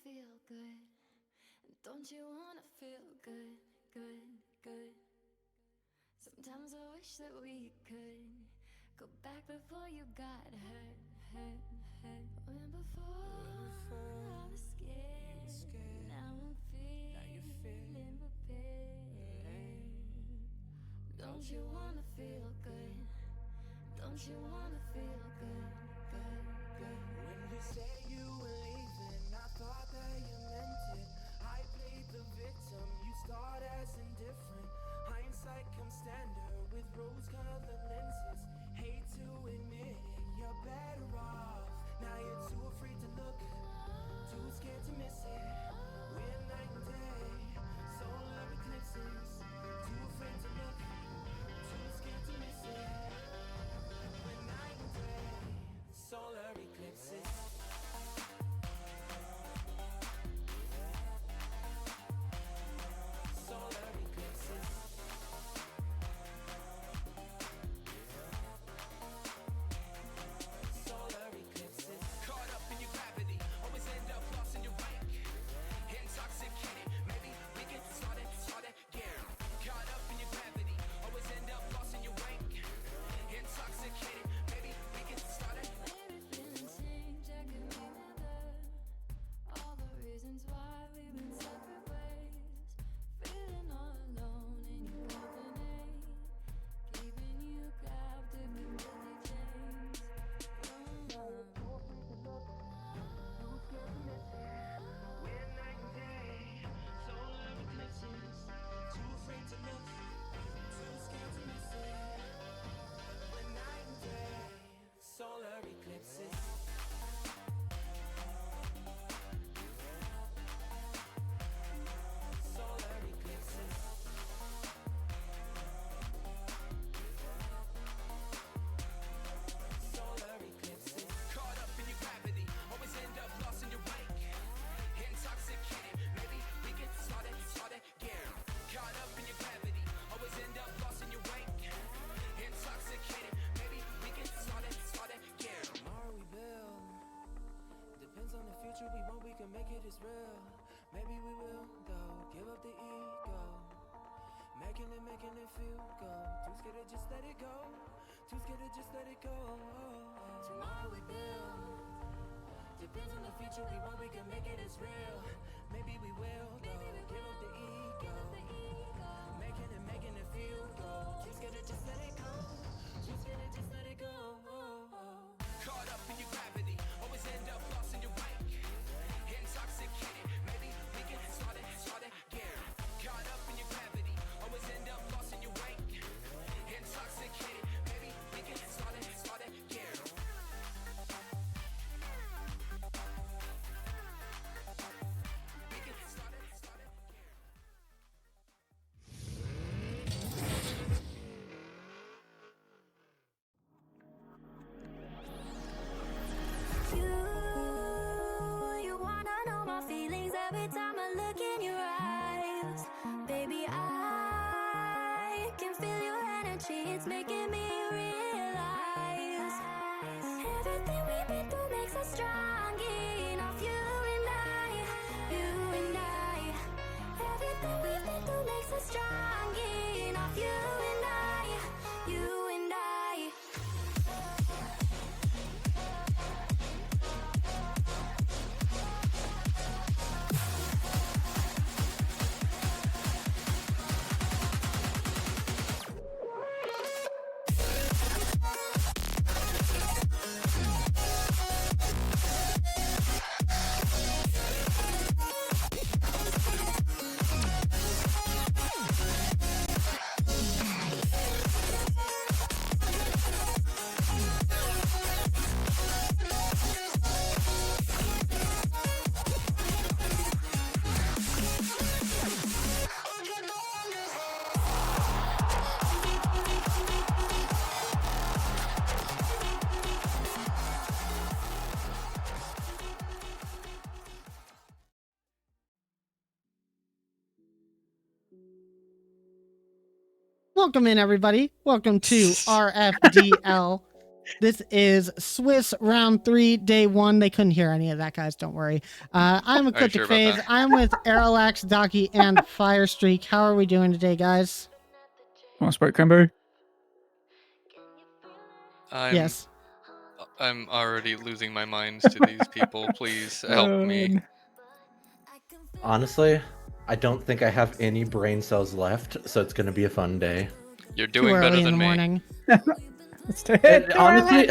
feel good? Don't you wanna feel good, good, good? Sometimes I wish that we could go back before you got hurt, hurt, hurt. When before I was scared, now I'm feeling prepared. Don't you wanna feel good? Don't you wanna feel good, good, good? When you said you were leaving, I thought that you meant it. I played the victim, you starred as indifferent. Hindsight comes standard with rose-colored lenses. Hate to admit it, you're better off. Now you're too afraid to look, too scared to miss it. We're night and day, solar eclipses. Too afraid to look, too scared to miss it. We're night and day, solar eclipses. Solar eclipses. Solar eclipses. Caught up in your gravity, always end up lost in your rank. Intoxicated, maybe we can start again. Caught up in your gravity, always end up lost in your rank. Intoxicated, maybe we can start it. Maybe feelings change, I can remember all the reasons why we've been separate ways. Feeling all alone in your company, keeping you captive with guilty chains. We're night and day, solar eclipses. Too afraid to look, too scared to miss it. We're night and day, solar eclipses. Solar eclipses. Solar eclipses. Caught up in your gravity, always end up lost in your wake. Intoxicated, maybe we can start again. Caught up in your gravity, always end up lost in your wake. Intoxicated, maybe we can start again. Tomorrow we build, depends on the future we want, we can make it as real. Maybe we will, though, give up the ego. Making it feel good. Too scared to just let it go. Too scared to just let it go. Tomorrow we build. Depends on the future we want, we can make it as real. Maybe we will, though, give up the ego. Making it feel good. Too scared to just let it go. Too scared to just let it go. Caught up in your gravity, always end up lost in your wake. Intoxicated, maybe we can start again. Caught up in your gravity, always end up lost in your wake. Intoxicated, maybe we can start again. We can start again. You wanna know my feelings every time I look in your eyes. Baby, I can feel your energy, it's making me realize everything we've been through makes us strong enough. You and I, everything we've been through makes us strong enough. You and I. Welcome in, everybody. Welcome to RFDL. This is Swiss round 3, day 1. They couldn't hear any of that, guys. Don't worry. I'm Ecliptic sure about Phase. that? I'm with Aerolax, Docky, and Firestreak. How are we doing today, guys? Want to spark cranberry? Yes. I'm already losing my minds to these people. Please help me. Honestly, I don't think I have any brain cells left, so it's gonna be a fun day. You're Too doing better early in the than me. morning. Let's do it. Honestly,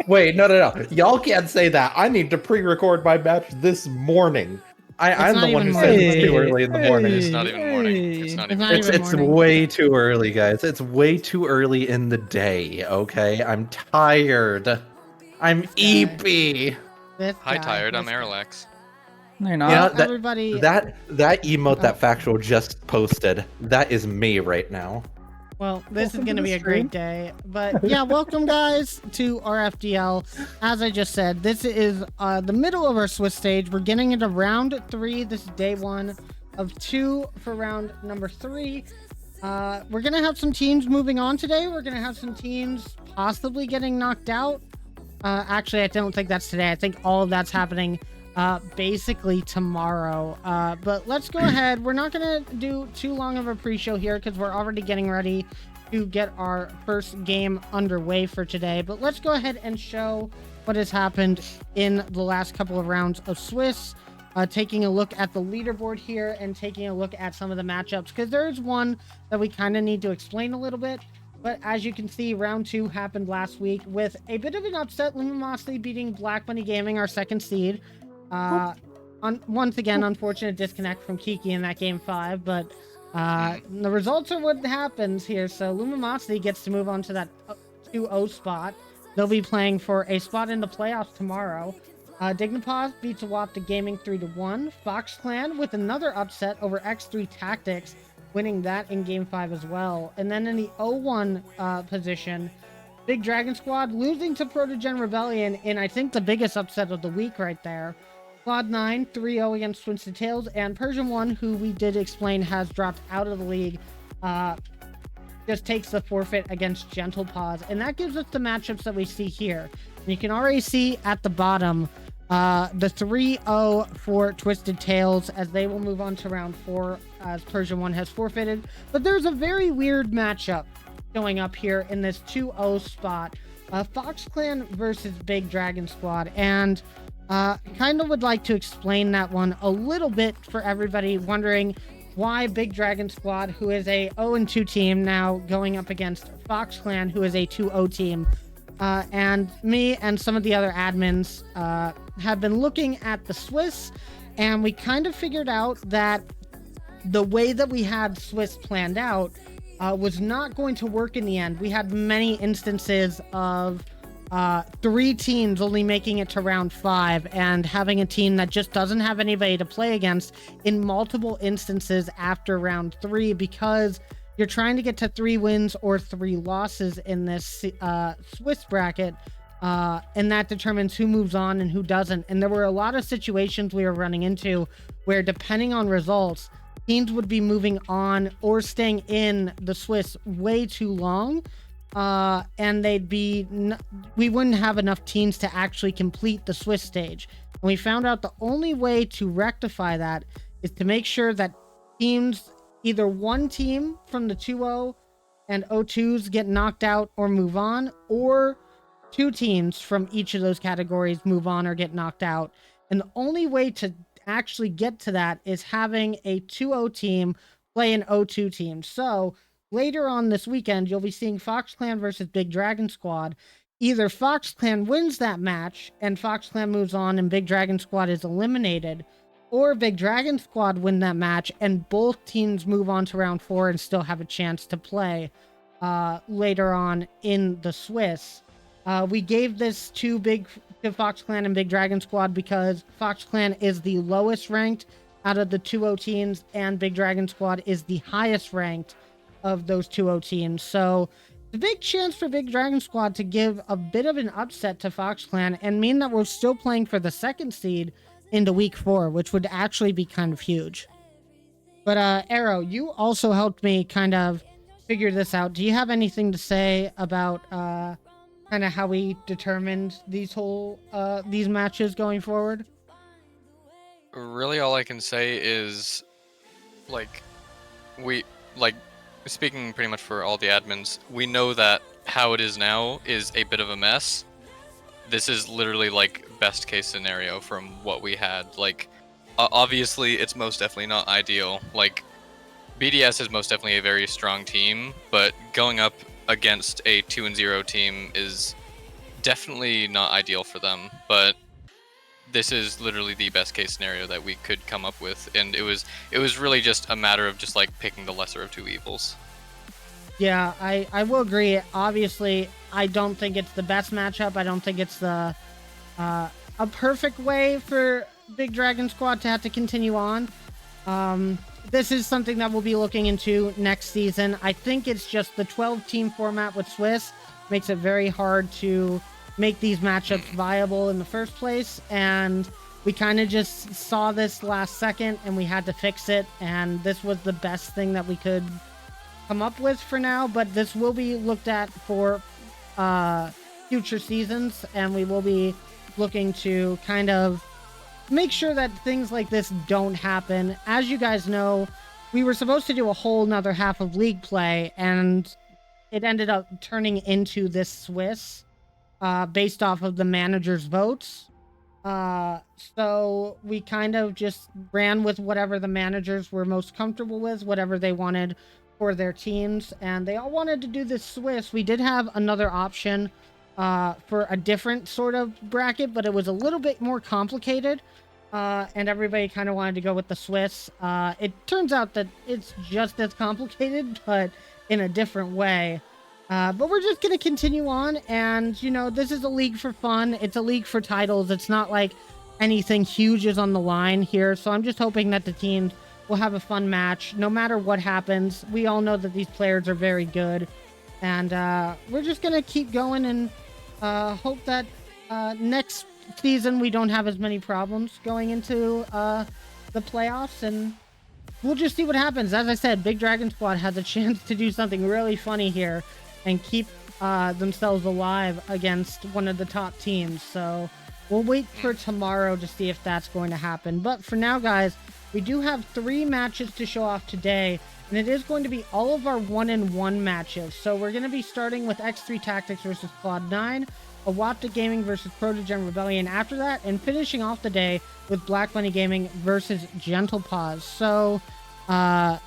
wait, no. Y'all can't say that. I need to pre-record my match this morning. I'm not the one who even says morning. it's too early in the morning. It's not even morning. It's not even It's not morning. even It's morning. way too early, guys. It's way too early in the day, okay? I'm tired. I'm eepy. This Hi, guy, tired. I'm this guy. Aerolax. No, you're not. Yeah, Well, everybody. that emote that Factual just posted, that is me right now. Well, this is Welcome going to to be the a great day. But yeah, welcome, guys, to RFDL. As I just said, this is the middle of our Swiss stage. We're getting into round 3. This is day 1 of 2 for round number 3. We're going to have some teams moving on today. We're going to have some teams possibly getting knocked out. Actually, I don't think that's today. I think all of that's happening basically tomorrow. But let's go ahead. We're not gonna do too long of a pre-show here because we're already getting ready to get our first game underway for today. But let's go ahead and show what has happened in the last couple of rounds of Swiss. Taking a look at the leaderboard here and taking a look at some of the matchups, because there's one that we kind of need to explain a little bit. But as you can see, round 2 happened last week with a bit of an upset. Luminosity beating Black Money Gaming, our second seed. Once again, unfortunate disconnect from Kiki in that game 5, but the results are what happens here. So Luminosity gets to move on to that 2-0 spot. They'll be playing for a spot in the playoffs tomorrow. Dignipause beats Awapta Gaming 3-1. Fox Clan with another upset over X3 Tactics, winning that in game 5 as well. And then in the 0-1 position, Big Dragon Squad losing to Protogen Rebellion in, I think, the biggest upset of the week right there. Squad 9 3-0 against Twisted Tails, and Persian 1, who we did explain has dropped out of the league, just takes the forfeit against Gentle Paws. And that gives us the matchups that we see here. And you can already see at the bottom the 3-0 for Twisted Tails, as they will move on to round 4 as Persian 1 has forfeited. But there's a very weird matchup showing up here in this 2-0 spot. Fox Clan versus Big Dragon Squad. And kind of would like to explain that one a little bit for everybody wondering why Big Dragon Squad, who is a 0-2 team, now going up against Fox Clan, who is a 2-0 team. And me and some of the other admins have been looking at the Swiss, and we kind of figured out that the way that we had Swiss planned out was not going to work in the end. We had many instances of 3 teams only making it to round 5 and having a team that just doesn't have anybody to play against in multiple instances after round 3, because you're trying to get to 3 wins or 3 losses in this Swiss bracket, and that determines who moves on and who doesn't. And there were a lot of situations we were running into where, depending on results, teams would be moving on or staying in the Swiss way too long, and we wouldn't have enough teams to actually complete the Swiss stage. And we found out the only way to rectify that is to make sure that teams, either one team from the 2-0 and 0-2s get knocked out or move on, or 2 teams from each of those categories move on or get knocked out. And the only way to actually get to that is having a 2-0 team play an 0-2 team. So later on this weekend, you'll be seeing Fox Clan versus Big Dragon Squad. Either Fox Clan wins that match and Fox Clan moves on and Big Dragon Squad is eliminated, or Big Dragon Squad win that match and both teams move on to round 4 and still have a chance to play later on in the Swiss. We gave this to Fox Clan and Big Dragon Squad because Fox Clan is the lowest ranked out of the 2-0 teams, and Big Dragon Squad is the highest ranked of those 2-0 teams. So the big chance for Big Dragon Squad to give a bit of an upset to Fox Clan and mean that we're still playing for the second seed into week 4, which would actually be kind of huge. But Arrow, you also helped me kind of figure this out. Do you have anything to say about kind of how we determined these matches going forward? Really, all I can say is, like, we, like, speaking pretty much for all the admins, we know that how it is now is a bit of a mess. This is literally, like, best case scenario from what we had. Like, obviously, it's most definitely not ideal. Like, BDS is most definitely a very strong team, but going up against a 2-0 team is definitely not ideal for them. But this is literally the best case scenario that we could come up with, and it was really just a matter of just like picking the lesser of two evils. Yeah, I will agree. Obviously, I don't think it's the best matchup. I don't think it's the a perfect way for Big Dragon Squad to have to continue on. This is something that we'll be looking into next season. I think it's just the 12-team format with Swiss makes it very hard to make these matchups viable in the first place, and we kind of just saw this last second and we had to fix it, and this was the best thing that we could come up with for now. But this will be looked at for future seasons, and we will be looking to kind of make sure that things like this don't happen. As you guys know, we were supposed to do a whole nother half of league play, and it ended up turning into this Swiss based off of the manager's votes. So we kind of just ran with whatever the managers were most comfortable with, whatever they wanted for their teams, and they all wanted to do this Swiss. We did have another option for a different sort of bracket, but it was a little bit more complicated, and everybody kind of wanted to go with the Swiss. It turns out that it's just as complicated, but in a different way. But we're just going to continue on, and, you know, this is a league for fun. It's a league for titles. It's not like anything huge is on the line here, so I'm just hoping that the teams will have a fun match, no matter what happens. We all know that these players are very good, and we're just going to keep going and hope that next season we don't have as many problems going into the playoffs, and we'll just see what happens. As I said, Big Dragon Squad has a chance to do something really funny here and keep themselves alive against one of the top teams. So we'll wait for tomorrow to see if that's going to happen. But for now, guys, we do have 3 matches to show off today, and it is going to be all of our 1-in-1 matches. So we're going to be starting with X3 Tactics versus Cloud9, Awapta Gaming versus Protogen Rebellion after that, and finishing off the day with Black Bunny Gaming versus Gentle Paws. So the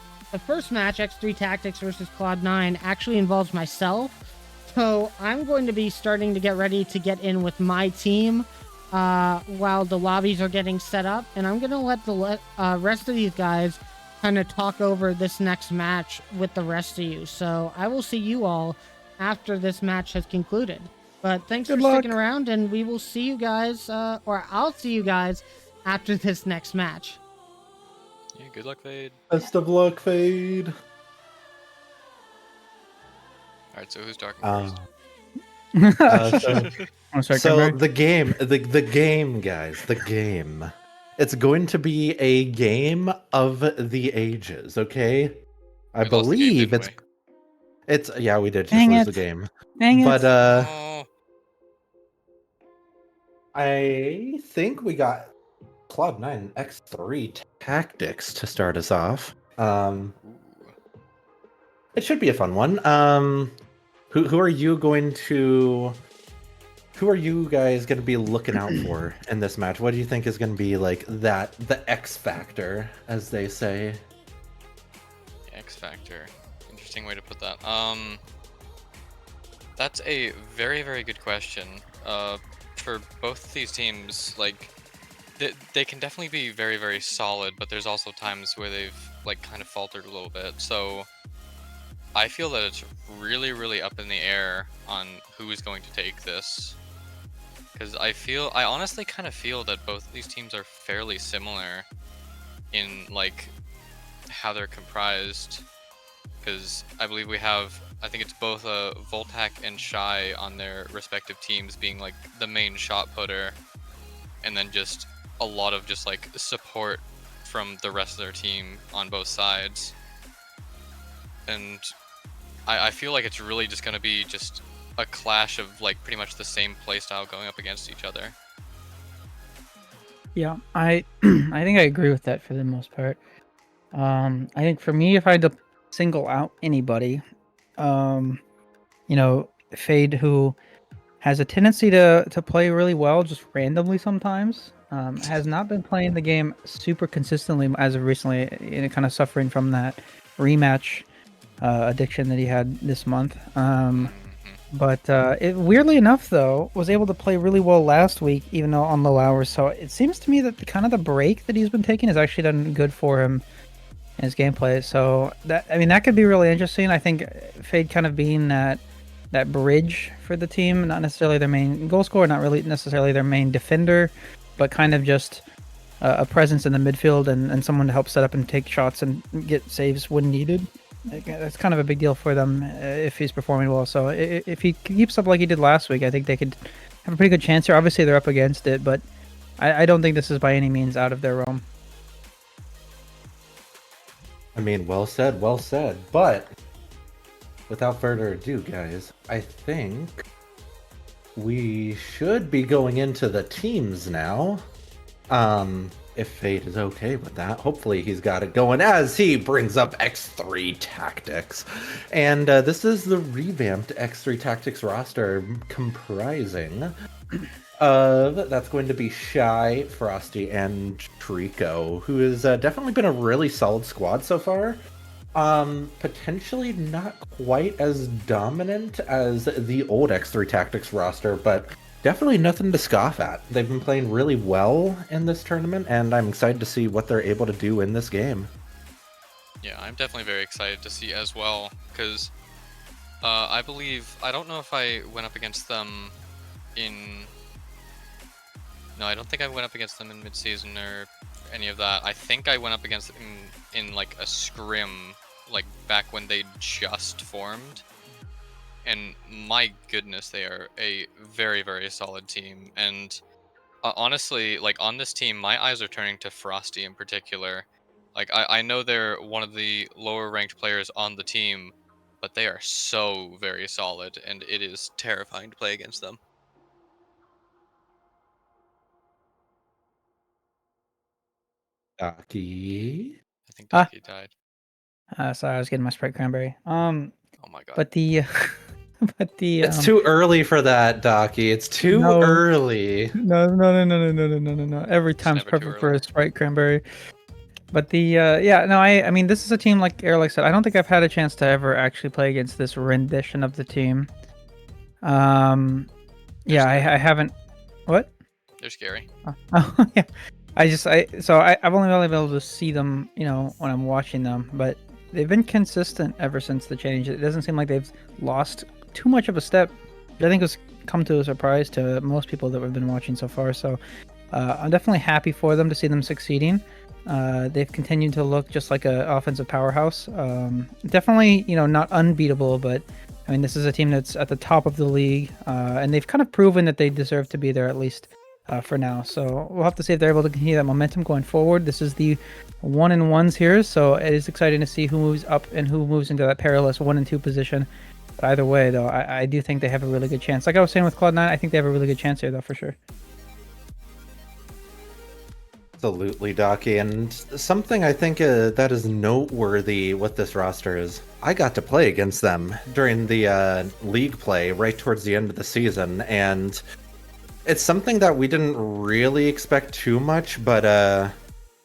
first match, X3 Tactics versus Cloud9, actually involves myself. So I'm going to be starting to get ready to get in with my team while the lobbies are getting set up. And I'm going to let the rest of these guys kind of talk over this next match with the rest of you. So I will see you all after this match has concluded. But thanks for sticking around, and we will see you guys, or I'll see you guys after this next match. Yeah, good luck, Fade. Best of luck, Fade. Alright, so who's talking first? So the game, guys, the game. It's going to be a game of the ages, okay? I believe it's yeah, we did just lose the game. But I think we got Cloud9 X3 Tactics to start us off. It should be a fun one. Who are you guys going to be looking out for in this match? What do you think is going to be like the X factor, as they say? X factor. Interesting way to put that. That's a very, very good question. For both these teams, like, they can definitely be very, very solid, but there's also times where they've, like, kind of faltered a little bit. So I feel that it's really, really up in the air on who is going to take this. Because I honestly kind of feel that both of these teams are fairly similar in, like, how they're comprised. Because I believe we have, I think it's both Voltac and Shy on their respective teams being, like, the main shot putter. And then just a lot of just, like, support from the rest of their team on both sides. And I feel like it's really just going to be just a clash of like pretty much the same playstyle going up against each other. Yeah, I I think I agree with that for the most part. I think for me, if I had to single out anybody, um, Fade, who has a tendency to play really well just randomly sometimes, has not been playing the game super consistently as of recently, kind of suffering from that rematch addiction that he had this month. But weirdly enough, though, was able to play really well last week, even though on low hours. So it seems to me that the break that he's been taking has actually done good for him in his gameplay. So that could be really interesting. I think Fade kind of being that bridge for the team, not necessarily their main goal scorer, not really necessarily their main defender, but kind of just a presence in the midfield and someone to help set up and take shots and get saves when needed. That's kind of a big deal for them if he's performing well. So if he keeps up like he did last week, I think they could have a pretty good chance here. Obviously, they're up against it, but I don't think this is by any means out of their realm. I mean, well said, well said. But without further ado, guys, I think we should be going into the teams now. If Fate is okay with that. Hopefully he's got it going as he brings up X3 Tactics. And this is the revamped X3 Tactics roster comprising that's going to be Shy, Frosty, and Trico, who has definitely been a really solid squad so far. Potentially not quite as dominant as the old X3 Tactics roster, but definitely nothing to scoff at. They've been playing really well in this tournament, and I'm excited to see what they're able to do in this game. Yeah, I'm definitely very excited to see as well, because I believe, I don't know if I went up against them no, I don't think I went up against them in mid-season or any of that. I think I went up against them in like a scrim, like back when they just formed. And my goodness, they are a very, very solid team. And honestly, like on this team, my eyes are turning to Frosty in particular. Like I know they're one of the lower ranked players on the team, but they are so very solid, and it is terrifying to play against them. Docky. I think Ah, Docky died. sorry, I was getting my Sprite cranberry. Oh my god. But the but the It's too early for that, Docky. It's too no, early. no. Every It's time's never too perfect for early. a Sprite cranberry. But I mean, this is a team like Erlich said. I don't think I've had a chance to ever actually play against this rendition of the team. Yeah, I haven't. What? They're scary. Oh, yeah. I've only been able to see them, when I'm watching them, but they've been consistent ever since the change. It doesn't seem like they've lost too much of a step. I think it's come to a surprise to most people that we've been watching so far. So I'm definitely happy for them to see them succeeding. They've continued to look just like an offensive powerhouse. Definitely, not unbeatable, but I mean, this is a team that's at the top of the league, and they've kind of proven that they deserve to be there at least for now. So we'll have to see if they're able to continue that momentum going forward. This is the 1-1s here, so it is exciting to see who moves up and who moves into that perilous 1 and 2 position. But either way, though, I do think they have a really good chance. Like I was saying with Cloud9, I think they have a really good chance here, though, for sure. Absolutely, Docky. And something I think that is noteworthy with this roster is I got to play against them during the league play right towards the end of the season, and it's something that we didn't really expect too much, but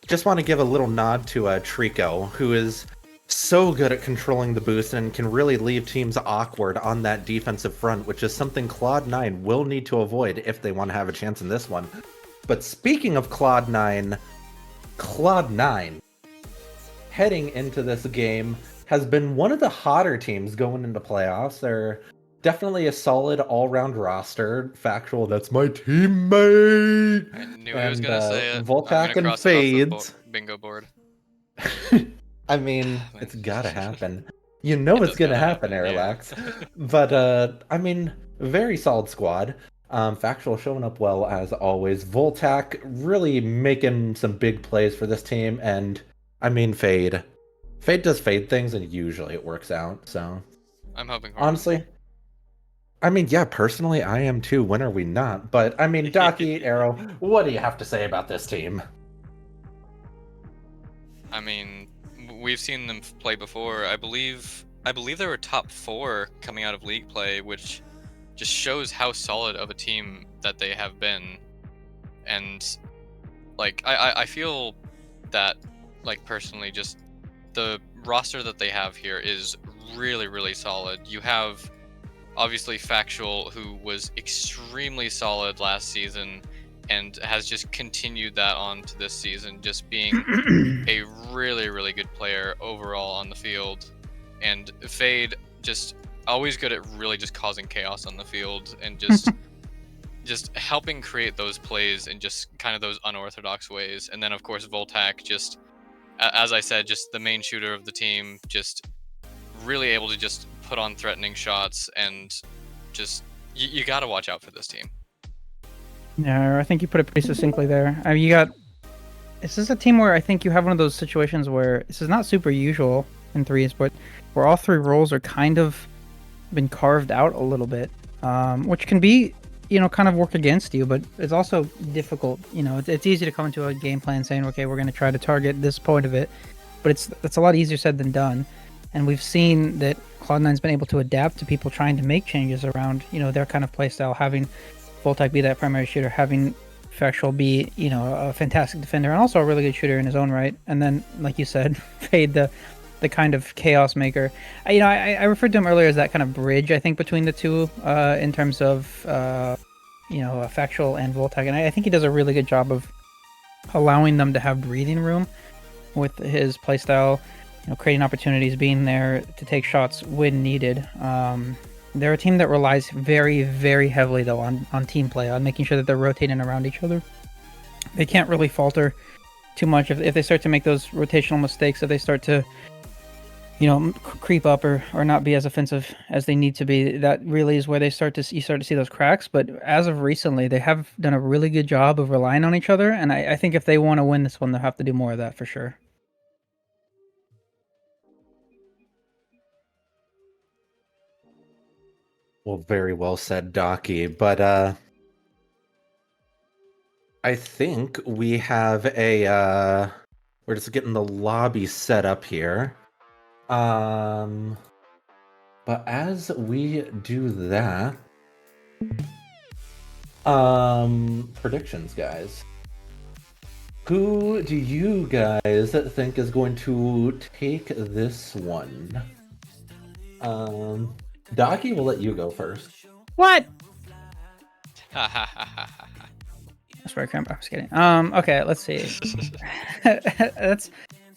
just want to give a little nod to Trico, who is so good at controlling the boost and can really leave teams awkward on that defensive front, which is something Cloud9 will need to avoid if they want to have a chance in this one. But speaking of Cloud9, heading into this game has been one of the hotter teams going into playoffs. They're definitely a solid all-round roster. Factual, that's my teammate. I knew he was gonna say it. I'm Voltac gonna and cross it off the Fades. bingo board. I mean, Man. it's gotta happen. You know it's gonna happen, Airlax. Yeah. But I mean, very solid squad. Factual showing up well as always. Voltac really making some big plays for this team, and I mean Fade. Fade does Fade things, and usually it works out. So I'm hoping for honestly, him. I mean, yeah, personally, I am too. When are we not? But I mean, Docky, Arrow, what do you have to say about this team? I mean, we've seen them play before. I believe they were top 4 coming out of league play, which just shows how solid of a team that they have been. And like I feel that, like, personally, just the roster that they have here is really, really solid. You have obviously Factual, who was extremely solid last season and has just continued that on to this season, just being a really, really good player overall on the field. And Fade, just always good at really just causing chaos on the field and just just helping create those plays in just kind of those unorthodox ways. And then of course Voltac, just as I said, just the main shooter of the team, just really able to just put on threatening shots, and just you got to watch out for this team. Yeah, I think you put it pretty succinctly there. I mean, you got. This is a team where I think you have one of those situations where this is not super usual in threes, but where all 3 roles are kind of been carved out a little bit, which can be, kind of work against you, but it's also difficult. It's easy to come into a game plan saying, okay, we're going to try to target this point of it, but it's a lot easier said than done. And we've seen that Cloud9's been able to adapt to people trying to make changes around, their kind of playstyle, having Voltac be that primary shooter, having Factual be, a fantastic defender and also a really good shooter in his own right. And then, like you said, Fade, the kind of chaos maker. I referred to him earlier as that kind of bridge, I think, between the two in terms of, Factual and Voltac. And I think he does a really good job of allowing them to have breathing room with his playstyle, creating opportunities, being there to take shots when needed. They're a team that relies very, very heavily, though, on team play, on making sure that they're rotating around each other. They can't really falter too much if they start to make those rotational mistakes, if they start to, creep up or not be as offensive as they need to be. That really is where you start to see those cracks. But as of recently, they have done a really good job of relying on each other, and I think if they want to win this one, they'll have to do more of that for sure. Well, very well said, Docky. But I think we have we're just getting the lobby set up here. But as we do that, predictions, guys. Who do you guys think is going to take this one? Docky, we'll let you go first. What? That's where I'm just kidding. Okay, let's see.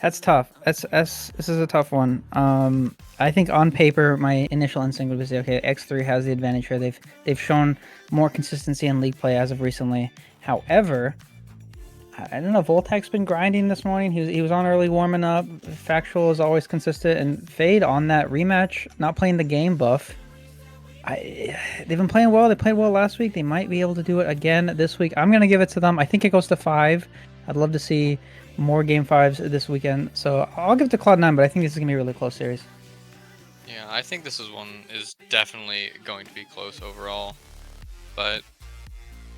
That's tough. This is a tough one. I think on paper, my initial instinct would be okay, X3 has the advantage here. They've shown more consistency in league play as of recently. However, I don't know. Voltac's been grinding this morning. He was on early warming up. Factual is always consistent, and Fade on that rematch, not playing the game buff. They've been playing well. They played well last week. They might be able to do it again this week. I'm gonna give it to them. I think it goes to 5. I'd love to see more game 5s this weekend. So I'll give it to Cloud9, but I think this is gonna be a really close series. Yeah, I think this is definitely going to be close overall. But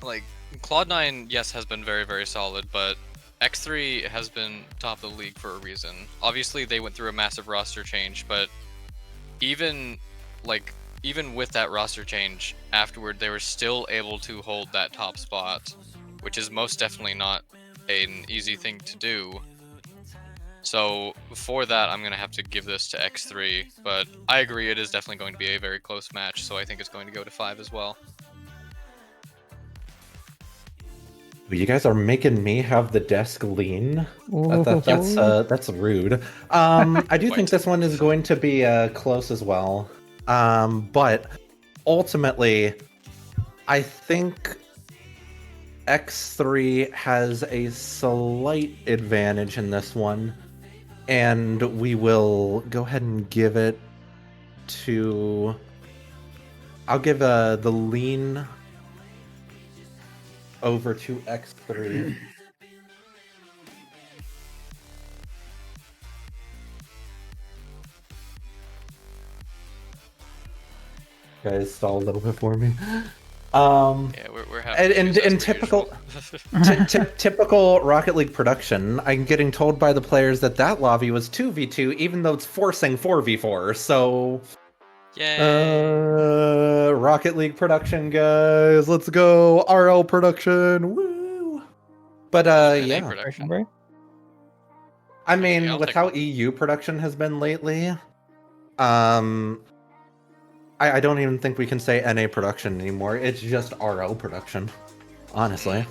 like, Cloud9, yes, has been very, very solid, but X3 has been top of the league for a reason. Obviously, they went through a massive roster change, but even with that roster change afterward, they were still able to hold that top spot, which is most definitely not an easy thing to do. So for that, I'm going to have to give this to X3, but I agree it is definitely going to be a very close match, so I think it's going to go to 5 as well. You guys are making me have the desk lean. That's rude. I do think this one is going to be close as well. But ultimately, I think X3 has a slight advantage in this one, and we will go ahead and give it to... I'll give the lean over to X3. Guys, stall a little bit for me. Yeah, we're having issues as in per typical usual. typical Rocket League production, I'm getting told by the players that lobby was 2v2, even though it's forcing 4v4. So, Yay! Rocket League production, guys, let's go! RL production, woo! But NA yeah. production. I Yeah, mean, I'll with take how one. EU production has been lately, I don't even think we can say NA production anymore. It's just RL production, honestly.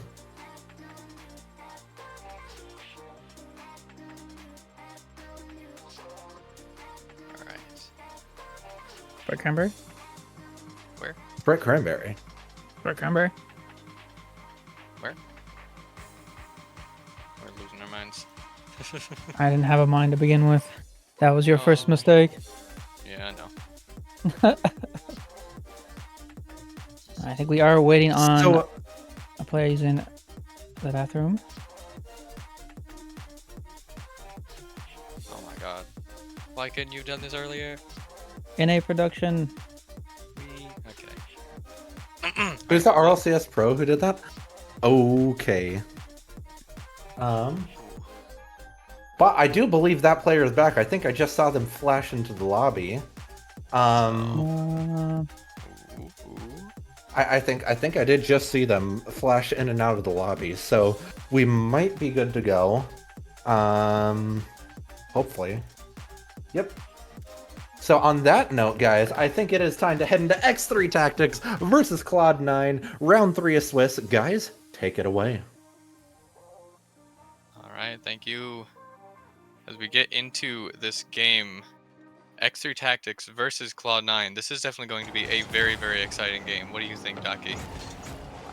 All right. Brett Cranberry? Where? Brett Cranberry. Brett Cranberry? Where? We're losing our minds. I didn't have a mind to begin with. That was your first Oh. mistake. Yeah, I know. I think we are waiting on So, a player using the bathroom. Oh my god. Why couldn't you have done this earlier? NA production. Okay. who's the RLCS Pro who did that? Okay. But I do believe that player is back. I think I just saw them flash into the lobby. I think I did just see them flash in and out of the lobby, so we might be good to go. Hopefully. Yep. So on that note, guys, I think it is time to head into X3 Tactics versus Cloud9, round 3 of Swiss. Guys, take it away. All right, thank you. As we get into this game, X3 Tactics versus Cloud9. This is definitely going to be a very, very exciting game. What do you think, Daki?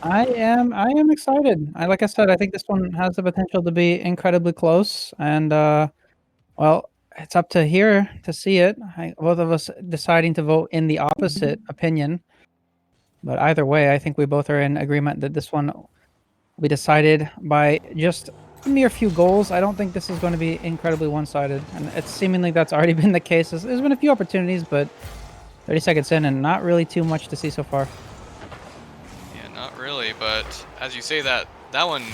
I am excited. Like I said, I think this one has the potential to be incredibly close, and well, it's up to here to see it. Both of us deciding to vote in the opposite opinion, but either way, I think we both are in agreement that this one will be decided by just a mere few goals. I don't think this is going to be incredibly one-sided, and it's seemingly that's already been the case. There's been a few opportunities, but 30 seconds in, and not really too much to see so far. Yeah, not really, but as you say that one,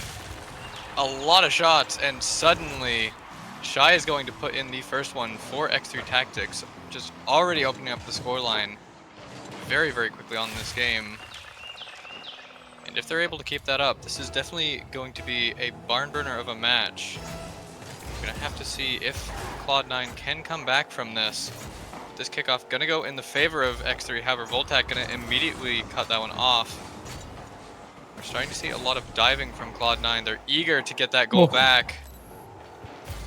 a lot of shots, and suddenly Shy is going to put in the first one for X3 Tactics, just already opening up the scoreline very, very quickly on this game. And if they're able to keep that up, this is definitely going to be a barn burner of a match. We're gonna have to see if Cloud9 can come back from this. This kickoff gonna go in the favor of X3, however, Voltac gonna immediately cut that one off. We're starting to see a lot of diving from Cloud9. They're eager to get that goal back.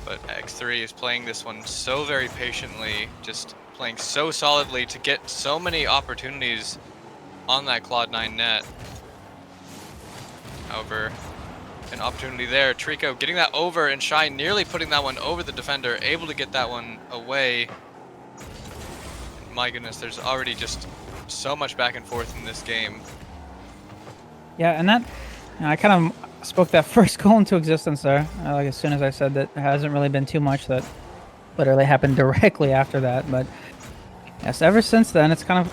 But X3 is playing this one so very patiently, just playing so solidly to get so many opportunities on that Cloud9 net. However, an opportunity there. Trico getting that over, and Shy nearly putting that one over the defender, able to get that one away. And my goodness, there's already just so much back and forth in this game. Yeah, and that I kind of spoke that first goal into existence there. Like as soon as I said that, there hasn't really been too much that literally happened directly after that. But yes, ever since then, it's kind of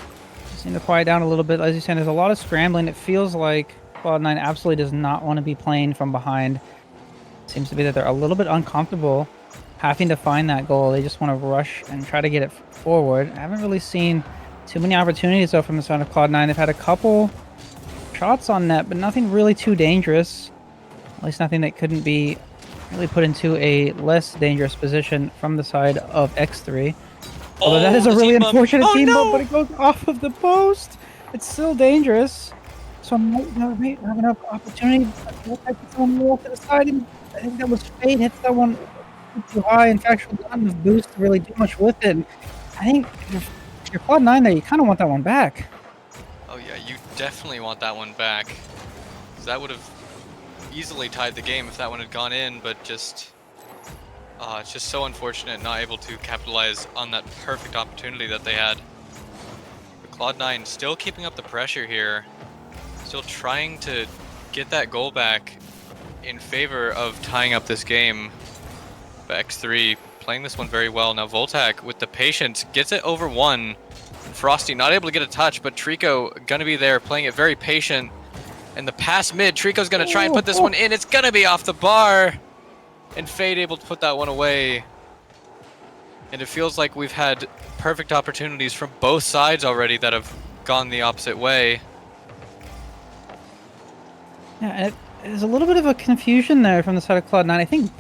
seemed to quiet down a little bit. As you said, there's a lot of scrambling. It feels like Cloud9 absolutely does not want to be playing from behind. It seems to be that they're a little bit uncomfortable having to find that goal. They just want to rush and try to get it forward. I haven't really seen too many opportunities though from the side of Cloud9. They've had a couple shots on net, but nothing really too dangerous. At least nothing that couldn't be really put into a less dangerous position from the side of X3. Although that is a really unfortunate team bump, but it goes off of the post. It's still dangerous. So I might have enough opportunity. Someone roll to the side, and I think that was Fade hits that one too high. In fact, not enough boost to really do much with it. I think if you're Cloud9 there, you kind of want that one back. Oh yeah, you definitely want that one back. 'Cause that would have easily tied the game if that one had gone in, but just it's just so unfortunate not able to capitalize on that perfect opportunity that they had. But Cloud9 still keeping up the pressure here, still trying to get that goal back in favor of tying up this game. But X3 playing this one very well. Now Voltac with the patience gets it over one. Frosty, not able to get a touch, but Trico gonna be there, playing it very patient. And the pass mid, Trico's gonna try and put this one in. It's gonna be off the bar. And Fade able to put that one away. And it feels like we've had perfect opportunities from both sides already that have gone the opposite way. Yeah, there's a little bit of a confusion there from the side of Cloud9. I think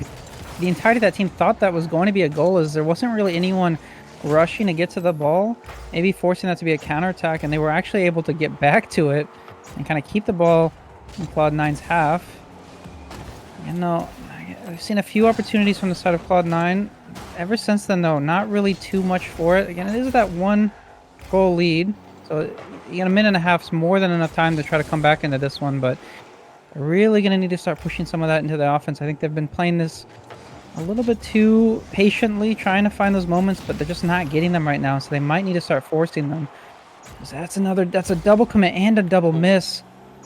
the entirety of that team thought that was going to be a goal, as there wasn't really anyone rushing to get to the ball, maybe forcing that to be a counterattack, and they were actually able to get back to it and kind of keep the ball in Cloud9's half. And though I've seen a few opportunities from the side of Cloud9 ever since then, though, not really too much for it. Again, it is that 1 goal lead, so you got a minute and a half's more than enough time to try to come back into this one, but they're really going to need to start pushing some of that into the offense. I think they've been playing this a little bit too patiently, trying to find those moments, but they're just not getting them right now, so they might need to start forcing them. That's a double commit and a double miss.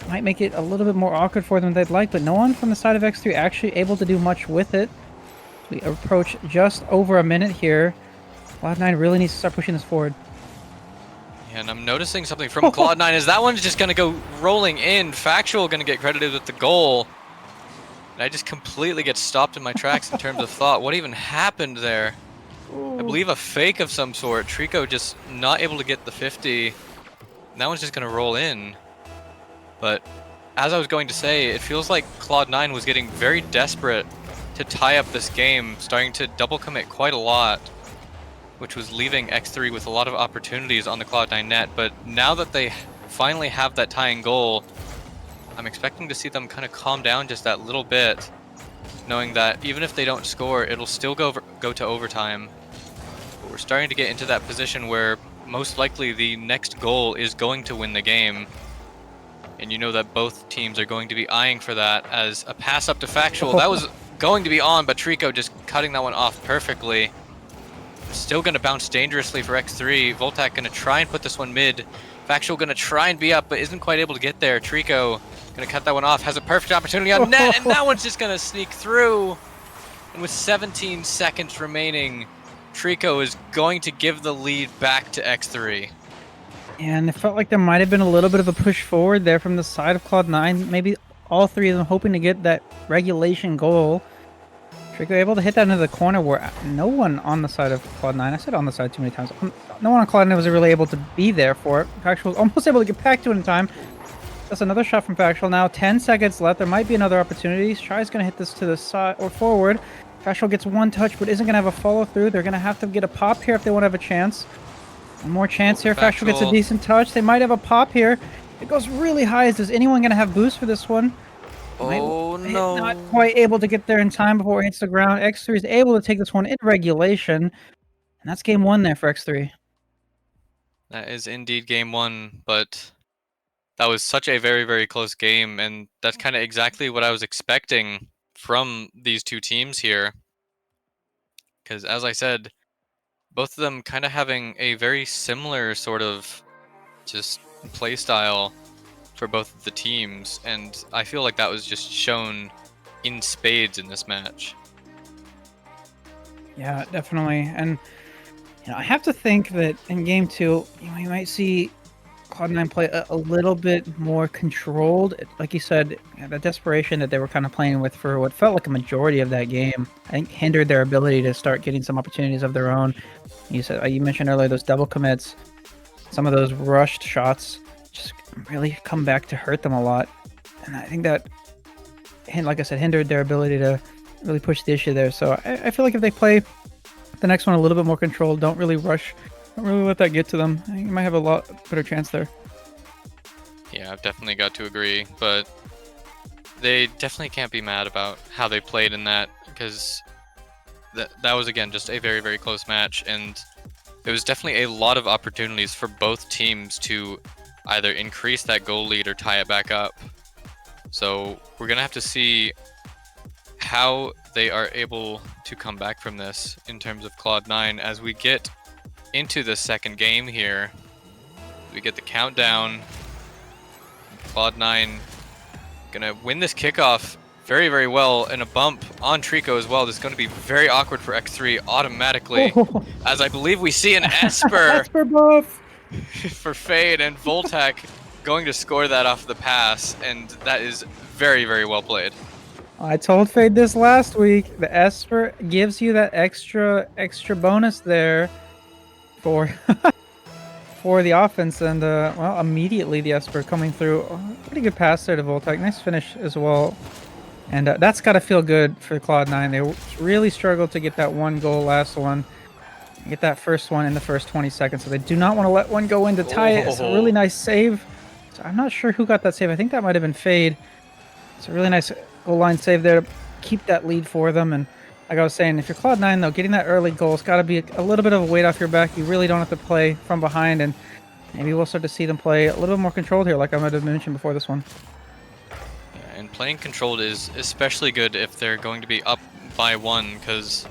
Might make it a little bit more awkward for them than they'd like, but no one from the side of X3 actually able to do much with it. We approach just over a minute here. Cloud9 really needs to start pushing this forward. Yeah, and I'm noticing something from Cloud9 is that one's just going to go rolling in. Factual going to get credited with the goal. And I just completely get stopped in my tracks in terms of thought. What even happened there? I believe a fake of some sort. Trico just not able to get the 50. And that one's just going to roll in. But as I was going to say, it feels like Cloud9 was getting very desperate to tie up this game, starting to double commit quite a lot, which was leaving X3 with a lot of opportunities on the Cloud9 net. But now that they finally have that tying goal, I'm expecting to see them kind of calm down just that little bit, knowing that even if they don't score, it'll still go to overtime. But we're starting to get into that position where most likely the next goal is going to win the game. And you know that both teams are going to be eyeing for that as a pass up to Factual. That was going to be on, but Trico just cutting that one off perfectly. Still going to bounce dangerously for X3. Voltac going to try and put this one mid. Factual going to try and be up, but isn't quite able to get there. Trico going to cut that one off. Has a perfect opportunity on net, and that one's just going to sneak through. And with 17 seconds remaining, Trico is going to give the lead back to X3. And it felt like there might have been a little bit of a push forward there from the side of Cloud9. Maybe all three of them hoping to get that regulation goal. Trico able to hit that into the corner where no one on the side of Cloud9, I said on the side too many times, no one on Cloud9 was really able to be there for it. Factual was almost able to get back to it in time. That's another shot from Factual now. 10 seconds left. There might be another opportunity. Tries going to hit this to the side or forward. Factual gets one touch but isn't going to have a follow through. They're going to have to get a pop here if they want to have a chance. One more chance here. Factual gets a decent touch. They might have a pop here. It goes really high. Is anyone going to have boost for this one? Oh no. Not quite able to get there in time before it hits the ground. X3 is able to take this one in regulation. And that's game 1 there for X3. That is indeed game 1, but that was such a very, very close game, and that's kind of exactly what I was expecting from these two teams here. Because as I said, both of them kind of having a very similar sort of just play style for both of the teams, and I feel like that was just shown in spades in this match. Yeah, definitely. And I have to think that in game 2, you might see Cloud9 play a little bit more controlled. Like you said, the desperation that they were kind of playing with for what felt like a majority of that game, I think hindered their ability to start getting some opportunities of their own. You mentioned earlier those double commits, some of those rushed shots just really come back to hurt them a lot. And I think that, like I said, hindered their ability to really push the issue there. So I feel like if they play the next one a little bit more controlled, don't really rush, don't really let that get to them, I think you might have a lot better chance there. Yeah, I've definitely got to agree, but they definitely can't be mad about how they played in that, because that was, again, just a very, very close match, and there was definitely a lot of opportunities for both teams to either increase that goal lead or tie it back up. So we're going to have to see how they are able to come back from this in terms of Cloud9 as we get into the second game here. We get the countdown. Cloud9 gonna win this kickoff very, very well, and a bump on Trico as well. This is going to be very awkward for X3 automatically, as I believe we see an Esper. Esper buff! for Fade, and Voltac going to score that off the pass, and that is very, very well played. I told Fade this last week. The Esper gives you that extra bonus there for for the offense, and well, immediately the Esper coming through. Pretty good pass there to Voltac. Nice finish as well. And that's got to feel good for Cloud9. They really struggled to get that one goal last one. Get that first one in the first 20 seconds. So they do not want to let one go in to tie it. It's a really nice save. So I'm not sure who got that save. I think that might have been Fade. It's a really nice goal line save there to keep that lead for them. And like I was saying, if you're Cloud9, though, getting that early goal, it's got to be a little bit of a weight off your back. You really don't have to play from behind. And maybe we'll start to see them play a little bit more controlled here, like I might have mentioned before this one. And playing controlled is especially good if they're going to be up by one, because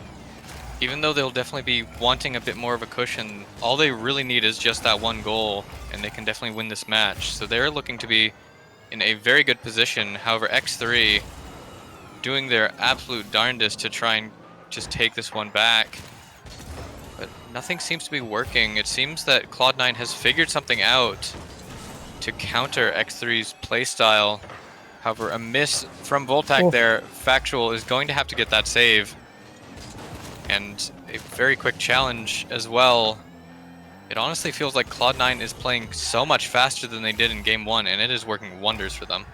even though they'll definitely be wanting a bit more of a cushion, all they really need is just that one goal, and they can definitely win this match. So they're looking to be in a very good position. However, X3 doing their absolute darndest to try and just take this one back. But nothing seems to be working. It seems that Cloud9 has figured something out to counter X3's playstyle. However, a miss from Voltac there. Factual is going to have to get that save. And a very quick challenge as well. It honestly feels like Cloud9 is playing so much faster than they did in Game 1, and it is working wonders for them.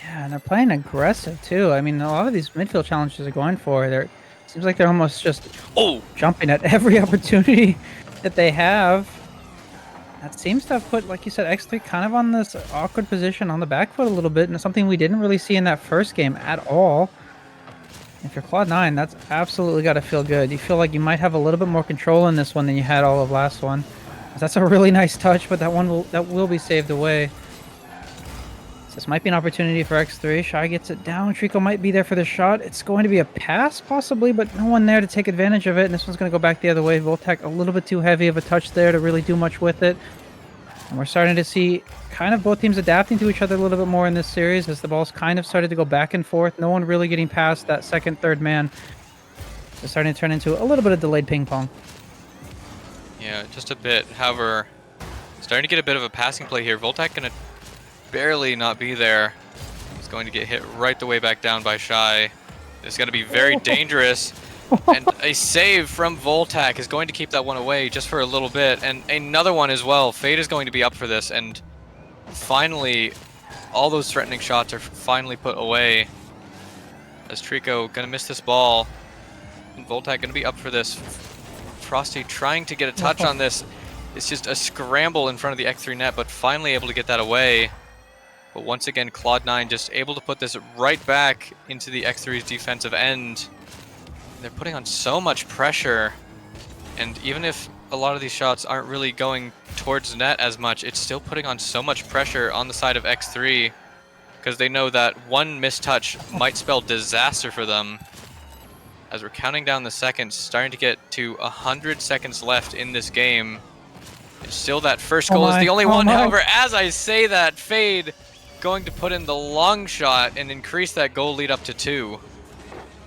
Yeah, and they're playing aggressive, too. I mean, a lot of these midfield challenges they're going for, it seems like they're almost just jumping at every opportunity that they have. That seems to have put, like you said, X3 kind of on this awkward position on the back foot a little bit, and something we didn't really see in that first game at all. If you're Cloud9, that's absolutely got to feel good. You feel like you might have a little bit more control in this one than you had all of last one. That's a really nice touch, but that will be saved away. So this might be an opportunity for X3. Shy gets it down. Trico might be there for the shot. It's going to be a pass, possibly, but no one there to take advantage of it. And this one's going to go back the other way. Voltac a little bit too heavy of a touch there to really do much with it. And we're starting to see kind of both teams adapting to each other a little bit more in this series as the ball's kind of started to go back and forth. No one really getting past that second, third man. It's starting to turn into a little bit of delayed ping pong. Yeah, just a bit. However, starting to get a bit of a passing play here. Voltac gonna barely not be there. He's going to get hit right the way back down by Shy. It's gonna be very dangerous. And a save from Voltac is going to keep that one away just for a little bit. And another one as well. Fade is going to be up for this. And finally, all those threatening shots are finally put away. As Trico gonna miss this ball. And Voltac gonna be up for this. Frosty trying to get a touch on this. It's just a scramble in front of the X3 net, but finally able to get that away. But once again, Cloud9 just able to put this right back into the X3's defensive end. They're putting on so much pressure, and even if a lot of these shots aren't really going towards net as much, it's still putting on so much pressure on the side of X3 because they know that one missed touch might spell disaster for them. As we're counting down the seconds, starting to get to 100 seconds left in this game. And still that first goal is the only one. However, as I say that, Fade going to put in the long shot and increase that goal lead up to 2.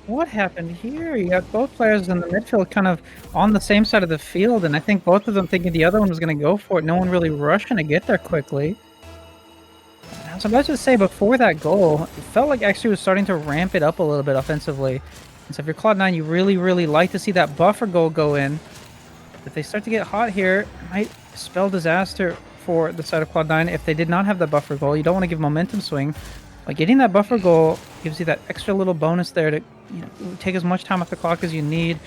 What happened here? You got both players in the midfield kind of on the same side of the field, and I think both of them thinking the other one was going to go for it. No one really rushing to get there quickly. So let's just say before that goal, it felt like X3 was starting to ramp it up a little bit offensively. And so if you're Cloud9, you really, really like to see that buffer goal go in. If they start to get hot here, it might spell disaster for the side of Cloud9 if they did not have that buffer goal. You don't want to give momentum swing. Like getting that buffer goal gives you that extra little bonus there to take as much time off the clock as you need.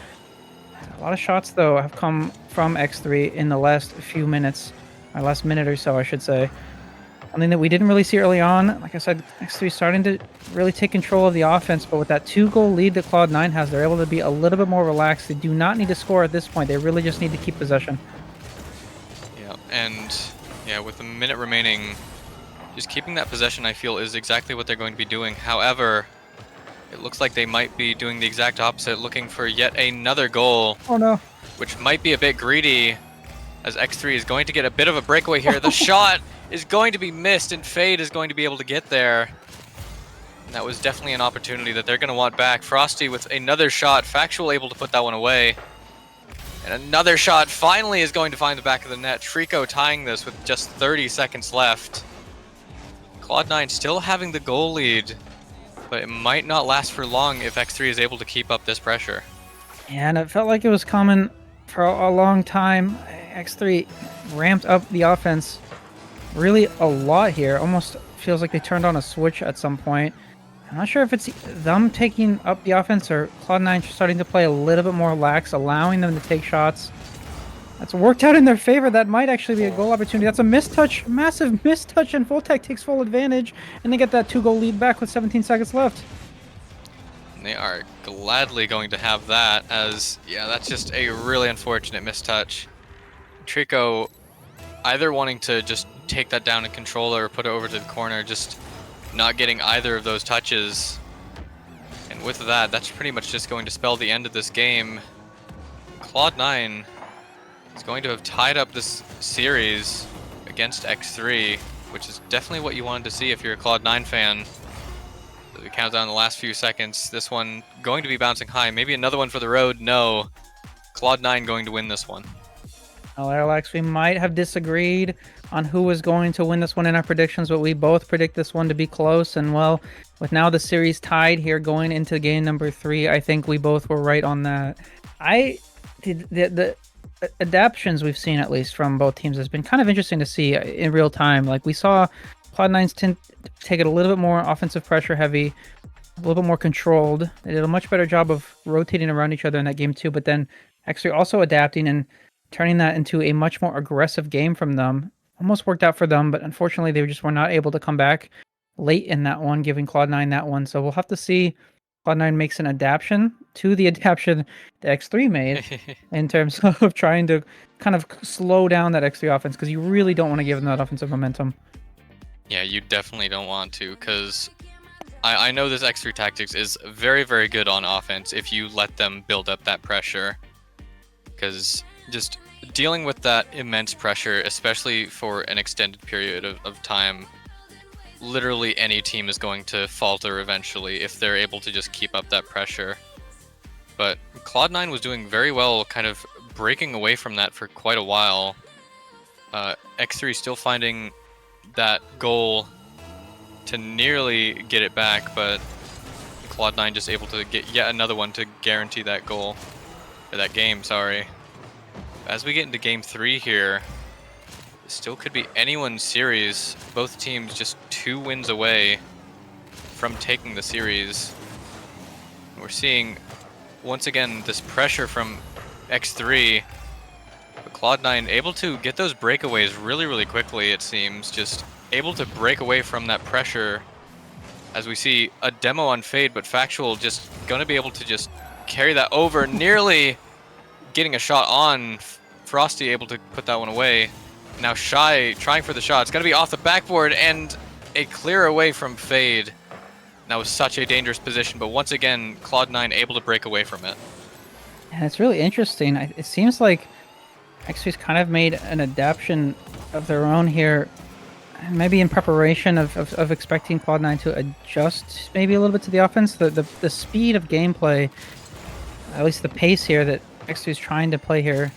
A lot of shots though have come from X3 in the last few minutes, or last minute or so I should say. Something that we didn't really see early on. Like I said, X3 starting to really take control of the offense, but with that 2-goal lead that Cloud9 has, they're able to be a little bit more relaxed. They do not need to score at this point. They really just need to keep possession. Yeah, and yeah, with a minute remaining, just keeping that possession, I feel, is exactly what they're going to be doing. However, it looks like they might be doing the exact opposite, looking for yet another goal. Oh no. Which might be a bit greedy, as X3 is going to get a bit of a breakaway here. The shot is going to be missed, and Fade is going to be able to get there. And that was definitely an opportunity that they're going to want back. Frosty with another shot, Factual able to put that one away. And another shot finally is going to find the back of the net. Trico tying this with just 30 seconds left. Cloud9 still having the goal lead, but it might not last for long if X3 is able to keep up this pressure. Yeah, and it felt like it was coming for a long time. X3 ramped up the offense really a lot here. Almost feels like they turned on a switch at some point. I'm not sure if it's them taking up the offense or Cloud9 starting to play a little bit more lax, allowing them to take shots. That's worked out in their favor. That might actually be a goal opportunity. That's a mistouch, massive mistouch, and Voltec takes full advantage, and they get that 2-goal lead back with 17 seconds left. They are gladly going to have that, as, yeah, that's just a really unfortunate mistouch. Trico either wanting to just take that down and control it or put it over to the corner, just not getting either of those touches. And with that, that's pretty much just going to spell the end of this game. Cloud9 is going to have tied up this series against X3, which is definitely what you wanted to see if you're a Cloud9 fan. We count down the last few seconds. This one going to be bouncing high. Maybe another one for the road. No. Cloud9 going to win this one. Well, Alex, we might have disagreed on who was going to win this one in our predictions, but we both predict this one to be close. And well, with now the series tied here going into game number 3, I think we both were right on that. The adaptations we've seen, at least from both teams, has been kind of interesting to see in real time. Like we saw Cloud9's take it a little bit more offensive pressure heavy, a little bit more controlled. They did a much better job of rotating around each other in that game too, but then actually also adapting and turning that into a much more aggressive game from them. Almost worked out for them, but unfortunately they just were not able to come back late in that one, giving Cloud9 that one. So we'll have to see Cloud9 makes an adaptation to the adaptation that X3 made in terms of trying to kind of slow down that X3 offense, because you really don't want to give them that offensive momentum. Yeah, you definitely don't want to, because I know this X3 tactics is very, very good on offense if you let them build up that pressure. Because just dealing with that immense pressure, especially for an extended period of time, literally any team is going to falter eventually if they're able to just keep up that pressure. But Cloud9 was doing very well, kind of breaking away from that for quite a while. X3 still finding that goal to nearly get it back, but Cloud9 just able to get yet another one to guarantee that goal, or that game, sorry. As we get into game 3 here, this still could be anyone's series. Both teams just 2 wins away from taking the series. We're seeing, once again, this pressure from X3, but Cloud9 able to get those breakaways really, really quickly, it seems. Just able to break away from that pressure, as we see a demo on Fade, but Factual just going to be able to just carry that over, nearly getting a shot on. Frosty able to put that one away. Now Shy trying for the shot. It's going to be off the backboard, and a clear away from Fade. That was such a dangerous position, but once again, Cloud9 able to break away from it. And it's really interesting. It seems like X3's kind of made an adaptation of their own here, maybe in preparation of expecting Cloud9 to adjust maybe a little bit to the offense. The speed of gameplay, at least the pace here that X3 is trying to play here,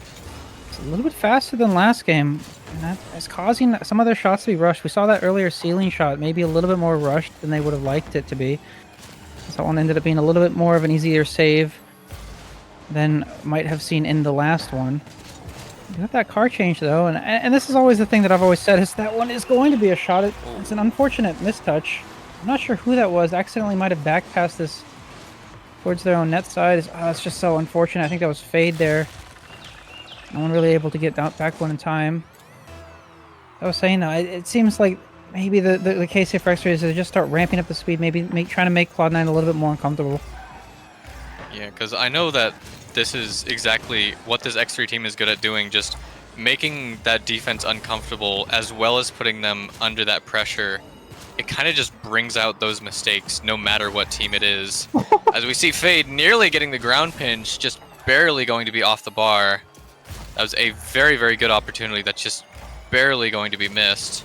is a little bit faster than last game, and that is causing some of their shots to be rushed. We saw that earlier ceiling shot, maybe a little bit more rushed than they would have liked it to be. So that one ended up being a little bit more of an easier save than might have seen in the last one. You got that car change though, and this is always the thing that I've always said, is that one is going to be a shot. It's an unfortunate mistouch. I'm not sure who that was. Accidentally might have back passed this towards their own net side. It's just so unfortunate. I think that was Fade there. No one really able to get that back one in time. I was saying though, it seems like maybe the case here for X3 is to just start ramping up the speed, maybe trying to make Cloud9 a little bit more uncomfortable. Yeah, because I know that this is exactly what this X3 team is good at doing, just making that defense uncomfortable as well as putting them under that pressure. It kind of just brings out those mistakes no matter what team it is. As we see Fade nearly getting the ground pinch, just barely going to be off the bar. That was a very, very good opportunity that's just barely going to be missed.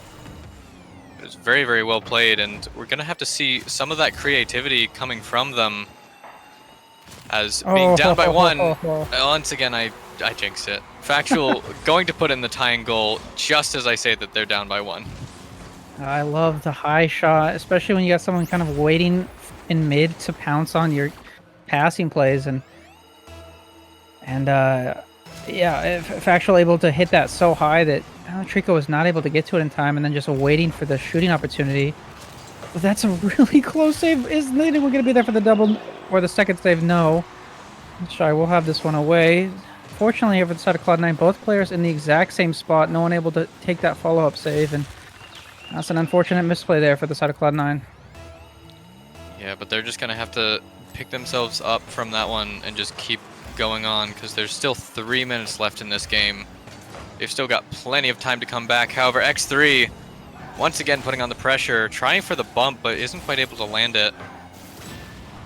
It was very, very well played, and we're going to have to see some of that creativity coming from them. As being down by 1, once again, I I jinxed it. Factual going to put in the tying goal just as I say that they're down by 1. I love the high shot, especially when you got someone kind of waiting in mid to pounce on your passing plays, and yeah, if Factual able to hit that so high that Trico was not able to get to it in time, and then just waiting for the shooting opportunity. But that's a really close save. Isn't anyone going to be there for the double or the second save? No. Shy will have this one away. Fortunately, over the side of Cloud9, both players in the exact same spot. No one able to take that follow-up save, and that's an unfortunate misplay there for the side of Cloud9. Yeah, but they're just going to have to pick themselves up from that one and just keep going on, because there's still 3 minutes left in this game. They've still got plenty of time to come back. However, X3 once again putting on the pressure, trying for the bump, but isn't quite able to land it.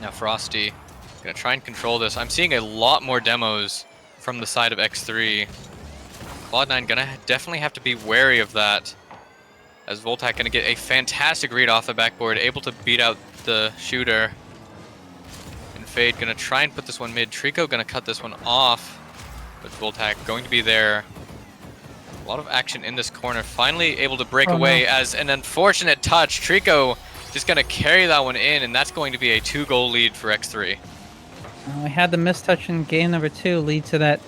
Now Frosty gonna try and control this. I'm seeing a lot more demos from the side of X3. Cloud9 gonna definitely have to be wary of that, as Voltac gonna get a fantastic read off the backboard, able to beat out the shooter. And Fade gonna try and put this one mid. Trico gonna cut this one off, but Voltac going to be there. A lot of action in this corner. Finally able to break away as an unfortunate touch. Trico just going to carry that one in, and that's going to be a 2-goal lead for X3. We had the mistouch in game number 2 lead to that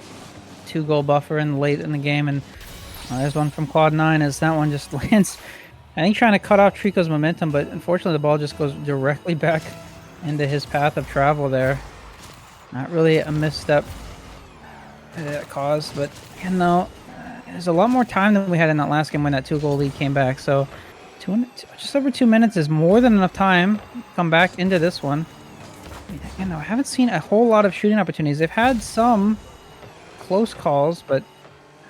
2-goal buffer in late in the game, and there's one from Cloud9 as that one just lands. I think trying to cut off Trico's momentum, but unfortunately the ball just goes directly back into his path of travel there. Not really a misstep that caused, but again though, there's a lot more time than we had in that last game when that 2-goal lead came back. So just over 2 minutes is more than enough time to come back into this one. Again, though, I haven't seen a whole lot of shooting opportunities. They've had some close calls, but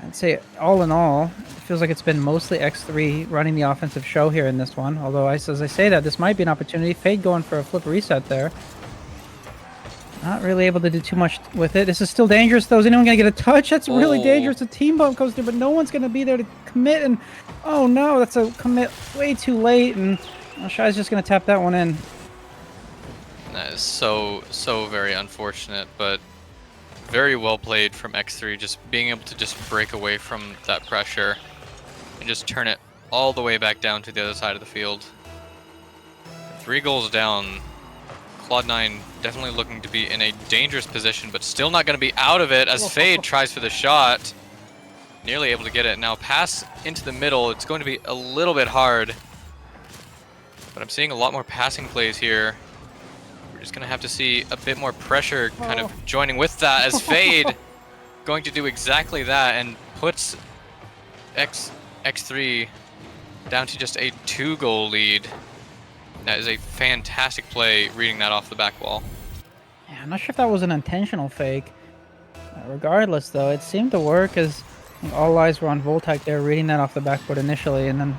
I'd say all in all, it feels like it's been mostly X3 running the offensive show here in this one. Although, as I say that, this might be an opportunity. Fade going for a flip reset there. Not really able to do too much with it. This is still dangerous, though. Is anyone going to get a touch? That's really dangerous. A team bump goes through, but no one's going to be there to commit. And oh no, that's a commit way too late. And Shy's just going to tap that one in. That is so very unfortunate, but very well played from X3. Just being able to just break away from that pressure and just turn it all the way back down to the other side of the field. 3 goals down. Cloud9 definitely looking to be in a dangerous position, but still not going to be out of it as Fade tries for the shot. Nearly able to get it. Now pass into the middle. It's going to be a little bit hard, but I'm seeing a lot more passing plays here. We're just going to have to see a bit more pressure kind of joining with that as Fade going to do exactly that and puts X3 down to just a 2-goal lead. That is a fantastic play, reading that off the back wall. Yeah, I'm not sure if that was an intentional fake. Regardless, though, it seemed to work as all eyes were on Voltac there, reading that off the backboard initially, and then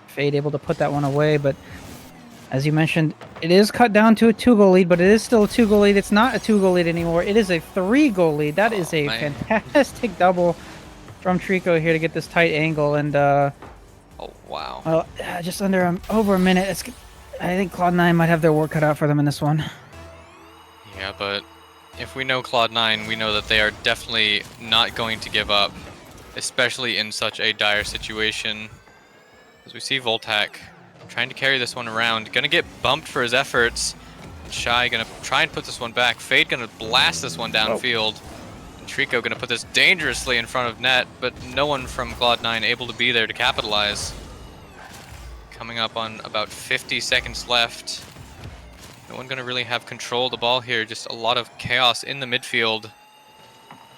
Fade able to put that one away. But as you mentioned, it is cut down to a 2-goal lead, but it is still a 2-goal lead. It's not a 2-goal lead anymore. It is a 3-goal lead. That is a fantastic double from Trico here to get this tight angle. And oh wow! Well, just under over a minute. I think Cloud9 might have their work cut out for them in this one. Yeah, but if we know Cloud9, we know that they are definitely not going to give up, especially in such a dire situation. As we see Voltac trying to carry this one around, gonna get bumped for his efforts. Shy gonna try and put this one back. Fade gonna blast this one downfield. And Trico gonna put this dangerously in front of net, but no one from Cloud9 able to be there to capitalize. Coming up on about 50 seconds left. No one gonna really have control of the ball here. Just a lot of chaos in the midfield.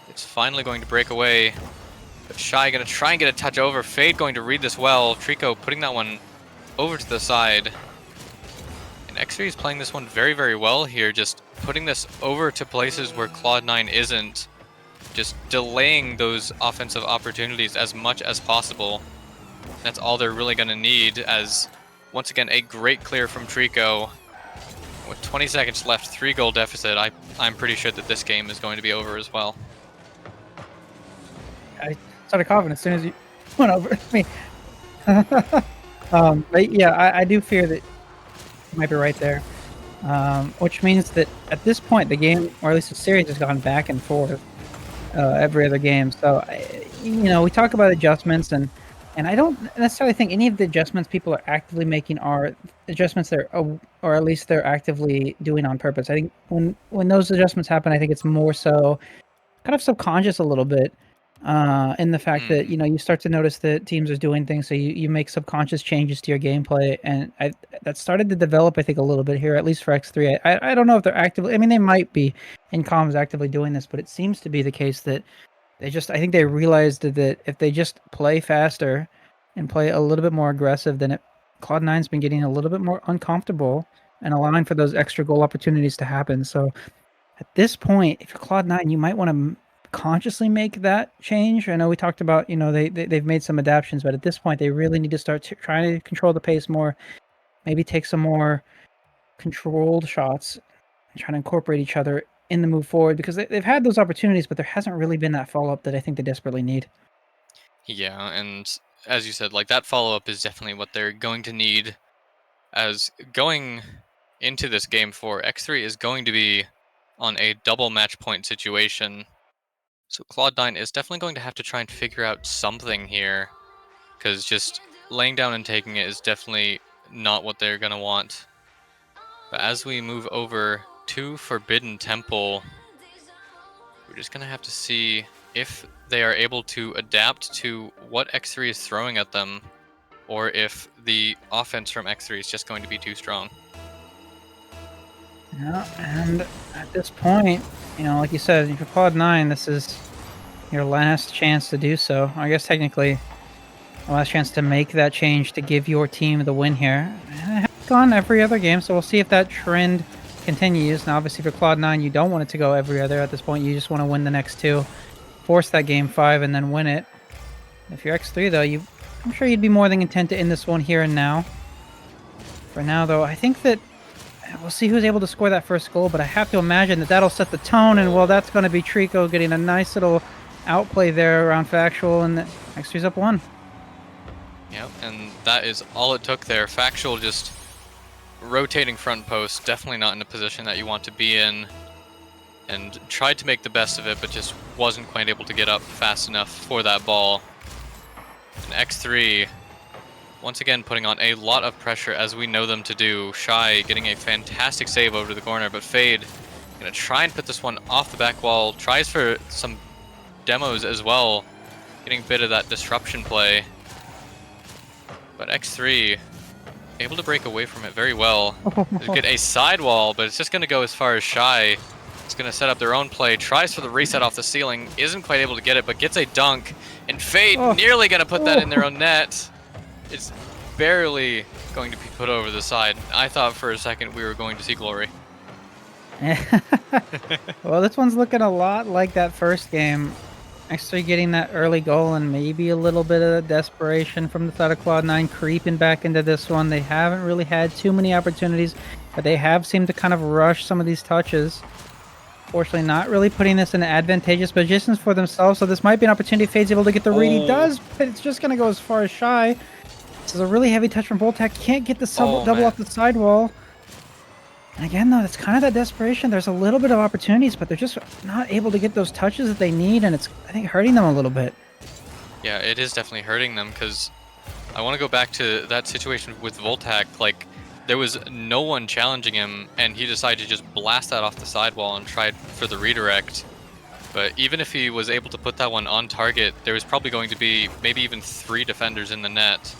It's finally going to break away. But Shy gonna try and get a touch over. Fade going to read this well. Trico putting that one over to the side. And X3 is playing this one very, very well here. Just putting this over to places where Cloud9 isn't. Just delaying those offensive opportunities as much as possible. That's all they're really gonna need, as once again a great clear from Trico. With 20 seconds left, 3-goal deficit, I'm pretty sure that this game is going to be over as well. I started coughing as soon as you went over me. But yeah, I do fear that you might be right there. Which means that at this point, the game, or at least the series, has gone back and forth. every other game. So, we talk about adjustments, and I don't necessarily think any of the adjustments people are actively making are adjustments that are, or at least they're actively doing on purpose. I think when those adjustments happen, I think it's more so kind of subconscious a little bit, in the fact that you start to notice that teams are doing things, so you make subconscious changes to your gameplay, and that started to develop, I think, a little bit here, at least for X3. I don't know if they're actively. I mean, they might be in comms actively doing this, but it seems to be the case that I think they realized that if they just play faster and play a little bit more aggressive, then Cloud9's been getting a little bit more uncomfortable and allowing for those extra goal opportunities to happen. So at this point, if you're Cloud9, you might want to consciously make that change. I know we talked about, they've made some adaptations, but at this point, they really need to start trying to control the pace more, maybe take some more controlled shots and try to incorporate each other in the move forward, because they've had those opportunities, but there hasn't really been that follow-up that I think they desperately need. Yeah, and as you said, like, that follow-up is definitely what they're going to need, as going into this game for X3 is going to be on a double match point situation. So Cloud9 is definitely going to have to try and figure out something here, because just laying down and taking it is definitely not what they're going to want. But as we move over to Forbidden Temple, we're just going to have to see if they are able to adapt to what X3 is throwing at them, or if the offense from X3 is just going to be too strong. Yeah, and at this point, like you said, if you're Cloud9, this is your last chance to do so. I guess technically, the last chance to make that change to give your team the win here. And it has gone every other game, so we'll see if that trend continues. Now, obviously, for Cloud9, you don't want it to go every other. At this point, you just want to win the next two, force that game 5, and then win it. If you're X3, though, I'm sure you'd be more than content to end this one here and now. For now, though, I think that we'll see who's able to score that first goal, but I have to imagine that that'll set the tone, and, well, that's going to be Trico getting a nice little outplay there around Factual, and X3's up 1. Yep, and that is all it took there. Factual just rotating front post, definitely not in a position that you want to be in, and tried to make the best of it, but just wasn't quite able to get up fast enough for that ball. And X3, once again, putting on a lot of pressure, as we know them to do. Shy getting a fantastic save over the corner, but Fade gonna try and put this one off the back wall, tries for some demos as well, getting a bit of that disruption play. But X3 able to break away from it very well. Get a sidewall, but it's just going to go as far as Shy. It's going to set up their own play, tries for the reset off the ceiling, isn't quite able to get it, but gets a dunk, and Fade nearly going to put that in their own net. It's barely going to be put over the side. I thought for a second we were going to see glory. Well, this one's looking a lot like that first game. Actually getting that early goal, and maybe a little bit of desperation from the side of Cloud9 creeping back into this one. They haven't really had too many opportunities, but they have seemed to kind of rush some of these touches. Fortunately, not really putting this in advantageous positions for themselves, so this might be an opportunity. Fade's able to get the read. He does, but it's just going to go as far as Shy. This is a really heavy touch from Voltac. Can't get the double off the sidewall. And again, though, it's kind of that desperation. There's a little bit of opportunities, but they're just not able to get those touches that they need, and it's, I think, hurting them a little bit. Yeah, it is definitely hurting them, because I want to go back to that situation with Voltac. Like, there was no one challenging him, and he decided to just blast that off the sidewall and tried for the redirect. But even if he was able to put that one on target, there was probably going to be maybe even 3 defenders in the net.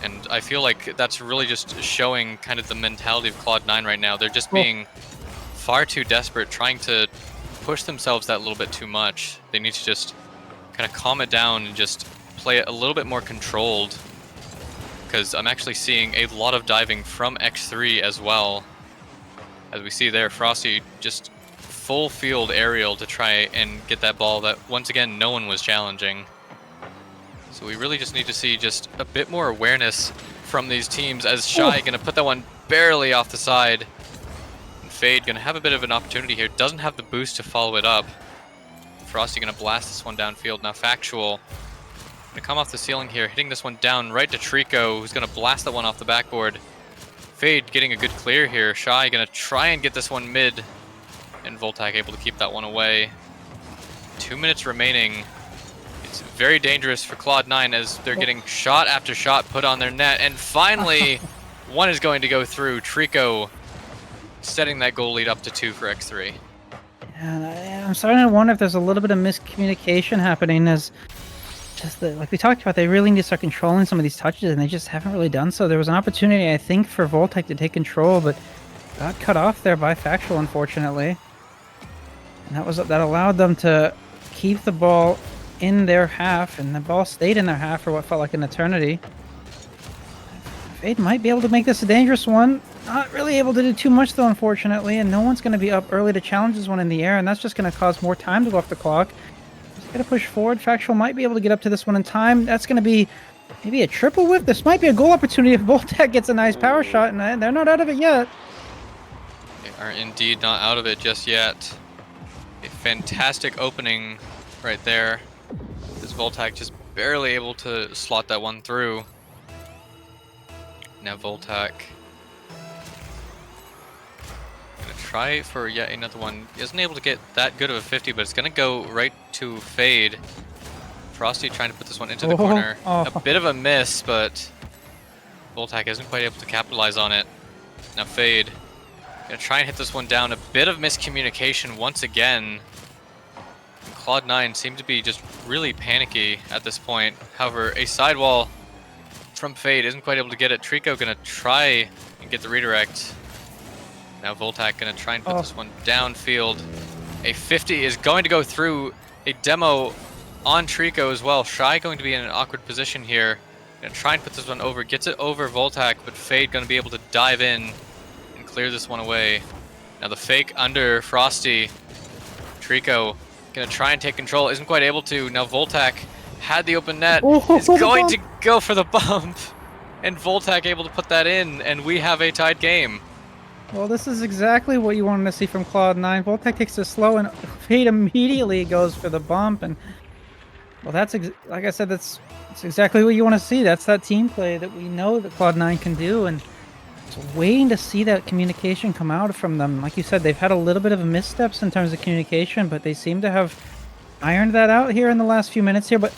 And I feel like that's really just showing kind of the mentality of Cloud9 right now. They're just being far too desperate, trying to push themselves that little bit too much. They need to just kind of calm it down and just play it a little bit more controlled. Because I'm actually seeing a lot of diving from X3 as well. As we see there, Frosty just full field aerial to try and get that ball that, once again, no one was challenging. So we really just need to see just a bit more awareness from these teams, as Shy going to put that one barely off the side. And Fade going to have a bit of an opportunity here. Doesn't have the boost to follow it up. Frosty going to blast this one downfield. Now Factual going to come off the ceiling here, hitting this one down right to Trico, who's going to blast that one off the backboard. Fade getting a good clear here. Shy going to try and get this one mid, and Voltac able to keep that one away. 2 minutes remaining. It's very dangerous for Cloud9 as they're getting shot after shot put on their net. And finally, one is going to go through. Trico setting that goal lead up to 2 for X3. And I'm starting to wonder if there's a little bit of miscommunication happening as just like we talked about, they really need to start controlling some of these touches and they just haven't really done so. There was an opportunity, I think, for Voltec to take control, but got cut off there by Factual, unfortunately. And that allowed them to keep the ball in their half, and the ball stayed in their half for what felt like an eternity. Fade might be able to make this a dangerous one. Not really able to do too much though, unfortunately, and no one's going to be up early to challenge this one in the air, and that's just going to cause more time to go off the clock. Just got to push forward. Factual might be able to get up to this one in time. That's going to be maybe a triple whip. This might be a goal opportunity if Voltec gets a nice power shot, and they're not out of it yet. They are indeed not out of it just yet. A fantastic opening right there. This Voltec just barely able to slot that one through. Now Voltec gonna try for yet another one. He isn't able to get that good of a 50, but it's gonna go right to Fade. Frosty trying to put this one into the corner. A bit of a miss, but Voltec isn't quite able to capitalize on it. Now Fade gonna try and hit this one down. A bit of miscommunication once again. Cloud9 seem to be just really panicky at this point. However, a sidewall from Fade isn't quite able to get it. Trico gonna try and get the redirect. Now Voltec gonna try and put this one downfield. A 50 is going to go through. A demo on Trico as well. Shy going to be in an awkward position here. Gonna try and put this one over. Gets it over Voltec, but Fade gonna be able to dive in and clear this one away. Now the fake under Frosty. Trico gonna try and take control, isn't quite able to. Now Voltec had the open net, is going to go for the bump, and Voltec able to put that in, and we have a tied game. Well, this is exactly what you wanted to see from Cloud9. Voltec takes it slow, and Fade immediately goes for the bump, and well, that's like I said, that's exactly what you want to see. That's that team play that we know that Cloud9 can do, and just waiting to see that communication come out from them. Like you said, they've had a little bit of missteps in terms of communication, but they seem to have ironed that out here in the last few minutes here. But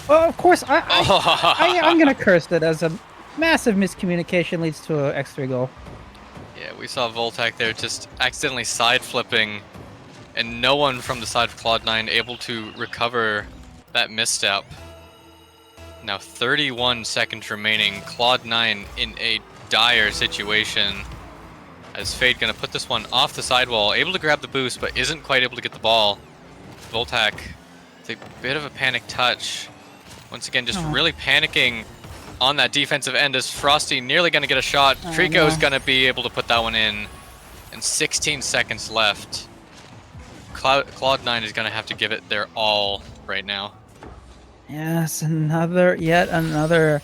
of course, I'm gonna curse it as a massive miscommunication leads to a X3 goal. Yeah, we saw Voltec there just accidentally side flipping, and no one from the side of Cloud9 able to recover that misstep. Now 31 seconds remaining. Cloud9 in a dire situation as Fade gonna put this one off the sidewall, able to grab the boost but isn't quite able to get the ball. Voltec with a bit of a panic touch, once again just really panicking on that defensive end as Frosty nearly gonna get a shot. Trico's gonna be able to put that one in, and 16 seconds left. Cloud9 is gonna have to give it their all right now. Yes, yet another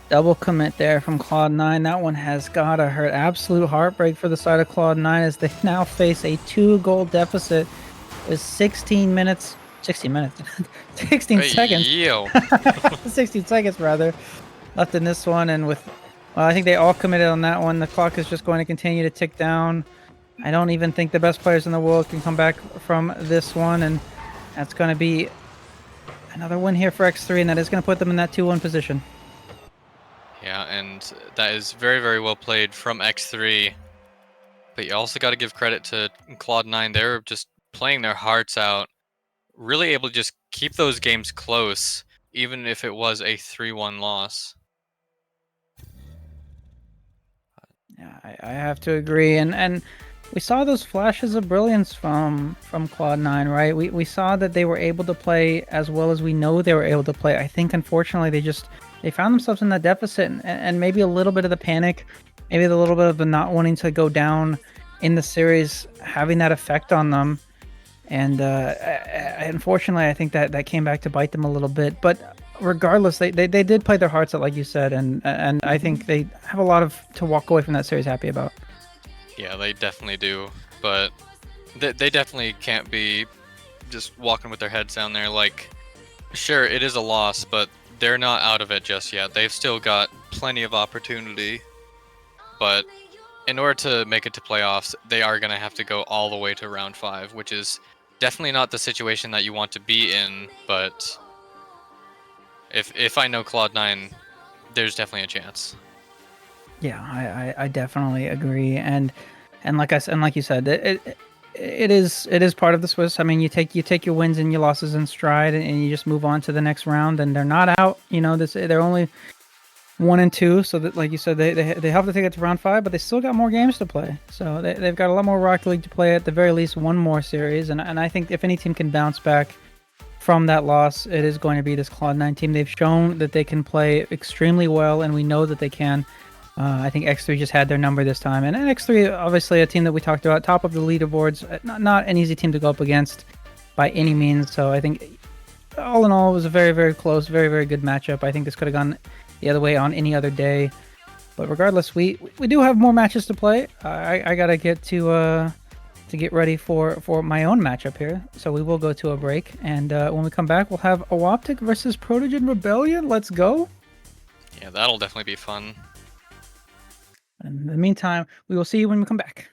double commit there from Cloud9. That one has gotta hurt. Absolute heartbreak for the side of Cloud9 as they now face a 2-goal deficit with 16 seconds. 16 seconds rather left in this one, and with I think they all committed on that one. The clock is just going to continue to tick down. I don't even think the best players in the world can come back from this one, and that's going to be another win here for X3, and that is going to put them in that 2-1 position. Yeah, and that is very, very well played from X3. But you also got to give credit to Cloud9. They're just playing their hearts out. Really able to just keep those games close, even if it was a 3-1 loss. Yeah, I have to agree. And we saw those flashes of brilliance from Cloud9, right? We saw that they were able to play as well as we know they were able to play. I think, unfortunately, they found themselves in that deficit, and maybe a little bit of the panic, maybe a little bit of the not wanting to go down in the series, having that effect on them. And unfortunately, I think that came back to bite them a little bit. But regardless, they did play their hearts out, like you said, and I think they have a lot to walk away from that series happy about. Yeah, they definitely do. But they definitely can't be just walking with their heads down there. Like, sure, it is a loss, but they're not out of it just yet. They've still got plenty of opportunity. But in order to make it to playoffs, they are going to have to go all the way to round 5, which is definitely not the situation that you want to be in, but if I know Cloud9, there's definitely a chance. Yeah, I definitely agree, and like you said, it is part of the Swiss. I mean, you take your wins and your losses in stride, and you just move on to the next round. And they're not out. You know, they're only 1-2, so that, like you said, they have to take it to round 5, but they still got more games to play. So they've got a lot more Rocket League to play. At the very least, one more series, and I think if any team can bounce back from that loss, it is going to be this Cloud9 team. They've shown that they can play extremely well, and we know that they can. I think X3 just had their number this time, and X3, obviously a team that we talked about, top of the leaderboards, not an easy team to go up against by any means. So I think, all in all, it was a very, very close, very, very good matchup. I think this could have gone the other way on any other day, but regardless, we do have more matches to play. I gotta get to get ready for my own matchup here, so we will go to a break, and when we come back, we'll have Awoptic versus Protogen Rebellion. Let's go. Yeah, that'll definitely be fun. In the meantime, we will see you when we come back.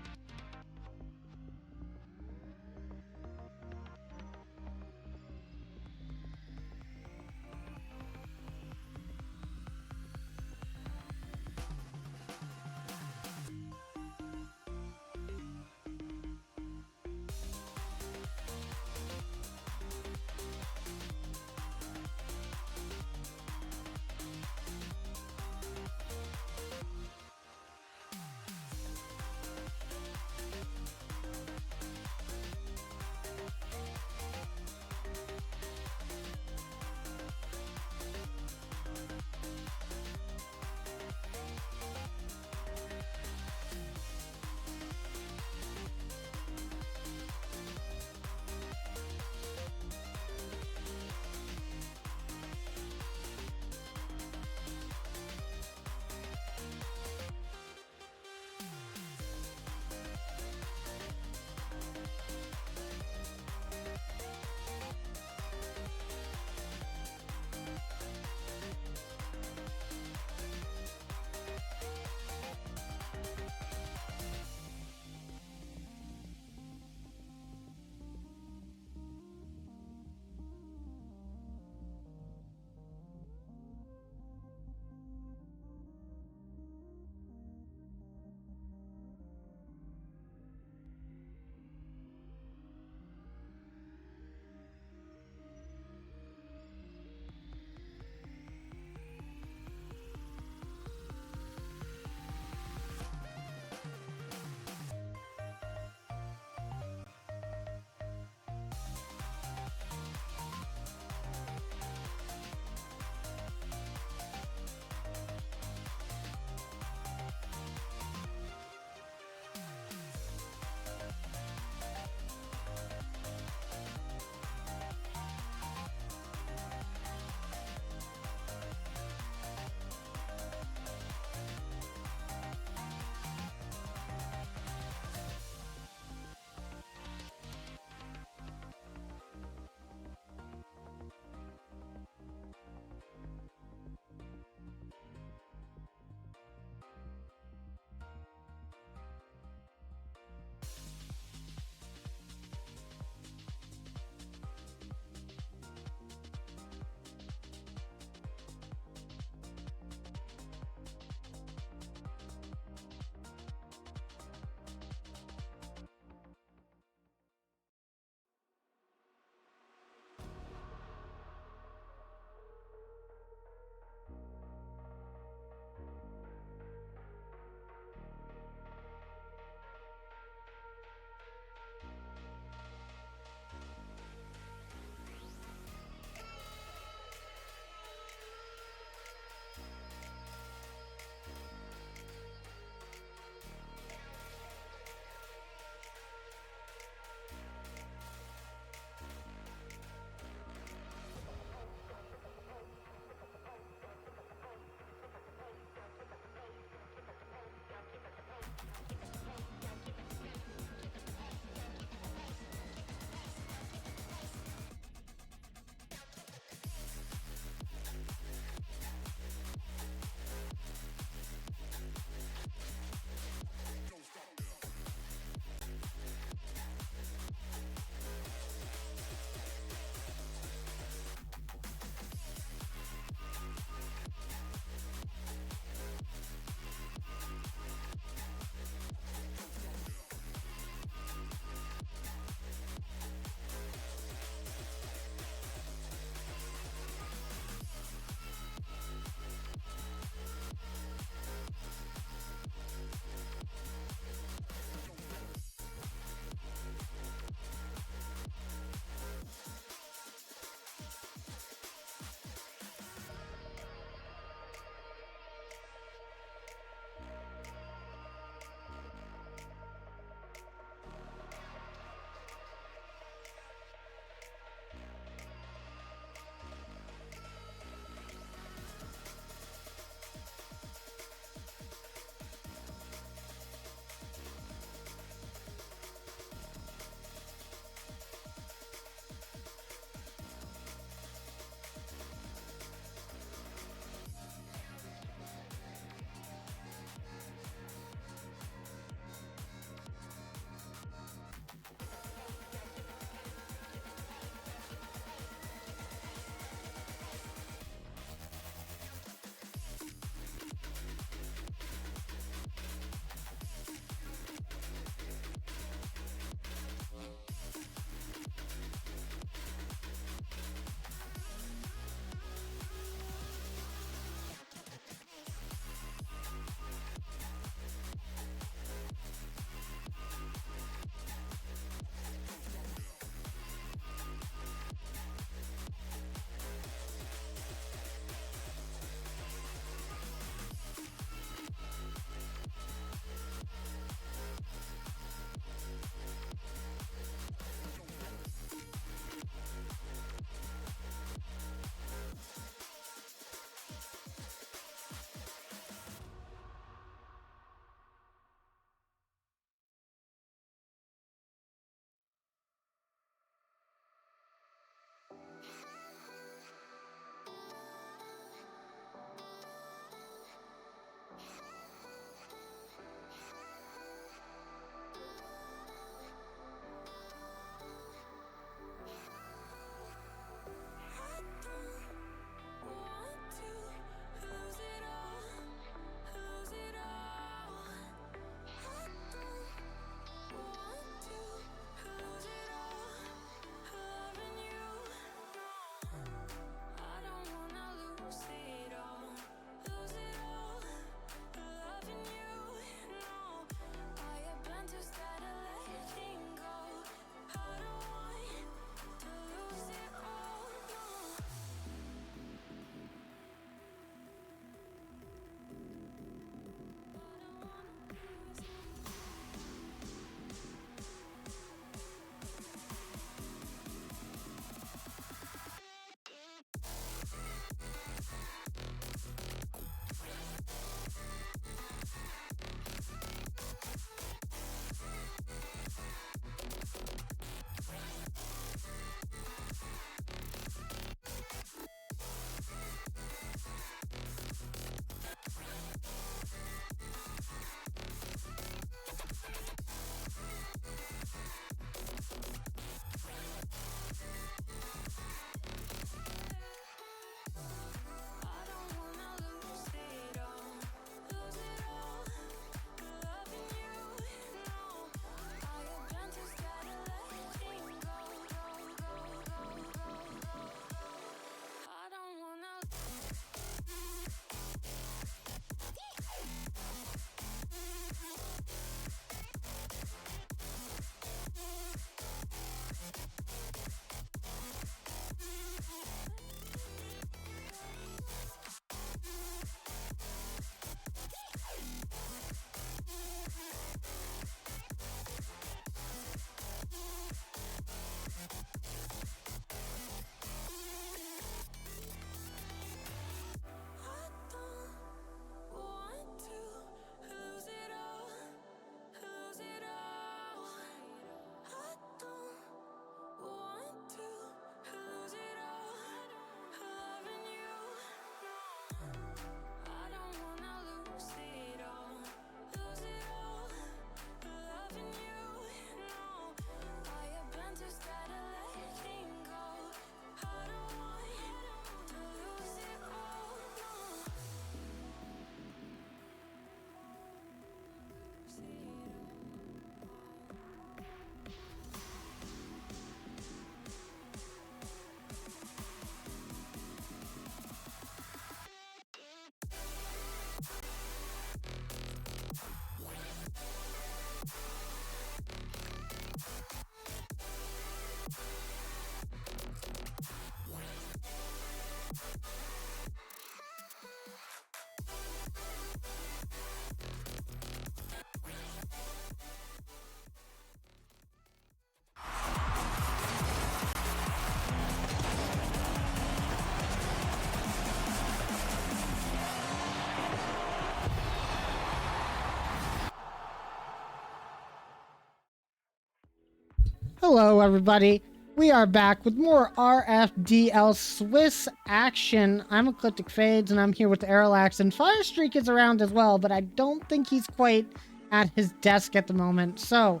Hello, everybody. We are back with more RFDL Swiss action. I'm Ecliptic Fades, and I'm here with Arilax, and Firestreak is around as well, but I don't think he's quite at his desk at the moment. So,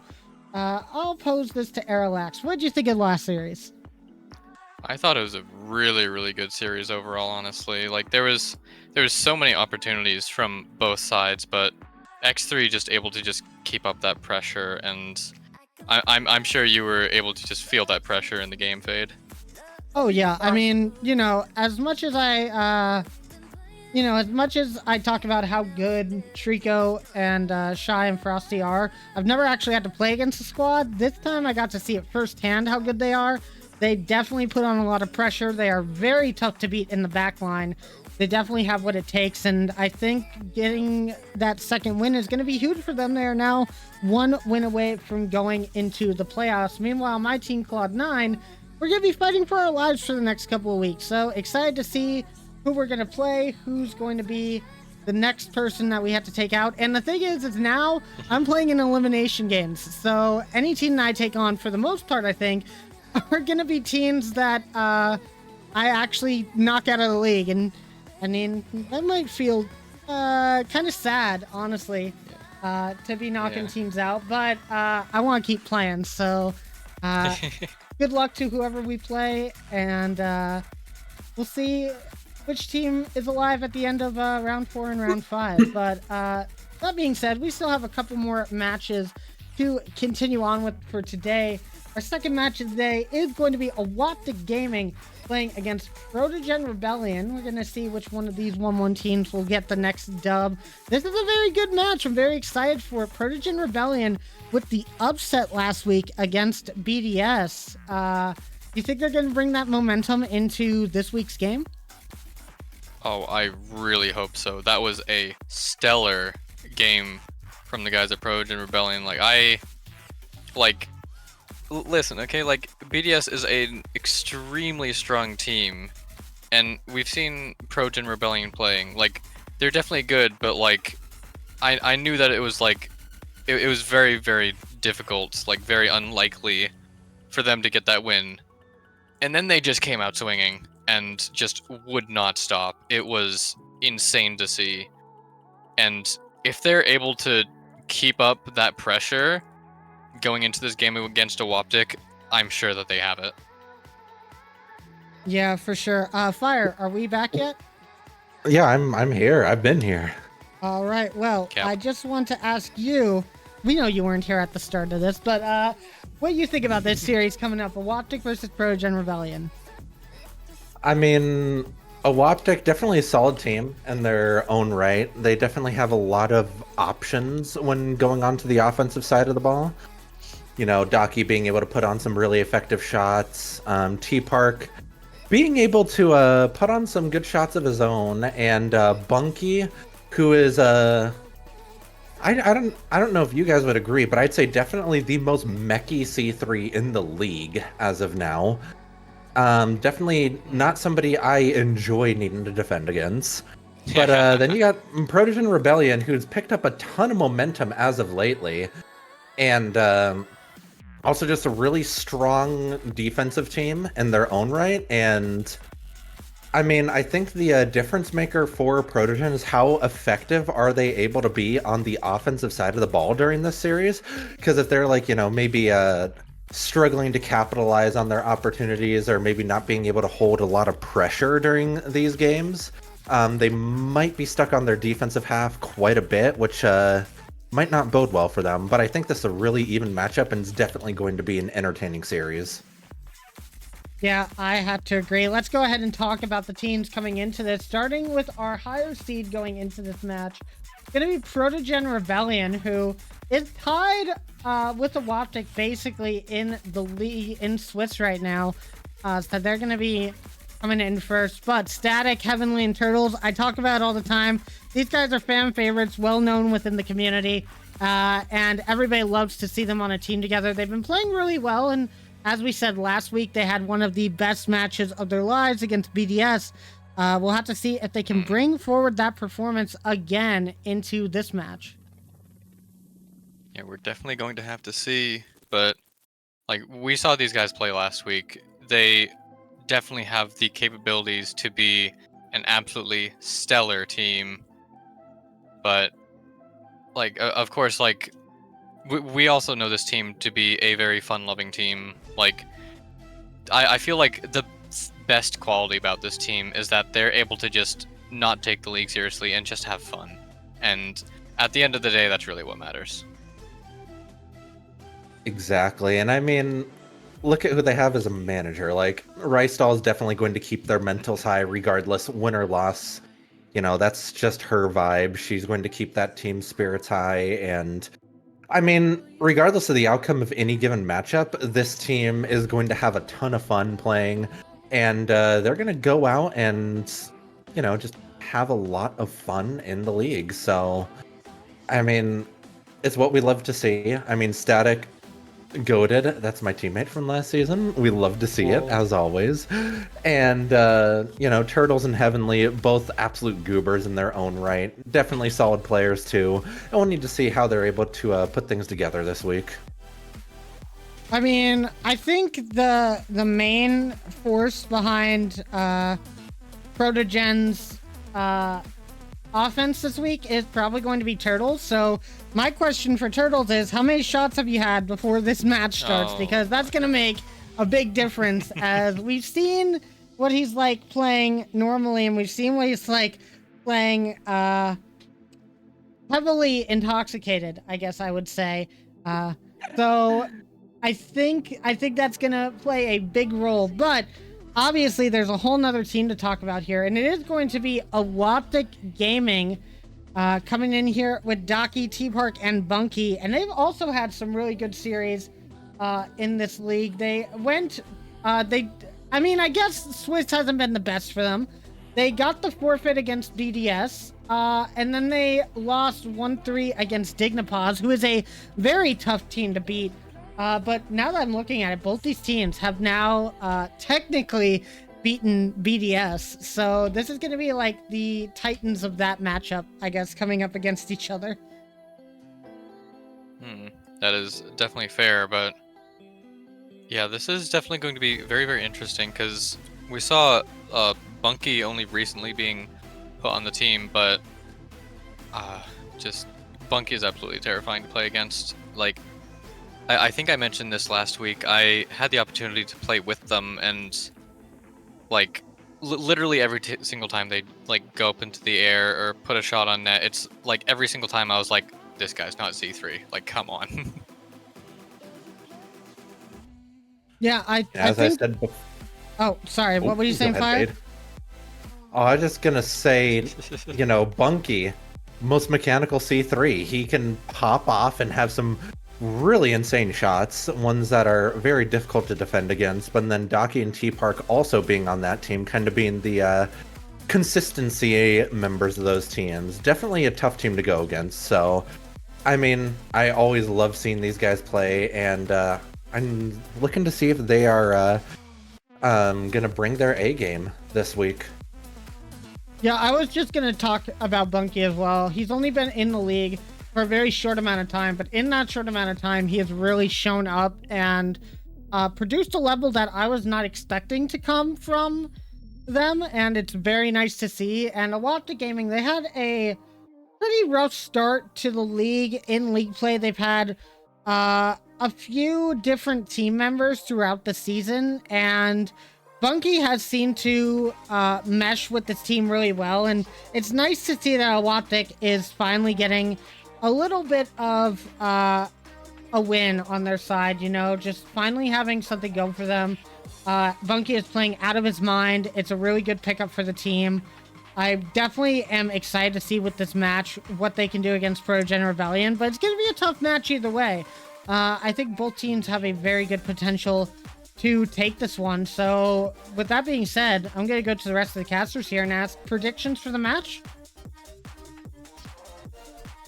I'll pose this to Arilax. What did you think of the last series? I thought it was a really, really good series overall, honestly. Like, there was so many opportunities from both sides, but X3 just able to just keep up that pressure, and I'm sure you were able to just feel that pressure in the game, Fade. Oh yeah, I mean, as much as I talk about how good Trico and Shy and Frosty are, I've never actually had to play against the squad. This time I got to see it firsthand how good they are. They definitely put on a lot of pressure. They are very tough to beat in the back line. They definitely have what it takes, and I think getting that second win is going to be huge for them. They are now one win away from going into the playoffs. Meanwhile, my team, Cloud9, we're going to be fighting for our lives for the next couple of weeks. So excited to see who we're going to play, who's going to be the next person that we have to take out. And the thing is now I'm playing in elimination games. So any team that I take on, for the most part, I think, are going to be teams that I actually knock out of the league. And I mean, that might feel kind of sad, honestly, to be knocking teams out. But I want to keep playing. So good luck to whoever we play. And we'll see which team is alive at the end of round 4 and round 5. But that being said, we still have a couple more matches to continue on with for today. Our second match of the day is going to be Awaptic Gaming playing against Protogen Rebellion. We're going to see which one of these 1-1 teams will get the next dub. This is a very good match. I'm very excited for it. Protogen Rebellion with the upset last week against BDS. Do you think they're going to bring that momentum into this week's game? Oh, I really hope so. That was a stellar game from the guys at Protogen Rebellion. Listen, okay, like, BDS is an extremely strong team, and we've seen Protogen Rebellion playing. Like, they're definitely good, but, like, I knew that it was, like, it was very, very difficult, like, very unlikely for them to get that win. And then they just came out swinging and just would not stop. It was insane to see. And if they're able to keep up that pressure going into this game against Awaptic, I'm sure that they have it. Yeah, for sure. Fire, are we back yet? Yeah, I'm here. I've been here. All right. Well, Cap. I just want to ask you. We know you weren't here at the start of this, but what do you think about this series coming up? Awaptic versus Protogen Rebellion. I mean, Awaptic definitely a solid team in their own right. They definitely have a lot of options when going on to the offensive side of the ball. You know, Daki being able to put on some really effective shots, T-Park being able to put on some good shots of his own, and Bunky, who is I don't know if you guys would agree, but I'd say definitely the most mechy C3 in the league as of now. Definitely not somebody I enjoy needing to defend against. But then you got Protogen Rebellion, who's picked up a ton of momentum as of lately, and also just a really strong defensive team in their own right. And I mean, I think the difference maker for Protogen is how effective are they able to be on the offensive side of the ball during this series? Because if they're like, maybe struggling to capitalize on their opportunities, or maybe not being able to hold a lot of pressure during these games, they might be stuck on their defensive half quite a bit, which might not bode well for them. But I think this is a really even matchup, and it's definitely going to be an entertaining series. Yeah, I have to agree. Let's go ahead and talk about the teams coming into this, starting with our higher seed going into this match. It's going to be Protogen Rebellion, who is tied with Awaptic basically in the league in Swiss right now. So they're going to be coming in first. But Static, Heavenly, and Turtles, I talk about all the time. These guys are fan favorites, well known within the community, and everybody loves to see them on a team together. They've been playing really well, and as we said last week, they had one of the best matches of their lives against BDS. We'll have to see if they can bring forward that performance again into this match. Yeah, we're definitely going to have to see, but Like, we saw these guys play last week. They definitely have the capabilities to be an absolutely stellar team. But, like, of course, like, we also know this team to be a very fun-loving team. Like, I feel like the best quality about this team is that they're able to just not take the league seriously and just have fun. And at the end of the day, that's really what matters. Exactly. And I mean, look at who they have as a manager. Like, Rystall is definitely going to keep their mentals high regardless, win or loss. You know, that's just her vibe. She's going to keep that team spirits high. And I mean, regardless of the outcome of any given matchup, this team is going to have a ton of fun playing. And they're going to go out and, you know, just have a lot of fun in the league. So, I mean, it's what we love to see. I mean, Static, goated. That's my teammate from last season. We love to see it, as always. And, you know, Turtles and Heavenly, both absolute goobers in their own right. Definitely solid players, too. And we'll need to see how they're able to put things together this week. I mean, I think the main force behind Protogen's offense this week is probably going to be Turtles. So my question for Turtles is, how many shots have you had before this match starts? Because that's going to make a big difference, as we've seen what he's like playing normally, and we've seen what he's like playing heavily intoxicated, I guess I would say. So I think that's going to play a big role. But obviously, there's a whole nother team to talk about here, and it is going to be Awatic Gaming coming in here with Daki, T-Park, and Bunky, and they've also had some really good series in this league. They went, I mean, I guess Swiss hasn't been the best for them. They got the forfeit against BDS, and then they lost 1-3 against Dignipause, who is a very tough team to beat. But now that I'm looking at it, both these teams have now technically beaten BDS. So this is going to be like the titans of that matchup, I guess, coming up against each other. That is definitely fair, but yeah, this is definitely going to be very, very interesting, because we saw Bunky only recently being put on the team, but just Bunky is absolutely terrifying to play against. Like, I think I mentioned this last week. I had the opportunity to play with them, and like literally every single time they like go up into the air or put a shot on net, it's like every single time I was like, this guy's not Z3. Like, come on. Yeah, I I think... said before. Oh, sorry. What were you saying, Fire? Fade. Oh, I was just gonna say, you know, Bunky, most mechanical C3. He can pop off and have some really insane shots, ones that are very difficult to defend against. But then Daki and T-Park also being on that team, kind of being the consistency members of those teams. Definitely a tough team to go against. So, I mean, I always love seeing these guys play, and I'm looking to see if they are gonna bring their A game this week. Yeah, I was just going to talk about Bunky as well. He's only been in the league for a very short amount of time, but in that short amount of time, he has really shown up and produced a level that I was not expecting to come from them, and it's very nice to see. And Awatic Gaming, they had a pretty rough start to the league in league play. They've had a few different team members throughout the season, and Bunky has seemed to mesh with this team really well, and it's nice to see that Awatic is finally getting a little bit of a win on their side, you know, just finally having something go for them. Bunky is playing out of his mind. It's a really good pickup for the team. I definitely am excited to see with this match what they can do against Protogen Rebellion, but it's going to be a tough match either way. I think both teams have a very good potential to take this one. So with that being said, I'm going to go to the rest of the casters here and ask predictions for the match.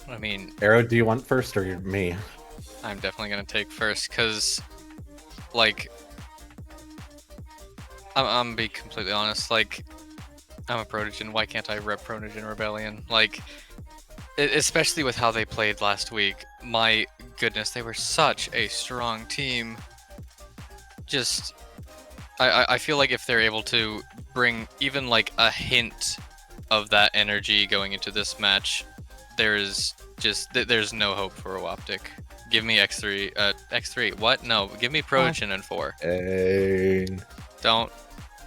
I mean, Arrow, do you want first or me? I'm definitely going to take first, because, like, I'm going to be completely honest, like, I'm a Protogen, why can't I rep Protogen Rebellion? Like, especially with how they played last week, my goodness, they were such a strong team. just I feel like if they're able to bring even like a hint of that energy going into this match, there's no hope for Awoptic. Give me X3. X3. What? No. Give me Progen and 4. Dang. Don't.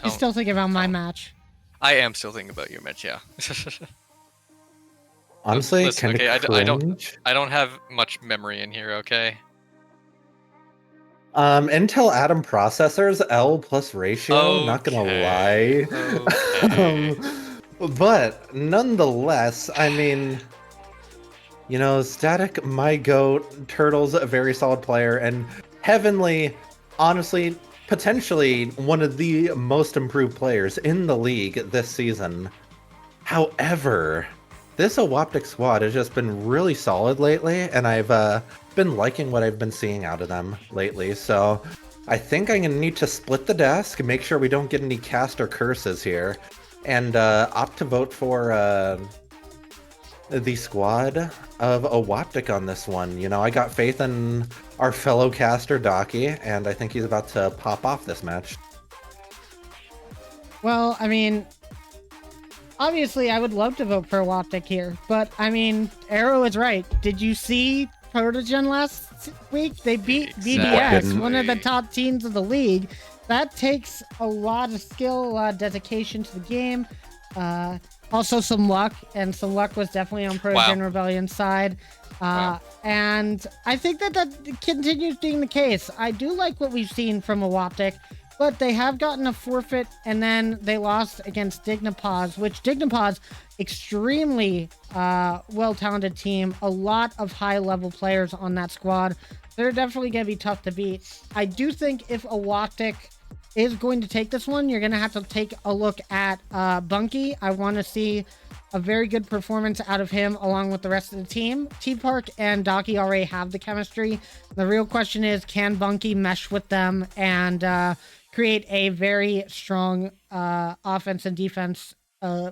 You still thinking about my match? I am still thinking about your match. Yeah. Honestly, listen, kind of okay, cringe. I don't have much memory in here. Okay. Intel Atom processors, L plus ratio. Not gonna lie. Okay. But nonetheless, I mean, you know, Static, my goat, Turtle's a very solid player, and Heavenly, honestly, potentially one of the most improved players in the league this season. However, this Awoptic squad has just been really solid lately, and I've been liking what I've been seeing out of them lately, so I think I'm going to need to split the desk, make sure we don't get any cast or curses here, and opt to vote for the squad of Awoptic on this one. You know, I got faith in our fellow caster, Daki, and I think he's about to pop off this match. Well, I mean, obviously, I would love to vote for Awoptic here, but I mean, Arrow is right. Did you see Protogen last week? They beat BDS, one of the top teams of the league. That takes a lot of skill, a lot of dedication to the game. Also some luck, and some luck was definitely on Protogen Rebellion's side. And I think that continues being the case. I do like what we've seen from Awoptic, but they have gotten a forfeit, and then they lost against Dignipause, which Dignipause, extremely well-talented team, a lot of high-level players on that squad. They're definitely going to be tough to beat. I do think if Awoptic is going to take this one, you're going to have to take a look at Bunky. I want to see a very good performance out of him along with the rest of the team. T-Park and Daki already have the chemistry. The real question is, can Bunky mesh with them and create a very strong offense and defense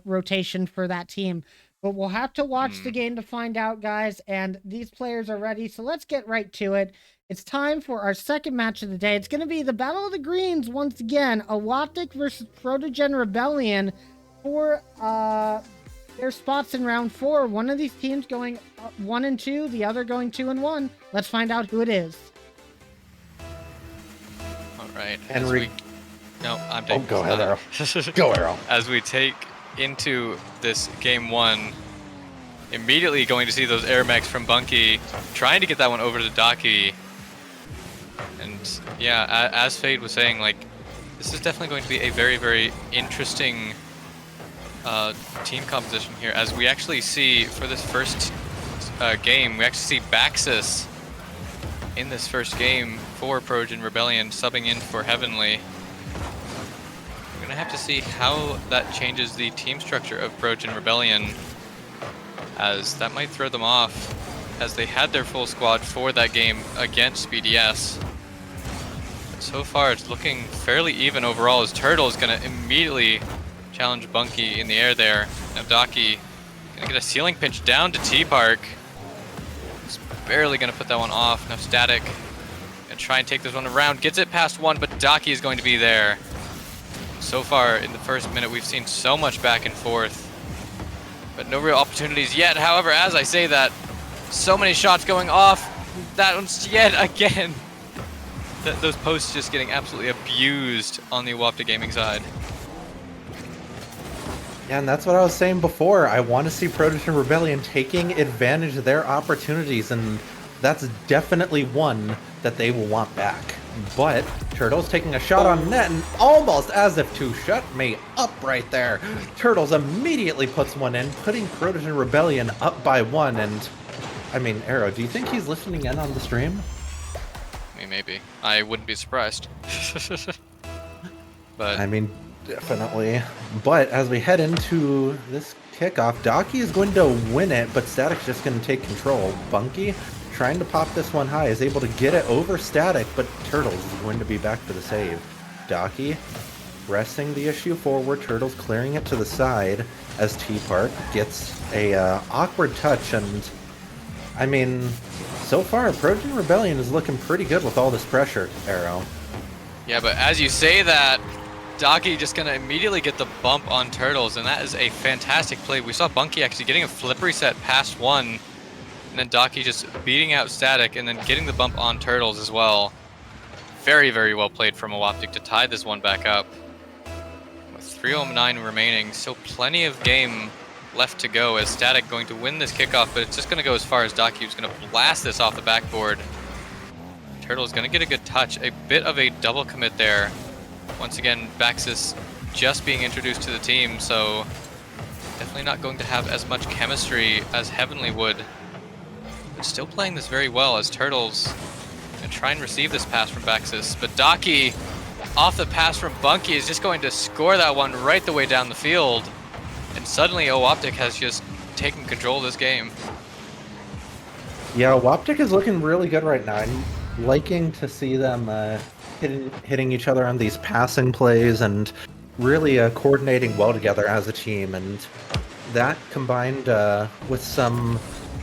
rotation for that team? But we'll have to watch the game to find out, guys, and these players are ready, so let's get right to it. It's time for our second match of the day. It's going to be the Battle of the Greens once again. Awoptic versus Protogen Rebellion for their spots in round 4. One of these teams going 1-2, the other going 2-1. Let's find out who it is. All right. Henry. No, I'm taking. Oh, go ahead, Arrow. Go, Arrow. As we take into this game 1, immediately going to see those air mechs from Bunky, trying to get that one over to Daki. And yeah, as Fade was saying, like, this is definitely going to be a very, very interesting team composition here, as we actually see for this first game, we actually see Baxis in this first game for Progen Rebellion, subbing in for Heavenly. We're gonna have to see how that changes the team structure of Progen Rebellion, as that might throw them off, as they had their full squad for that game against BDS. But so far, it's looking fairly even overall, as Turtle is gonna immediately challenge Bunky in the air there. Now Daki gonna get a ceiling pinch down to T-Park. He's barely gonna put that one off. Now Static gonna try and take this one around. Gets it past one, but Daki is going to be there. So far in the first minute, we've seen so much back and forth, but no real opportunities yet. However, as I say that, so many shots going off. That one's yet again. Those posts just getting absolutely abused on the Awoptic Gaming side. Yeah, and that's what I was saying before. I want to see Protogen Rebellion taking advantage of their opportunities, and that's definitely one that they will want back. But Turtle's taking a shot on net, and almost as if to shut me up right there. Turtles immediately puts one in, putting Protogen Rebellion up by 1. And I mean, Arrow, do you think he's listening in on the stream? I mean, maybe. I wouldn't be surprised. But I mean, definitely. But as we head into this kickoff, Daki is going to win it, but Static's just going to take control. Bunky, trying to pop this one high, is able to get it over Static, but Turtles is going to be back for the save. Daki pressing the issue forward, Turtles clearing it to the side as T-Park gets a awkward touch, and I mean, so far Progen Rebellion is looking pretty good with all this pressure, Arrow. Yeah, but as you say that, Daki just gonna immediately get the bump on Turtles, and that is a fantastic play. We saw Bunky actually getting a flip reset past one, and then Daki just beating out Static and then getting the bump on Turtles as well. Very, very well played from Awoptic to tie this one back up. With 3:09 remaining, still plenty of game left to go as Static going to win this kickoff, but it's just gonna go as far as Daki, who's gonna blast this off the backboard. Turtle's gonna get a good touch, a bit of a double commit there. Once again, Baxis just being introduced to the team, so definitely not going to have as much chemistry as Heavenly would. But still playing this very well as Turtles gonna try and receive this pass from Baxis, but Daki off the pass from Bunky is just going to score that one right the way down the field. And suddenly Awoptic has just taken control of this game. Yeah, Awoptic is looking really good right now. I'm liking to see them hitting each other on these passing plays and really coordinating well together as a team. And that combined with some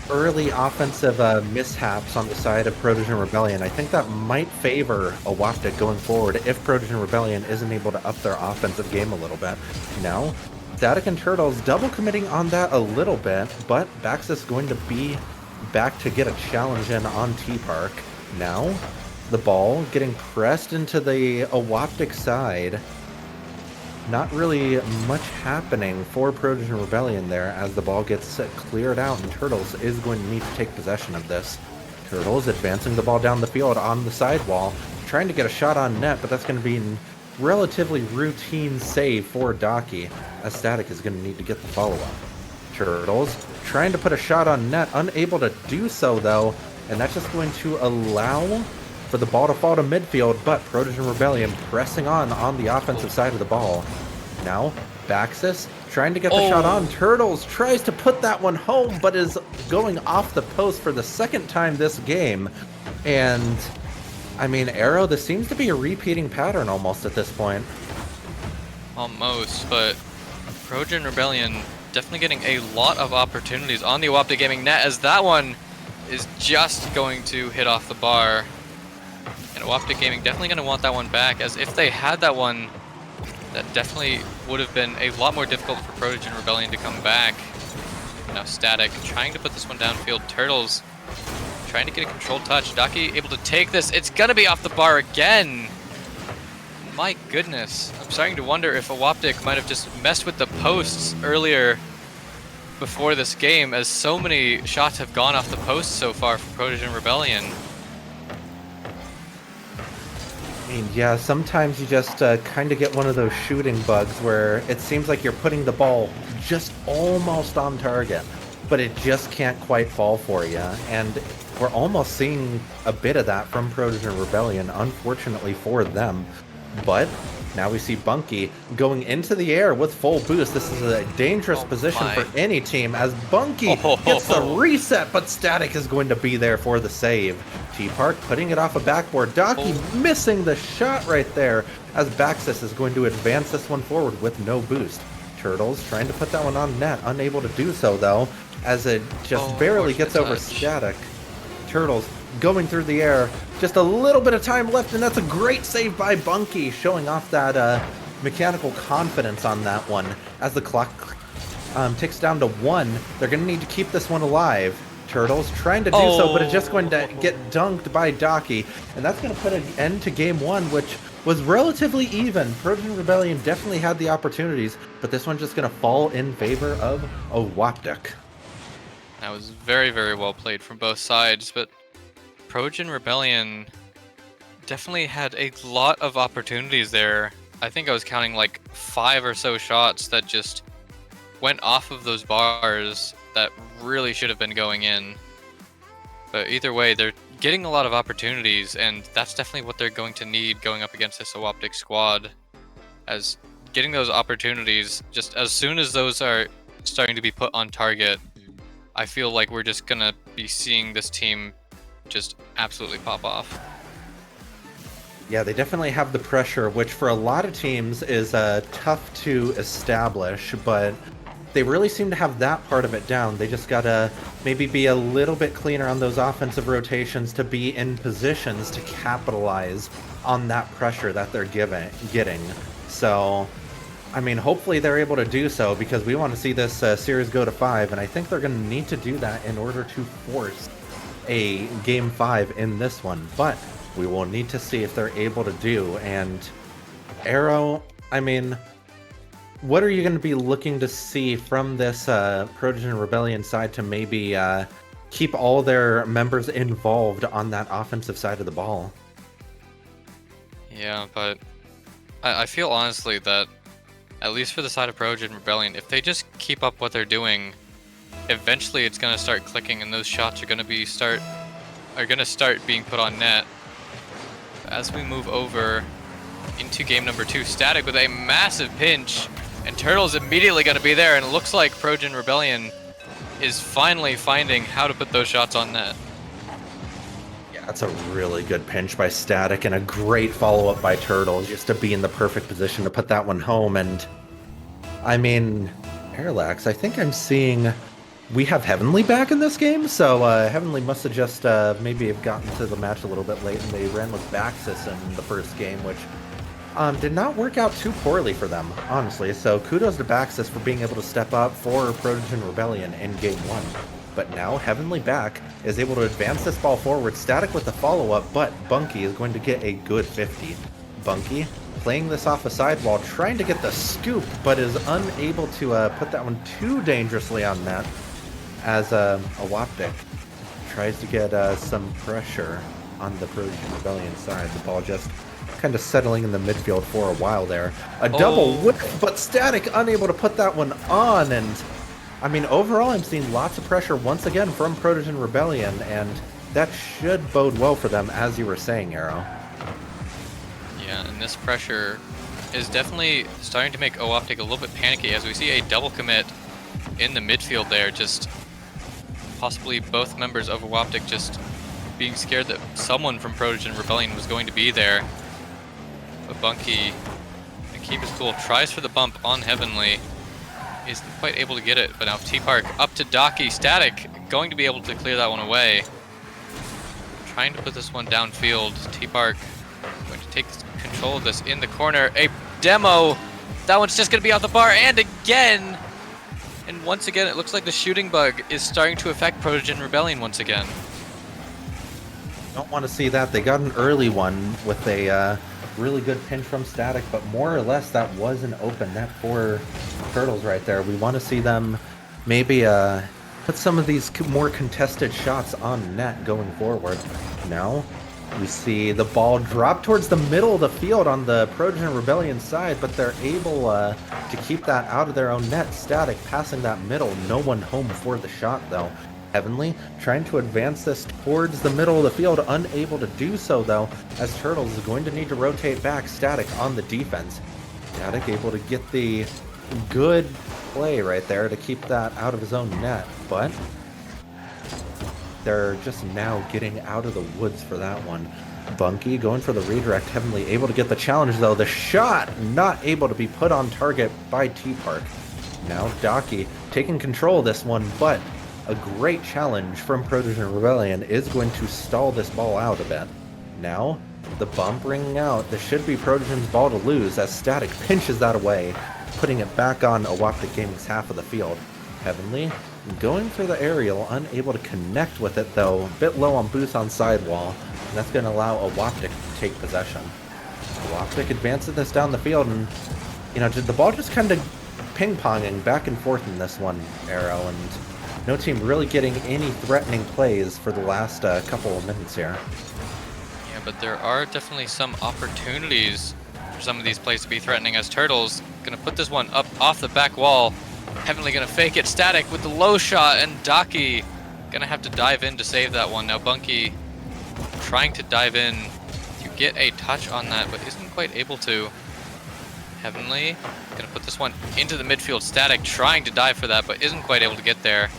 early offensive mishaps on the side of Protogen Rebellion, I think that might favor Awoptic going forward if Protogen Rebellion isn't able to up their offensive game a little bit. Now, Static and Turtles double committing on that a little bit, but Baxis going to be back to get a challenge in on T-Park. Now, the ball getting pressed into the Awoptic side. Not really much happening for Protogen Rebellion there as the ball gets cleared out and Turtles is going to need to take possession of this. Turtles advancing the ball down the field on the sidewall, trying to get a shot on net, but that's going to be a relatively routine save for Daki, as Static is going to need to get the follow-up. Turtles trying to put a shot on net, unable to do so though, and that's just going to allow for the ball to fall to midfield, but Protogen Rebellion pressing on the offensive side of the ball. Now, Baxis trying to get the shot on. Turtles tries to put that one home, but is going off the post for the second time this game. And, I mean, Arrow, this seems to be a repeating pattern almost at this point. Almost, but Protogen Rebellion definitely getting a lot of opportunities on the Awoptic Gaming net, as that one is just going to hit off the bar. And Awoptic Gaming definitely going to want that one back, as if they had that one, that definitely would have been a lot more difficult for Protogen Rebellion to come back. Now Static trying to put this one downfield. Turtles trying to get a controlled touch. Daki able to take this. It's going to be off the bar again. My goodness. I'm starting to wonder if Awoptic might have just messed with the posts earlier before this game, as so many shots have gone off the post so far for Protogen Rebellion. I mean, yeah, sometimes you just kind of get one of those shooting bugs where it seems like you're putting the ball just almost on target, but it just can't quite fall for you. And we're almost seeing a bit of that from Protogen Rebellion, unfortunately for them. But now we see Bunky going into the air with full boost. This is a dangerous position for any team as Bunky gets the reset, but Static is going to be there for the save. T-Park putting it off a backboard. Daki missing the shot right there as Baxis is going to advance this one forward with no boost. Turtles trying to put that one on net, unable to do so though, as it just barely gets over Static. Turtles going through the air, just a little bit of time left, and that's a great save by Bunky, showing off that mechanical confidence on that one. As the clock ticks down to 1, they're going to need to keep this one alive. Turtles trying to do so, but it's just going to get dunked by Daki, and that's going to put an end to game 1, which was relatively even. Protogen Rebellion definitely had the opportunities, but this one's just going to fall in favor of Awoptic. That was very, very well played from both sides, but Protogen Rebellion definitely had a lot of opportunities there. I think I was counting like 5 or so shots that just went off of those bars that really should have been going in. But either way, they're getting a lot of opportunities, and that's definitely what they're going to need going up against this Awoptic squad. As getting those opportunities, just as soon as those are starting to be put on target, I feel like we're just gonna be seeing this team just absolutely pop off. Yeah, they definitely have the pressure, which for a lot of teams is tough to establish, but they really seem to have that part of it down. They just gotta maybe be a little bit cleaner on those offensive rotations to be in positions to capitalize on that pressure that they're getting. So, I mean, hopefully they're able to do so because we want to see this series go to 5, and I think they're going to need to do that in order to force a Game 5 in this one. But we will need to see if they're able to do. And Arrow, I mean, what are you going to be looking to see from this Protogen Rebellion side to maybe keep all their members involved on that offensive side of the ball? Yeah, but I feel honestly that, at least for the side of Protogen Rebellion, if they just keep up what they're doing, eventually it's gonna start clicking, and those shots are gonna start being put on net. As we move over into game number 2, Static with a massive pinch, and Turtle's immediately gonna be there, and it looks like Protogen Rebellion is finally finding how to put those shots on net. Yeah, that's a really good pinch by Static and a great follow-up by Turtles just to be in the perfect position to put that one home. And I mean, Parallax, I think I'm seeing we have Heavenly back in this game, so Heavenly must have just maybe have gotten to the match a little bit late, and they ran with Baxis in the first game, which did not work out too poorly for them, honestly. So kudos to Baxis for being able to step up for Protogen Rebellion in Game 1. But now Heavenly back is able to advance this ball forward. Static with the follow-up, but Bunky is going to get a good 50. Bunky playing this off a sidewall, trying to get the scoop, but is unable to put that one too dangerously on net, as Awaptic tries to get some pressure on the Protogen Rebellion side. The ball just kind of settling in the midfield for a while there. A double whip, but Static unable to put that one on. And I mean, overall, I'm seeing lots of pressure once again from Protogen Rebellion, and that should bode well for them, as you were saying, Arrow. Yeah, and this pressure is definitely starting to make Awaptic a little bit panicky, as we see a double commit in the midfield there. Just possibly both members of Awaptic just being scared that someone from Protogen Rebellion was going to be there. But Bunky, to keep his cool, tries for the bump on Heavenly. Isn't quite able to get it, but now T-Park up to Docky. Static going to be able to clear that one away. Trying to put this one downfield. T-Park going to take control of this in the corner. A demo. That one's just going to be off the bar, and again. And once again, it looks like the shooting bug is starting to affect Protogen Rebellion once again. Don't want to see that. They got an early one with a really good pinch from Static, but more or less that was an open net for Turtles right there. We want to see them maybe put some of these more contested shots on net going forward. Now we see the ball drop towards the middle of the field on the Protogen Rebellion side, but they're able to keep that out of their own net. Static passing that middle. No one home for the shot, though. Heavenly trying to advance this towards the middle of the field, unable to do so, though, as Turtles is going to need to rotate back. Static on the defense. Static able to get the good play right there to keep that out of his own net, but they're just now getting out of the woods for that one. Bunky going for the redirect. Heavenly able to get the challenge, though. The shot not able to be put on target by T-Park. Now Docky taking control of this one, but a great challenge from Protogen Rebellion is going to stall this ball out a bit. Now, the bump ringing out. This should be Protogen's ball to lose as Static pinches that away, putting it back on Awaptic Gaming's half of the field. Heavenly going for the aerial, unable to connect with it, though. A bit low on boost on sidewall, and that's going to allow Awaptic to take possession. Awaptic advances this down the field, and the ball just kind of ping-ponging back and forth in this one, Arrow, and no team really getting any threatening plays for the last couple of minutes here. Yeah, but there are definitely some opportunities for some of these plays to be threatening, as Turtles going to put this one up off the back wall. Heavenly going to fake it. Static with the low shot, and Docky going to have to dive in to save that one. Now Bunky trying to dive in to get a touch on that, but isn't quite able to. Heavenly going to put this one into the midfield. Static trying to dive for that, but isn't quite able to get there.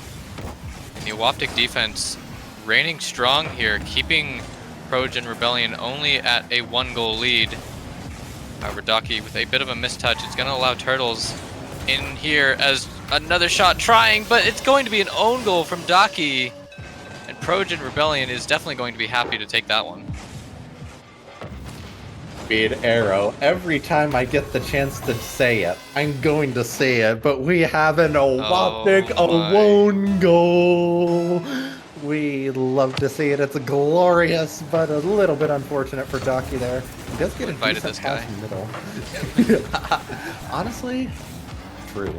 And the Awaptic defense reigning strong here, keeping Protogen Rebellion only at a 1-goal lead. However, Docky with a bit of a mistouch, it's going to allow Turtles in here as another shot trying, but it's going to be an own goal from Docky. And Protogen Rebellion is definitely going to be happy to take that one. mean, Arrow, every time I get the chance to say it, I'm going to say it, but we have an Owaptic own goal. We love to see it. It's glorious, but a little bit unfortunate for Docky there. He does get a decent pass in the middle. Honestly, true.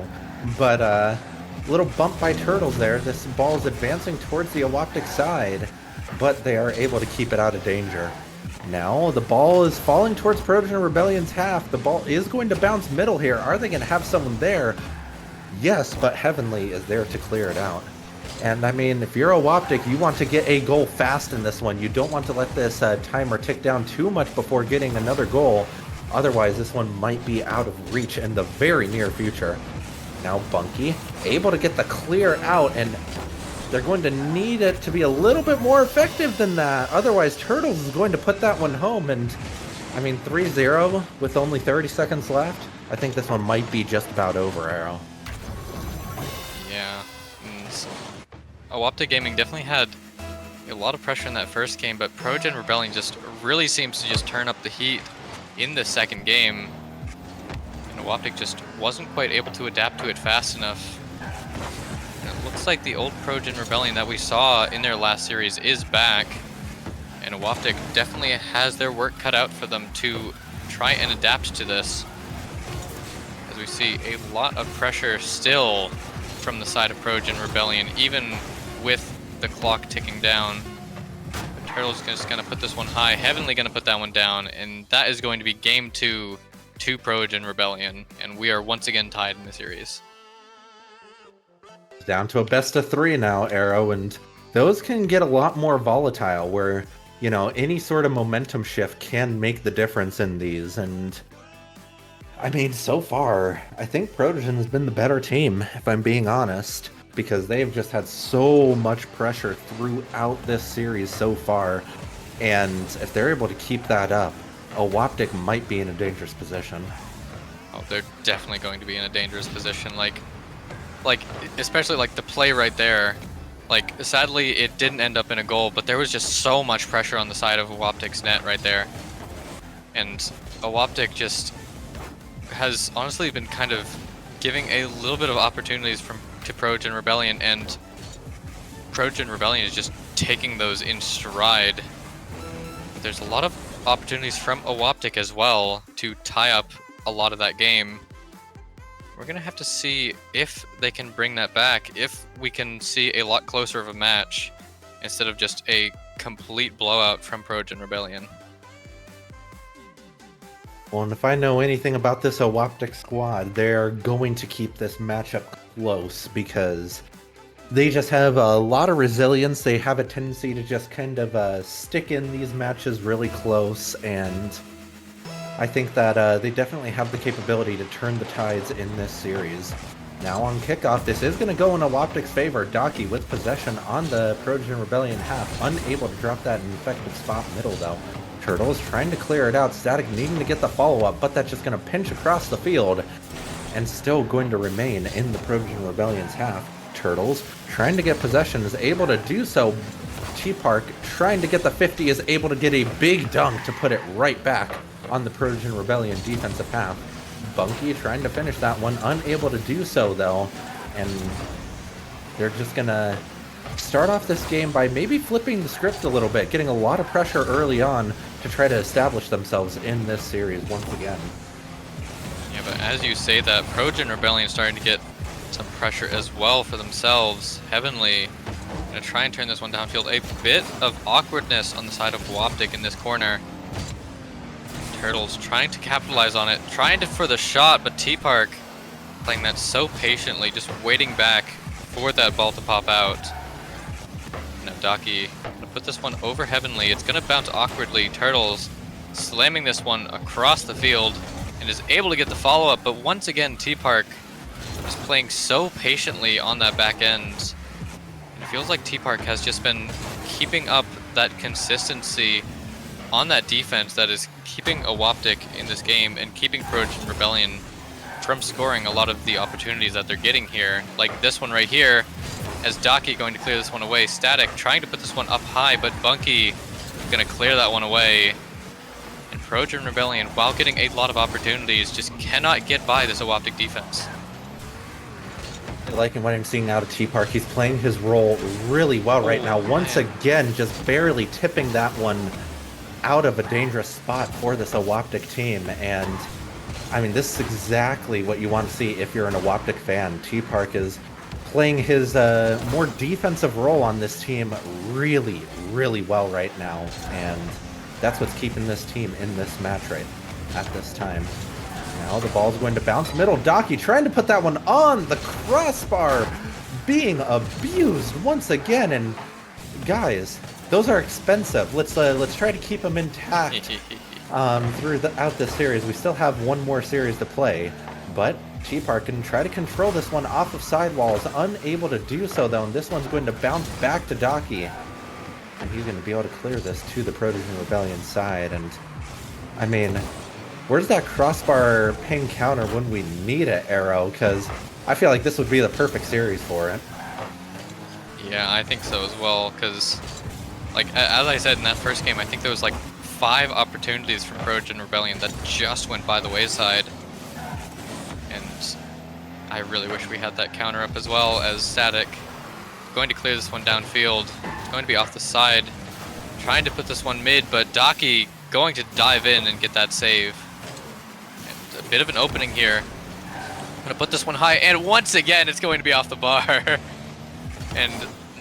But little bump by Turtles there. This ball is advancing towards the Owaptic side, but they are able to keep it out of danger. Now the ball is falling towards Protogen Rebellion's half. The ball is going to bounce middle here. Are they going to have someone there? Yes, but Heavenly is there to clear it out. And I mean, if you're Owaptic, you want to get a goal fast in this one. You don't want to let this timer tick down too much before getting another goal. Otherwise, this one might be out of reach in the very near future. Now Bunky able to get the clear out, and they're going to need it to be a little bit more effective than that. Otherwise, Turtles is going to put that one home. And I mean, 3-0 with only 30 seconds left. I think this one might be just about over, Arrow. Yeah. Owaptic Gaming definitely had a lot of pressure in that first game, but Progen Rebellion just really seems to just turn up the heat in the second game. And Owaptic just wasn't quite able to adapt to it fast enough. It looks like the old Progen Rebellion that we saw in their last series is back, and Owaptic definitely has their work cut out for them to try and adapt to this, as we see a lot of pressure still from the side of Progen Rebellion, even with the clock ticking down. But Turtle's just going to put this one high, Heavenly going to put that one down, and that is going to be game 2 to Progen Rebellion, and we are once again tied in the series. Down to a best of 3 now, Arrow, and those can get a lot more volatile where, you know, any sort of momentum shift can make the difference in these. And I mean, so far, I think Protogen has been the better team, if I'm being honest, because they've just had so much pressure throughout this series so far. And if they're able to keep that up, Owaptic might be in a dangerous position. Oh, they're definitely going to be in a dangerous position. Like especially like the play right there. Like, sadly, it didn't end up in a goal, but there was just so much pressure on the side of Owaptic's net right there. And Owaptic just has honestly been kind of giving a little bit of opportunities to Progen Rebellion, and Progen Rebellion is just taking those in stride. But there's a lot of opportunities from Owaptic as well to tie up a lot of that game. We're going to have to see if they can bring that back, if we can see a lot closer of a match instead of just a complete blowout from Progen Rebellion. Well, and if I know anything about this Owaptic squad, they're going to keep this matchup close because they just have a lot of resilience. They have a tendency to just kind of stick in these matches really close, and I think that they definitely have the capability to turn the tides in this series. Now on kickoff, this is going to go in Owaptic's favor. Docky with possession on the Progen Rebellion half, unable to drop that in an effective spot middle though. Turtles trying to clear it out, Static needing to get the follow-up, but that's just going to pinch across the field and still going to remain in the Progen Rebellion's half. Turtles trying to get possession, is able to do so. T-Park trying to get the 50, is able to get a big dunk to put it right back on the Progen Rebellion defensive half. Bunky trying to finish that one, unable to do so though, and they're just gonna start off this game by maybe flipping the script a little bit, getting a lot of pressure early on to try to establish themselves in this series once again. Yeah, but as you say that, Progen Rebellion starting to get some pressure as well for themselves. Heavenly gonna try and turn this one downfield. A bit of awkwardness on the side of Owaptic in this corner. Turtles trying to capitalize on it, trying to for the shot, but T-Park playing that so patiently, just waiting back for that ball to pop out. Now Docky gonna put this one over Heavenly. It's gonna bounce awkwardly. Turtles slamming this one across the field and is able to get the follow-up, but once again T-Park is playing so patiently on that back end. And it feels like T-Park has just been keeping up that consistency on that defense that is keeping Owaptic in this game and keeping Progen Rebellion from scoring a lot of the opportunities that they're getting here. Like this one right here, as Docky going to clear this one away. Static trying to put this one up high, but Bunky going to clear that one away. And Trojan Rebellion, while getting a lot of opportunities, just cannot get by this Awoptic defense. Liking what I'm seeing out of T-Park. He's playing his role really well right now. Once again, just barely tipping that one out of a dangerous spot for this Awoptic team. And I mean, this is exactly what you want to see if you're an Awoptic fan. T-Park is playing his more defensive role on this team really, really well right now. And that's what's keeping this team in this match right at this time. Now the ball's going to bounce middle. Daki trying to put that one on the crossbar, being abused once again. And guys, those are expensive. Let's try to keep them intact throughout this series. We still have one more series to play, but T-Park can try to control this one off of sidewalls. Unable to do so though, and this one's going to bounce back to Daki, and he's going to be able to clear this to the Protogen Rebellion side. And I mean, where's that crossbar ping counter when we need it, Arrow? Because I feel like this would be the perfect series for it. Yeah, I think so as well, because like as I said in that first game, I think there was like 5 opportunities for Trojan Rebellion that just went by the wayside. And I really wish we had that counter up as well. As Static going to clear this one downfield. It's going to be off the side, trying to put this one mid, but Daki going to dive in and get that save. And a bit of an opening here. I'm gonna put this one high, and once again it's going to be off the bar. And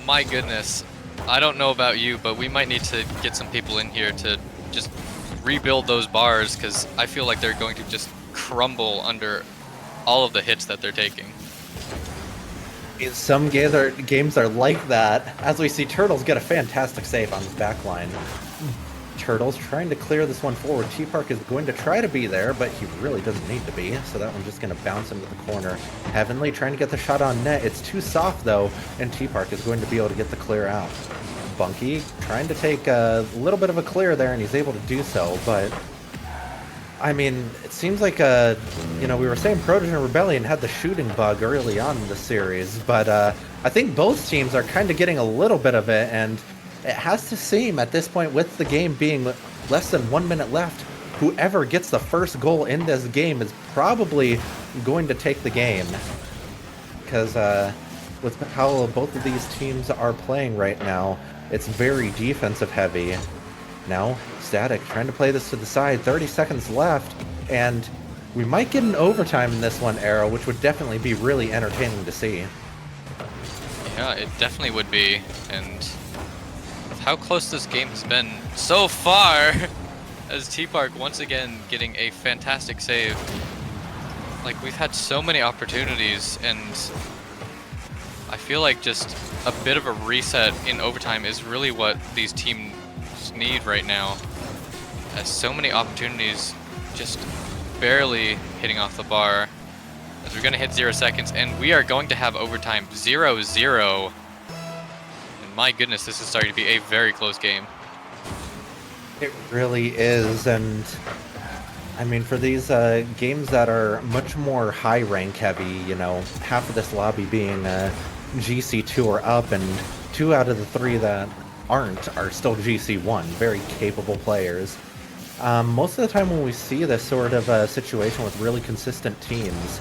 my goodness, I don't know about you, but we might need to get some people in here to just rebuild those bars, because I feel like they're going to just crumble under all of the hits that they're taking. Some games are like that, as we see Turtles get a fantastic save on his back line. Turtles trying to clear this one forward. T-Park is going to try to be there, but he really doesn't need to be, so that one's just going to bounce into the corner. Heavenly trying to get the shot on net. It's too soft, though, and T-Park is going to be able to get the clear out. Bunky trying to take a little bit of a clear there, and he's able to do so, but I mean, it seems like, you know, we were saying Protogen Rebellion had the shooting bug early on in the series, but I think both teams are kind of getting a little bit of it, and it has to seem at this point, with the game being less than 1 minute left, whoever gets the first goal in this game is probably going to take the game. Because with how both of these teams are playing right now, it's very defensive heavy. Now, Static trying to play this to the side, 30 seconds left, and we might get an overtime in this one, Arrow, which would definitely be really entertaining to see. Yeah, it definitely would be, and with how close this game has been so far, as T-Park once again getting a fantastic save. Like, we've had so many opportunities, and I feel like just a bit of a reset in overtime is really what these teams need right now, as so many opportunities just barely hitting off the bar. As we're gonna hit 0 seconds, and we are going to have overtime 0-0. And my goodness, this is starting to be a very close game. It really is, and I mean, for these games that are much more high rank heavy, you know, half of this lobby being GC2 or up, and 2 out of the 3 that aren't are still GC1, very capable players. Most of the time when we see this sort of situation with really consistent teams,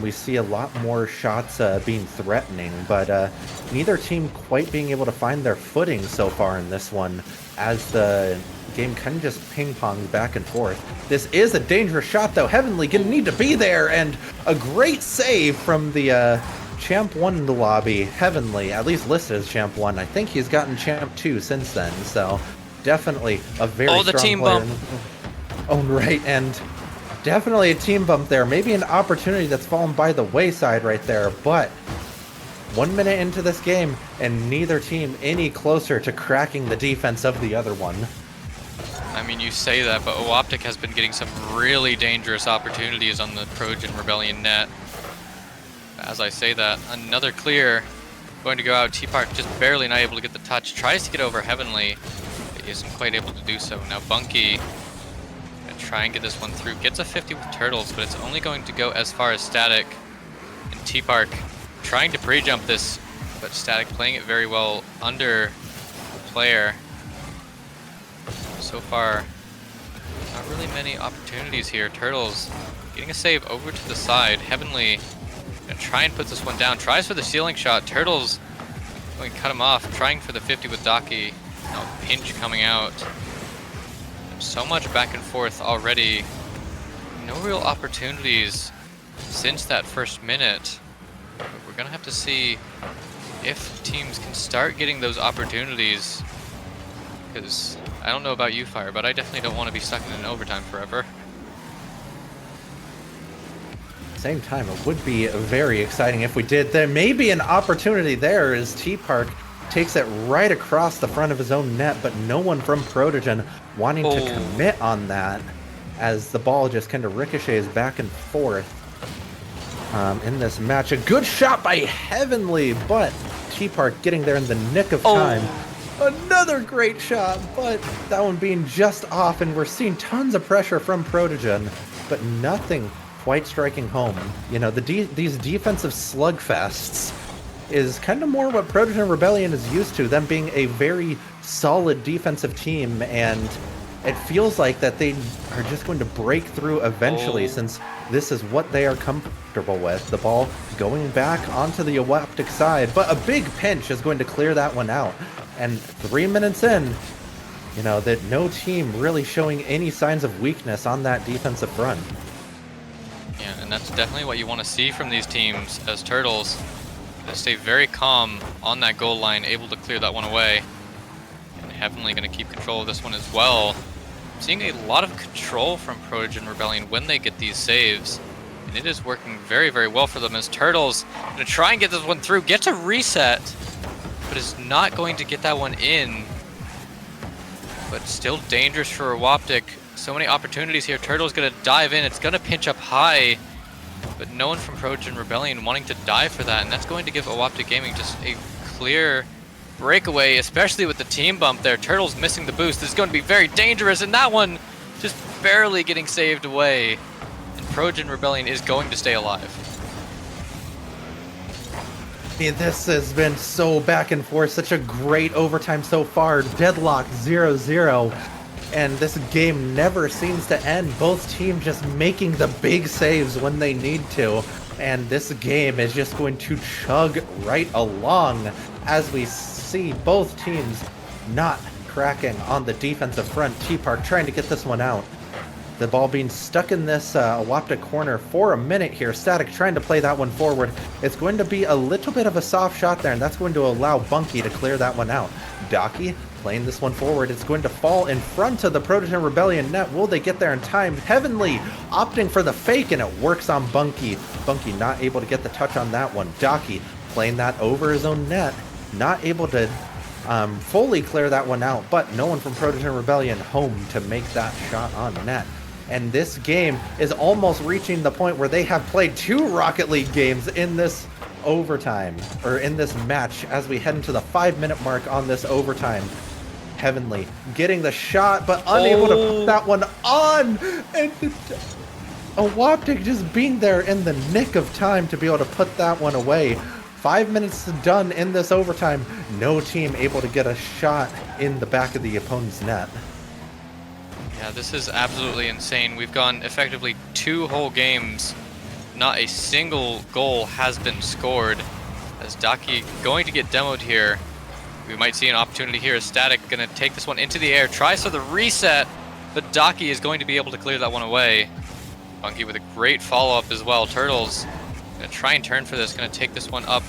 we see a lot more shots being threatening, but neither team quite being able to find their footing so far in this one, as the game kind of just ping-pongs back and forth. This is a dangerous shot, though. Heavenly gonna need to be there, and a great save from the Champ 1 in the lobby. Heavenly, at least listed as Champ 1. I think he's gotten Champ 2 since then, so definitely a very strong player. Team bump. Own right, and definitely a team bump there. Maybe an opportunity that's fallen by the wayside right there, but 1 minute into this game, and neither team any closer to cracking the defense of the other one. I mean, you say that, but Awoptic has been getting some really dangerous opportunities on the Trojan Rebellion net. As I say that, another clear going to go out. T-Park just barely not able to get the touch. Tries to get over Heavenly, but he isn't quite able to do so. Now Bunky gonna try and get this one through. Gets a 50 with Turtles, but it's only going to go as far as Static. And T-Park trying to pre-jump this, but Static playing it very well under the player. So far, Not really many opportunities here. Turtles getting a save over to the side. Heavenly gonna try and put this one down. Tries for the ceiling shot. Turtles going to cut him off. Trying for the 50 with Daki. Now pinch coming out. So much back and forth already. No real opportunities since that first minute. But we're gonna have to see if teams can start getting those opportunities. Because I don't know about you, Fire, but I definitely don't want to be stuck in an overtime forever. Same time, it would be very exciting if we did. There may be an opportunity there as T-Park takes it right across the front of his own net, but no one from Protogen wanting to commit on that as the ball just kind of ricochets back and forth in this match. A good shot by Heavenly, but T-Park getting there in the nick of time. Another great shot, but that one being just off, and we're seeing tons of pressure from Protogen, but nothing quite striking home. You know, these defensive slugfests is kind of more what Protogen Rebellion is used to, them being a very solid defensive team, and it feels like that they are just going to break through eventually since this is what they are comfortable with. The ball going back onto the Ewaptic side, but a big pinch is going to clear that one out. And 3 minutes in, you know, that no team really showing any signs of weakness on that defensive front. Yeah, and that's definitely what you want to see from these teams as Turtles. They stay very calm on that goal line, able to clear that one away. And Heavenly going to keep control of this one as well. Seeing a lot of control from Protogen Rebellion when they get these saves. And it is working very, very well for them as Turtles going to try and get this one through, gets a reset, but is not going to get that one in. But still dangerous for Ewaptic. So many opportunities here. Turtle's going to dive in. It's going to pinch up high, but no one from Protogen Rebellion wanting to dive for that, and that's going to give Ewaptic Gaming just a clear breakaway, especially with the team bump there. Turtles missing the boost. This is going to be very dangerous, and that one just barely getting saved away. And Protogen Rebellion is going to stay alive. This has been so back and forth, such a great overtime so far. Deadlock 0-0. And this game never seems to end. Both teams just making the big saves when they need to. And this game is just going to chug right along as we see both teams not cracking on the defensive front. T-Park trying to get this one out. The ball being stuck in this Ewaptic corner for a minute here. Static trying to play that one forward. It's going to be a little bit of a soft shot there, and that's going to allow Bunky to clear that one out. Daki playing this one forward. It's going to fall in front of the Protogen Rebellion net. Will they get there in time? Heavenly opting for the fake, and it works on Bunky. Bunky not able to get the touch on that one. Daki playing that over his own net. Not able to fully clear that one out, but no one from Protogen Rebellion home to make that shot on net. And this game is almost reaching the point where they have played 2 Rocket League games in this overtime, or in this match, as we head into the 5-minute mark on this overtime. Heavenly getting the shot, but unable to put that one on. And Ewaptic just being there in the nick of time to be able to put that one away. 5 minutes done in this overtime. No team able to get a shot in the back of the opponent's net. Yeah, this is absolutely insane. We've gone effectively 2 whole games. Not a single goal has been scored. As Daki going to get demoed here. We might see an opportunity here. Static going to take this one into the air. Tries for the reset, but Daki is going to be able to clear that one away. Bunky with a great follow-up as well. Turtles going to try and turn for this. Going to take this one up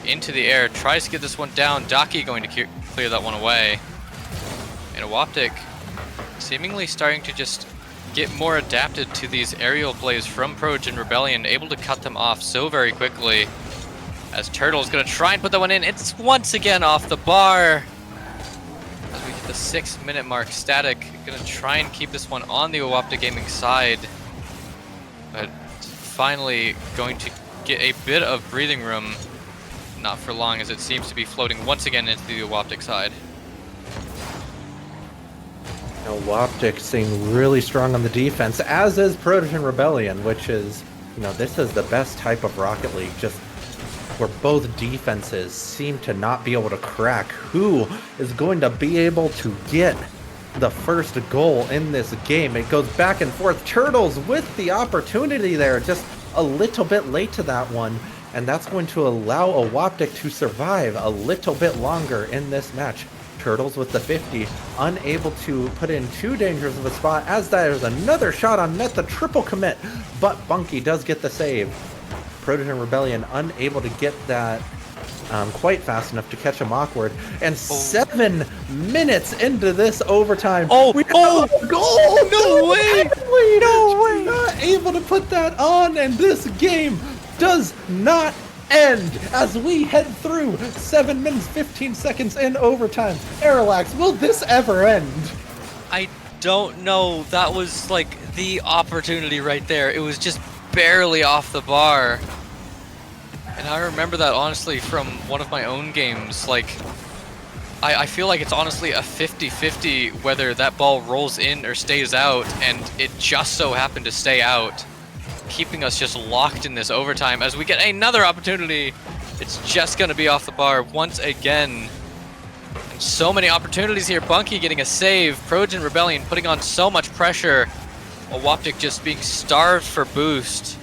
into the air. Tries to get this one down. Daki going to clear that one away. And Ewaptic seemingly starting to just get more adapted to these aerial plays from Protogen Rebellion, able to cut them off so very quickly. As Turtle's gonna try and put that one in. It's once again off the bar. As we hit the 6-minute mark, Static gonna try and keep this one on the Ewaptic Gaming side. But finally going to get a bit of breathing room. Not for long, as it seems to be floating once again into the Ewaptic side. Ewaptic seeing really strong on the defense, as is Protogen Rebellion, which is, you know, this is the best type of Rocket League, just where both defenses seem to not be able to crack who is going to be able to get the first goal in this game. It goes back and forth. Turtles with the opportunity there, just a little bit late to that one. And that's going to allow Awoptic to survive a little bit longer in this match. Turtles with the 50, unable to put in too dangerous of a spot, as there's another shot on net, the triple commit, but Bunky does get the save. Protogen Rebellion unable to get that quite fast enough to catch him awkward, and 7 minutes into this overtime, we have a goal! No way! No way! Not able to put that on, and this game does not end as we head through 7 minutes 15 seconds in overtime. Arilax, will this ever end? I don't know. That was like the opportunity right there. It was just barely off the bar. And I remember that honestly from one of my own games. Like, I feel like it's honestly a 50-50 whether that ball rolls in or stays out, and it just so happened to stay out, keeping us just locked in this overtime as we get another opportunity. It's just going to be off the bar once again. And so many opportunities here. Bunky getting a save. Progen Rebellion putting on so much pressure. Awoptic just being starved for boost.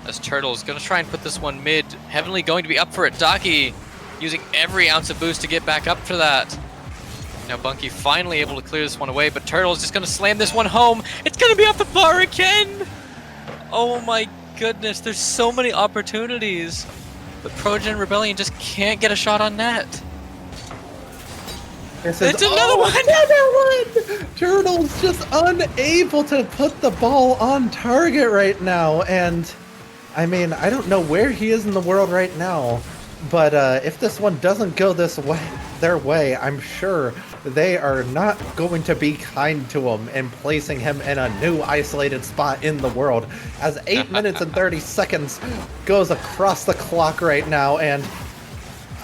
As Turtles going to try and put this one mid. Heavenly going to be up for it. Daki using every ounce of boost to get back up for that. Now Bunky finally able to clear this one away, but Turtles just going to slam this one home. It's going to be off the bar again. Oh my goodness, there's so many opportunities, but Progen Rebellion just can't get a shot on net. It's another one! Another one! Turtles just unable to put the ball on target right now, and I mean, I don't know where he is in the world right now, but if this one doesn't go their way, I'm sure they are not going to be kind to him and placing him in a new isolated spot in the world, as 8 minutes and 30 seconds goes across the clock right now, and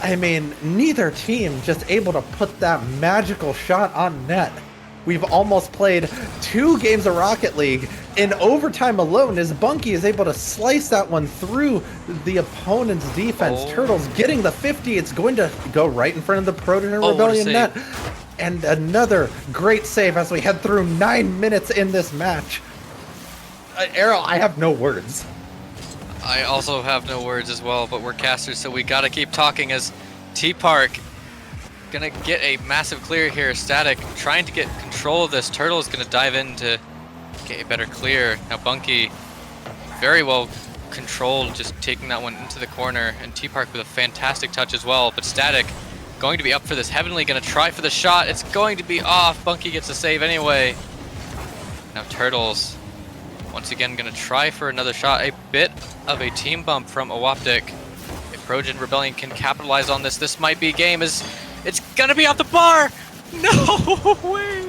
I mean, neither team just able to put that magical shot on net. We've almost played 2 games of Rocket League. In overtime alone, as Bunky is able to slice that one through the opponent's defense. Turtles getting the 50. It's going to go right in front of the Protogen Rebellion net. And another great save as we head through 9 minutes in this match. Errol, I have no words. I also have no words as well, but we're casters, so we gotta keep talking as T-Park gonna get a massive clear here. Static trying to get control of this. Turtle is gonna dive in to get a better clear. Now Bunky very well controlled, just taking that one into the corner, and T-Park with a fantastic touch as well, but Static going to be up for this. Heavenly gonna try for the shot. It's going to be off. Bunky gets a save anyway. Now Turtles once again gonna try for another shot. A bit of a team bump from Awoptic. If Progen Rebellion can capitalize on this, this might be a game. It's gonna be off the bar! No way!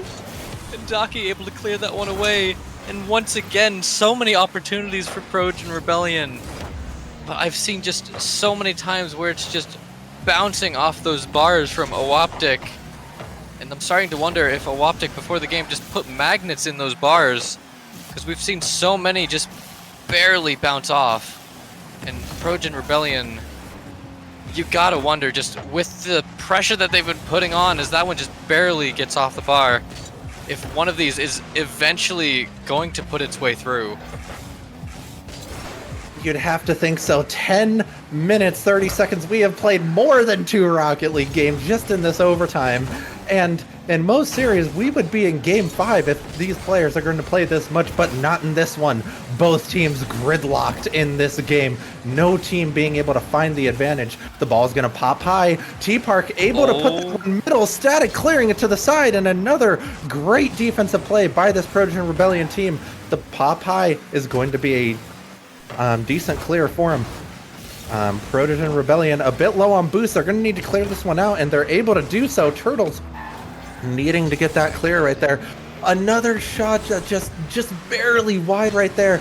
And Daki able to clear that one away. And once again, so many opportunities for Progen Rebellion. But I've seen just so many times where it's just bouncing off those bars from Awoptic. And I'm starting to wonder if Awoptic before the game just put magnets in those bars, because we've seen so many just barely bounce off. And Progen Rebellion, you gotta wonder, just with the pressure that they've been putting on, as that one just barely gets off the bar, if one of these is eventually going to put its way through. You'd have to think so. 10 minutes, 30 seconds. We have played more than 2 Rocket League games just in this overtime. And in most series, we would be in Game 5 if these players are going to play this much, but not in this one. Both teams gridlocked in this game. No team being able to find the advantage. The ball's going to pop high. T-Park able to put the one middle. Static clearing it to the side. And another great defensive play by this Progen Rebellion team. The pop high is going to be a decent clear for him. Protogen Rebellion a bit low on boost. They're going to need to clear this one out, and they're able to do so. Turtles needing to get that clear right there. Another shot just barely wide right there.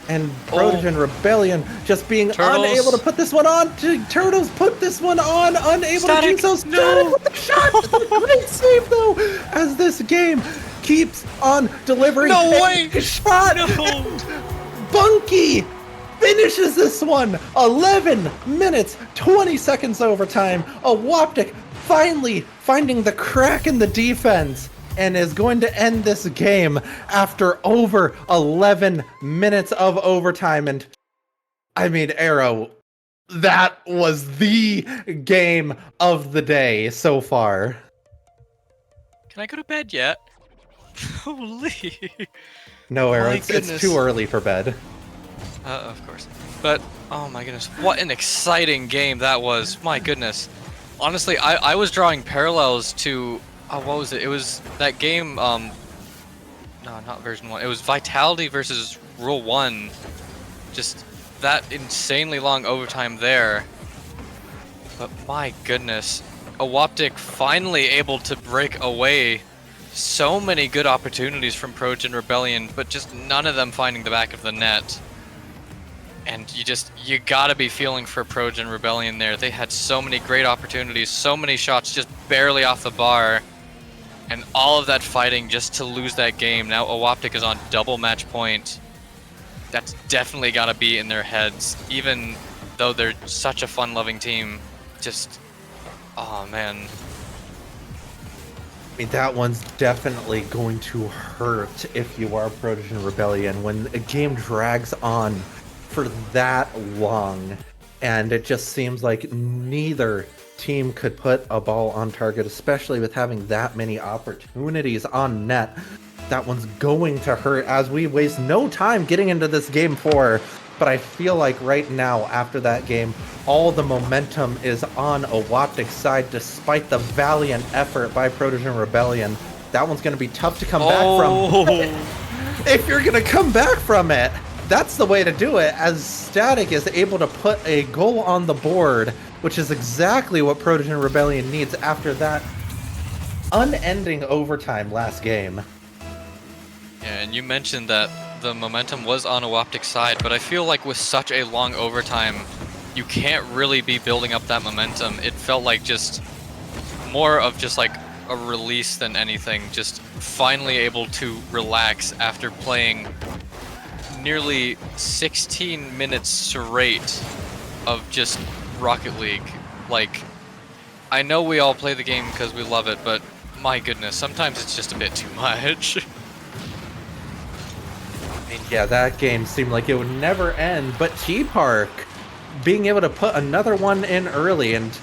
And Protogen Rebellion just being unable to put this one on. Turtles put this one on, unable to do so. Static with the shot. Great save though, as this game keeps on delivering. No way! Shot. No. Bunky finishes this one. 11 minutes, 20 seconds overtime. Awoptic finally finding the crack in the defense and is going to end this game after over 11 minutes of overtime. And I mean, Arrow, that was the game of the day so far. Can I go to bed yet? Holy. No, Arrow, My it's goodness. too early for bed. Of course. But, oh my goodness, what an exciting game that was. My goodness. Honestly, I was drawing parallels to, what was it? It was that game, no, not version 1. It was Vitality versus Rule 1. Just that insanely long overtime there. But my goodness, Awoptic finally able to break away so many good opportunities from Progen Rebellion, but just none of them finding the back of the net. And you gotta be feeling for Progen Rebellion there. They had so many great opportunities, so many shots just barely off the bar, and all of that fighting just to lose that game. Now Awoptic is on double match point. That's definitely gotta be in their heads, even though they're such a fun-loving team. Just, oh man. I mean, that one's definitely going to hurt if you are Progen Rebellion when a game drags on for that long, and it just seems like neither team could put a ball on target, especially with having that many opportunities on net. That one's going to hurt as we waste no time getting into this game 4. But I feel like right now, after that game, all the momentum is on Awoptic's side, despite the valiant effort by Progen Rebellion. That one's going to be tough to come back from. If you're going to come back from it, that's the way to do it, as Static is able to put a goal on the board, which is exactly what Progen Rebellion needs after that unending overtime last game. Yeah, and you mentioned that the momentum was on Awoptic's side, but I feel like with such a long overtime, you can't really be building up that momentum. It felt like just more of just like a release than anything, just finally able to relax after playing nearly 16 minutes straight of just Rocket League. Like, I know we all play the game because we love it, but my goodness, sometimes it's just a bit too much. Yeah, that game seemed like it would never end, but T-Park being able to put another one in early, and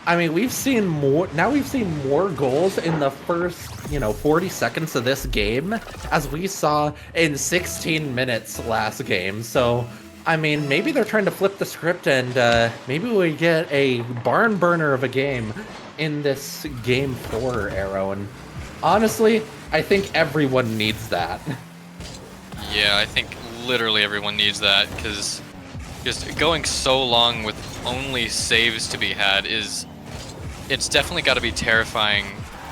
I mean, we've seen more goals in the first, 40 seconds of this game as we saw in 16 minutes last game. So, I mean, maybe they're trying to flip the script, and maybe we get a barn burner of a game in this game 4, Arrow, and honestly, I think everyone needs that. Yeah, I think literally everyone needs that, because just going so long with only saves to be had it's definitely got to be terrifying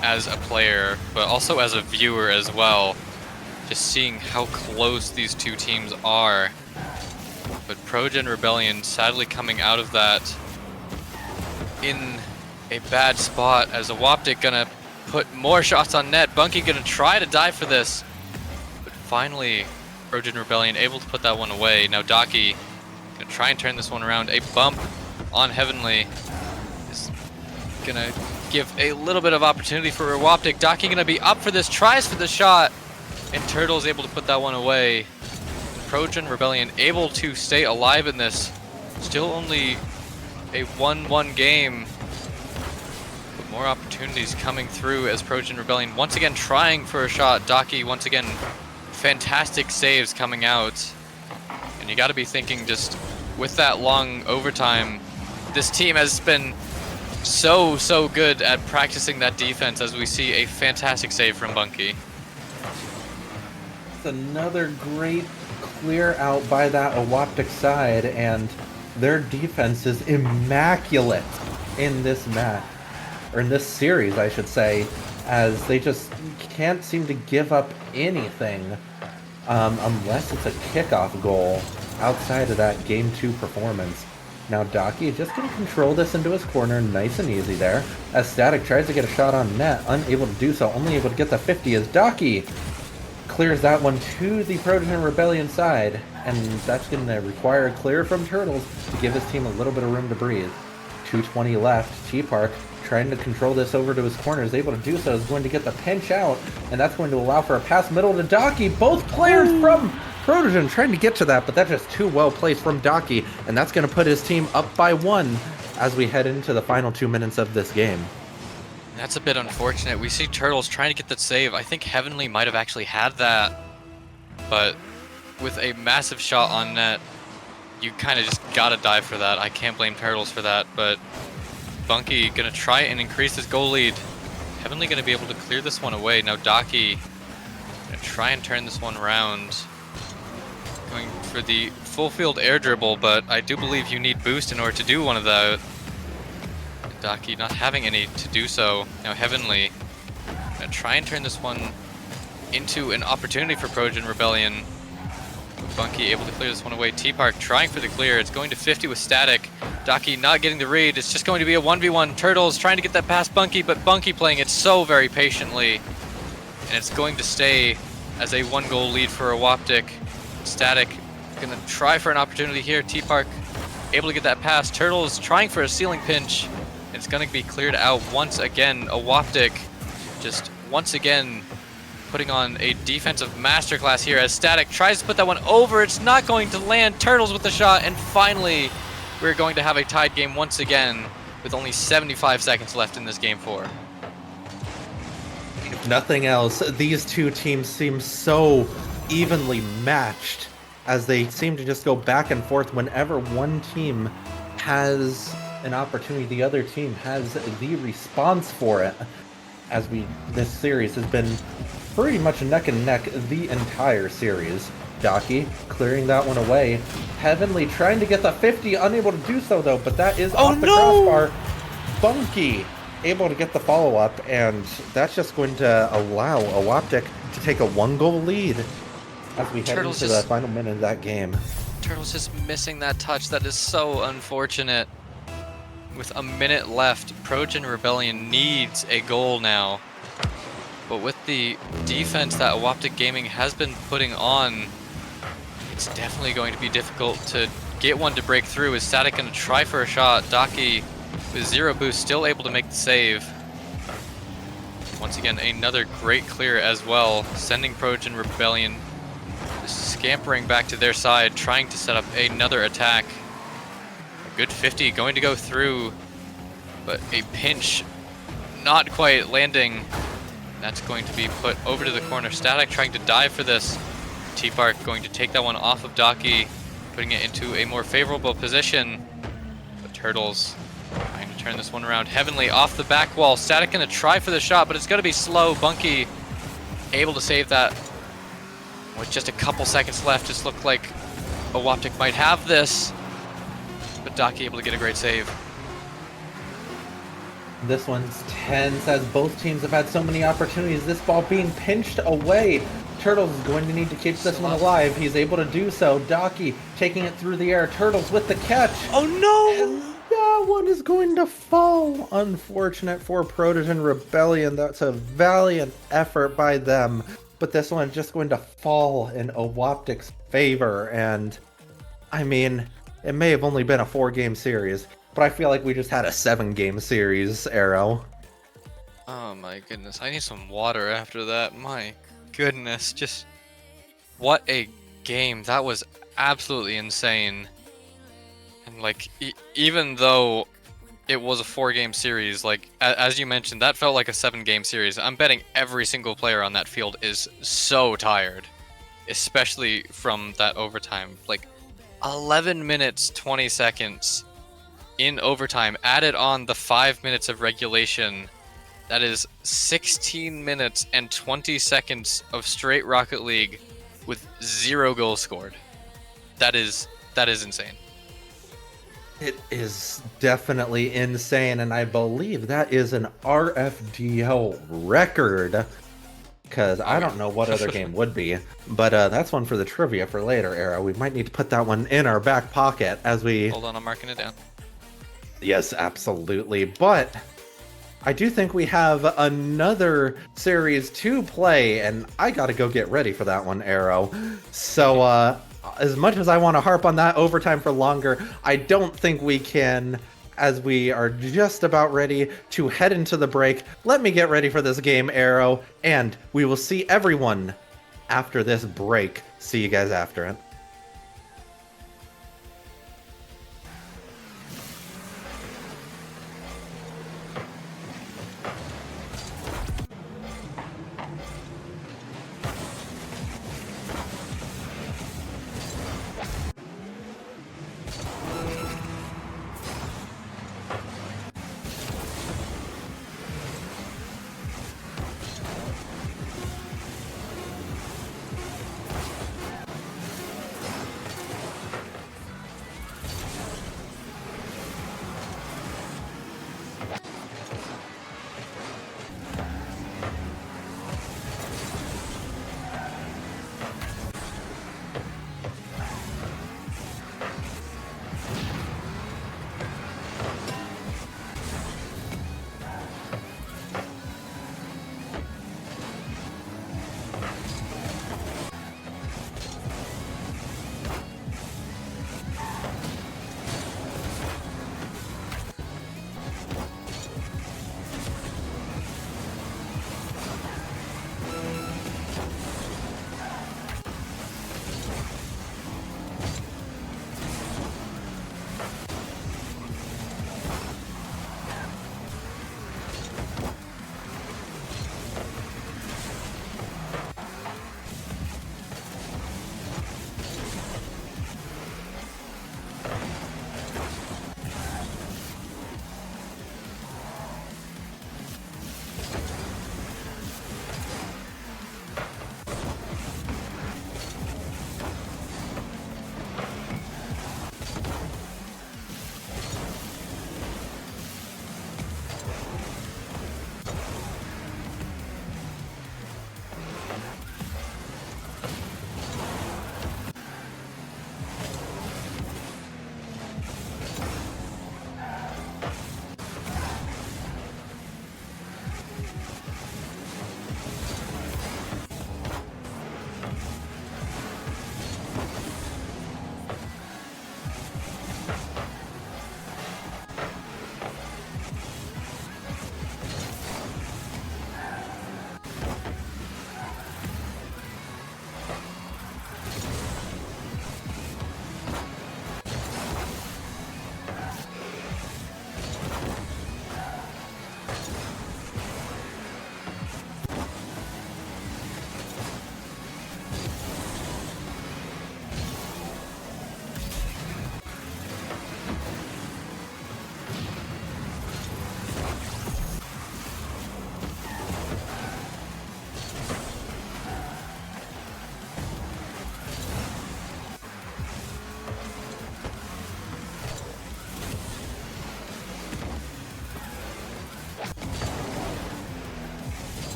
as a player, but also as a viewer as well, just seeing how close these two teams are. But Progen Rebellion sadly coming out of that in a bad spot, as Awoptic gonna put more shots on net. Bunky gonna try to dive for this, but finally Progen Rebellion able to put that one away. Now Daki gonna try and turn this one around. A bump on Heavenly is gonna give a little bit of opportunity for Awoptic. Daki gonna be up for this, tries for the shot, and Turtle's able to put that one away. And Progen Rebellion able to stay alive in this. Still only a 1-1 game, but more opportunities coming through as Progen Rebellion once again trying for a shot. Daki once again, fantastic saves coming out. And you got to be thinking, just with that long overtime, this team has been so good at practicing that defense, as we see a fantastic save from Bunky. It's another great clear out by that Awoptic side, and their defense is immaculate in this match, or in this series, I should say, as they just can't seem to give up anything unless it's a kickoff goal outside of that Game 2 performance. Now Daki just going to control this into his corner nice and easy there, as Static tries to get a shot on net, unable to do so, only able to get the 50 as Daki clears that one to the Progen Rebellion side, and that's going to require a clear from Turtles to give his team a little bit of room to breathe. 2:20 left. T-Park trying to control this over to his corner, is able to do so, is going to get the pinch out, and that's going to allow for a pass middle to Daki. Both players from Protogen trying to get to that, but that's just too well placed from Daki, and that's going to put his team up by 1 as we head into the final 2 minutes of this game. That's a bit unfortunate. We see Turtles trying to get that save. I think Heavenly might have actually had that, but with a massive shot on net, you kind of just gotta dive for that. I can't blame Turtles for that, but Bunky gonna try and increase his goal lead. Heavenly gonna be able to clear this one away. Now Daki gonna try and turn this one around. Going for the full field air dribble, but I do believe you need boost in order to do one of that. Daki not having any to do so. Now Heavenly gonna try and turn this one into an opportunity for Progen Rebellion. Bunky able to clear this one away. T-Park trying for the clear. It's going to 50 with Static. Daki not getting the read. It's just going to be a 1v1. Turtles trying to get that past Bunky, but Bunky playing it so very patiently. And it's going to stay as a 1-goal lead for Awoptic. Static gonna try for an opportunity here. T-Park able to get that pass. Turtles trying for a ceiling pinch. It's gonna be cleared out once again. Awoptic just once again putting on a defensive masterclass here as Static tries to put that one over. It's not going to land. Turtles with the shot, and finally we're going to have a tied game once again with only 75 seconds left in this game 4. If nothing else, these two teams seem so evenly matched as they seem to just go back and forth. Whenever one team has an opportunity, the other team has the response for it. This series has been pretty much neck and neck the entire series. Daki clearing that one away. Heavenly trying to get the 50, unable to do so though, but that is off the crossbar. Bunky able to get the follow-up, and that's just going to allow Awoptic to take a 1-goal lead as we head into the final minute of that game. Turtles just missing that touch. That is so unfortunate. With a minute left, Progen Rebellion needs a goal now. But with the defense that Awoptic Gaming has been putting on, it's definitely going to be difficult to get one to break through. Is Static going to try for a shot? Daki with 0 boost still able to make the save. Once again, another great clear as well, sending Progen Rebellion scampering back to their side, trying to set up another attack. A good 50 going to go through, but a pinch not quite landing. That's going to be put over to the corner. Static trying to dive for this. T-Park going to take that one off of Daki, putting it into a more favorable position. The Turtles trying to turn this one around. Heavenly off the back wall. Static going to try for the shot, but it's going to be slow. Bunky able to save that. With just a couple seconds left, just looked like Awoptic might have this, but Daki able to get a great save. This one's tense as both teams have had so many opportunities. This ball being pinched away. Turtles is going to need to keep this one alive. He's able to do so. Daki taking it through the air. Turtles with the catch. Oh no! And that one is going to fall. Unfortunate for Protogen Rebellion. That's a valiant effort by them. But this one is just going to fall in Awoptic's favor. And, I mean, it may have only been a 4-game series, but I feel like we just had a 7-game series, Arrow. Oh my goodness, I need some water after that. My goodness, just what a game. That was absolutely insane. And like, even though it was a 4-game series, like as you mentioned, that felt like a 7-game series. I'm betting every single player on that field is so tired, especially from that overtime. Like 11 minutes 20 seconds in overtime, added on the 5 minutes of regulation. That is 16 minutes and 20 seconds of straight Rocket League with 0 goals scored. That is insane. It is definitely insane, and I believe that is an RFDL record, because I don't know what other game would be, but that's one for the trivia for later, Arrow. We might need to put that one in our back pocket as we... Hold on, I'm marking it down. Yes, absolutely, but I do think we have another series to play, and I gotta go get ready for that one, Arrow. So, as much as I want to harp on that overtime for longer, I don't think we can as we are just about ready to head into the break. Let me get ready for this game, Arrow, and we will see everyone after this break. See you guys after it.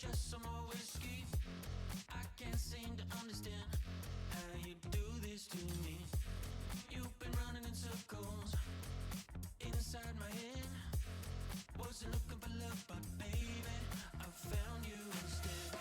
just some more whiskey. I can't seem to understand how you do this to me. You've been running in circles inside my head. Wasn't looking for love, but baby, I found you instead.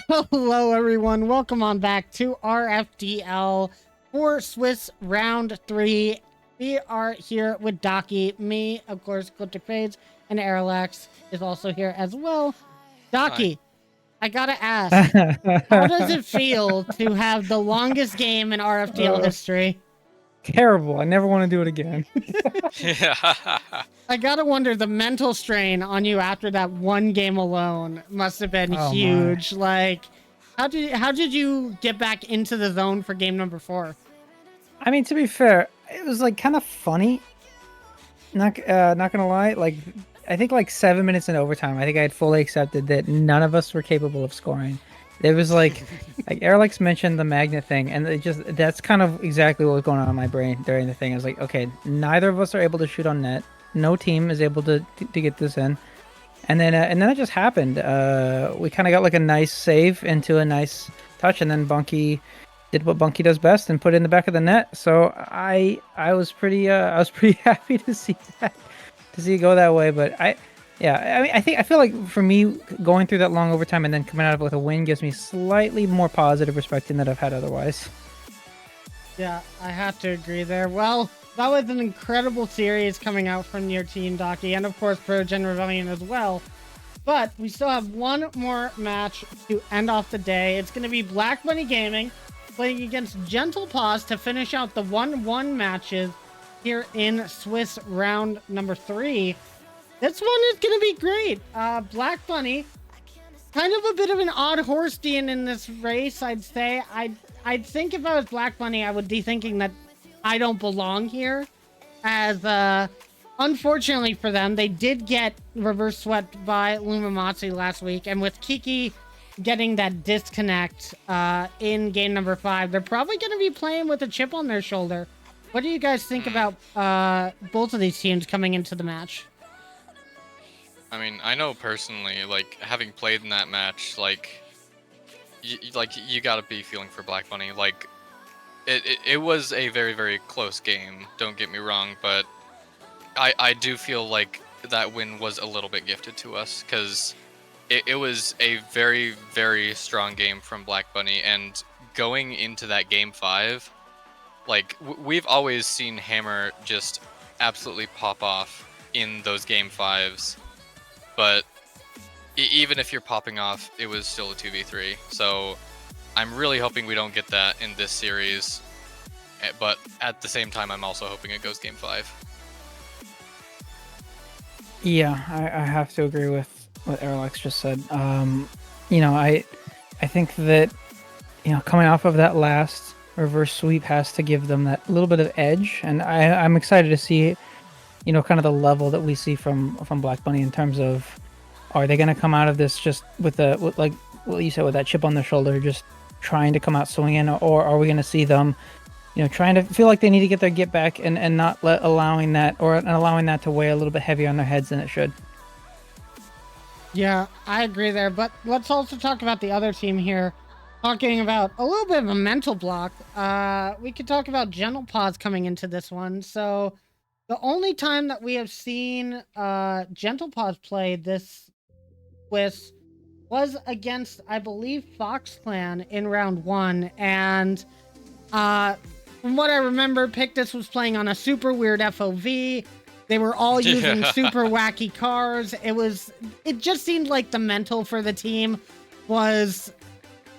Hello, everyone. Welcome on back to RFDL for Swiss Round 3. We are here with Docky, me, of course, Cliptic Fades, and Arilax is also here as well. Docky, I gotta ask, how does it feel to have the longest game in RFDL history? Terrible. I never want to do it again. Yeah. I gotta wonder, the mental strain on you after that one game alone must have been Oh, huge. Like, how did you get back into the zone for game number 4? I mean, to be fair, it was like kind of funny. Not gonna lie. Like, I think like 7 minutes in overtime, I think I had fully accepted that none of us were capable of scoring. It was like Erlex mentioned the magnet thing, and that's kind of exactly what was going on in my brain during the thing. I was like, okay, neither of us are able to shoot on net. No team is able to get this in, and then it just happened. We kind of got like a nice save into a nice touch, and then Bunky did what Bunky does best and put it in the back of the net. So I was pretty happy to see that, to see it go that way. But I mean, I feel like for me, going through that long overtime and then coming out of it with a win gives me slightly more positive perspective than I've had otherwise. Yeah, I have to agree there. Well, that was an incredible series coming out from your team, Docky, and of course Progen Rebellion as well. But we still have one more match to end off the day. It's going to be Black Bunny Gaming playing against Gentle Paws to finish out the 1-1 matches here in Swiss round number 3. This one is going to be great. Black Bunny, kind of a bit of an odd horse being in this race, I'd say. I'd think if I was Black Bunny, I would be thinking that I don't belong here. As, unfortunately for them, they did get reverse swept by Lumamatsu last week. And with Kiki getting that disconnect in game number 5, they're probably going to be playing with a chip on their shoulder. What do you guys think about both of these teams coming into the match? I mean, I know personally, like, having played in that match, like, you gotta be feeling for Black Bunny. Like, it was a very, very close game, don't get me wrong, but I do feel like that win was a little bit gifted to us, because it was a very, very strong game from Black Bunny, and going into that game 5, like, we've always seen Hammer just absolutely pop off in those game 5s, but even if you're popping off, it was still a 2v3, so I'm really hoping we don't get that in this series, but at the same time, I'm also hoping it goes game 5. Yeah, I have to agree with what Erlex just said. You know, I think that, you know, coming off of that last reverse sweep has to give them that little bit of edge, and I'm excited to see, you know, kind of the level that we see from Black Bunny in terms of, are they going to come out of this just with like what you said, with that chip on their shoulder, just trying to come out swinging, or are we going to see them, you know, trying to feel like they need to get their get back and not allowing that to weigh a little bit heavier on their heads than it should. Yeah, I agree there, but let's also talk about the other team here. Talking about a little bit of a mental block, we could talk about Gentle Paws coming into this one. So the only time that we have seen Gentle Paws play this Swiss was against, I believe, Fox Clan in round 1, and from what I remember, Pictus was playing on a super weird FOV. They were all using super wacky cars. It just seemed like the mental for the team was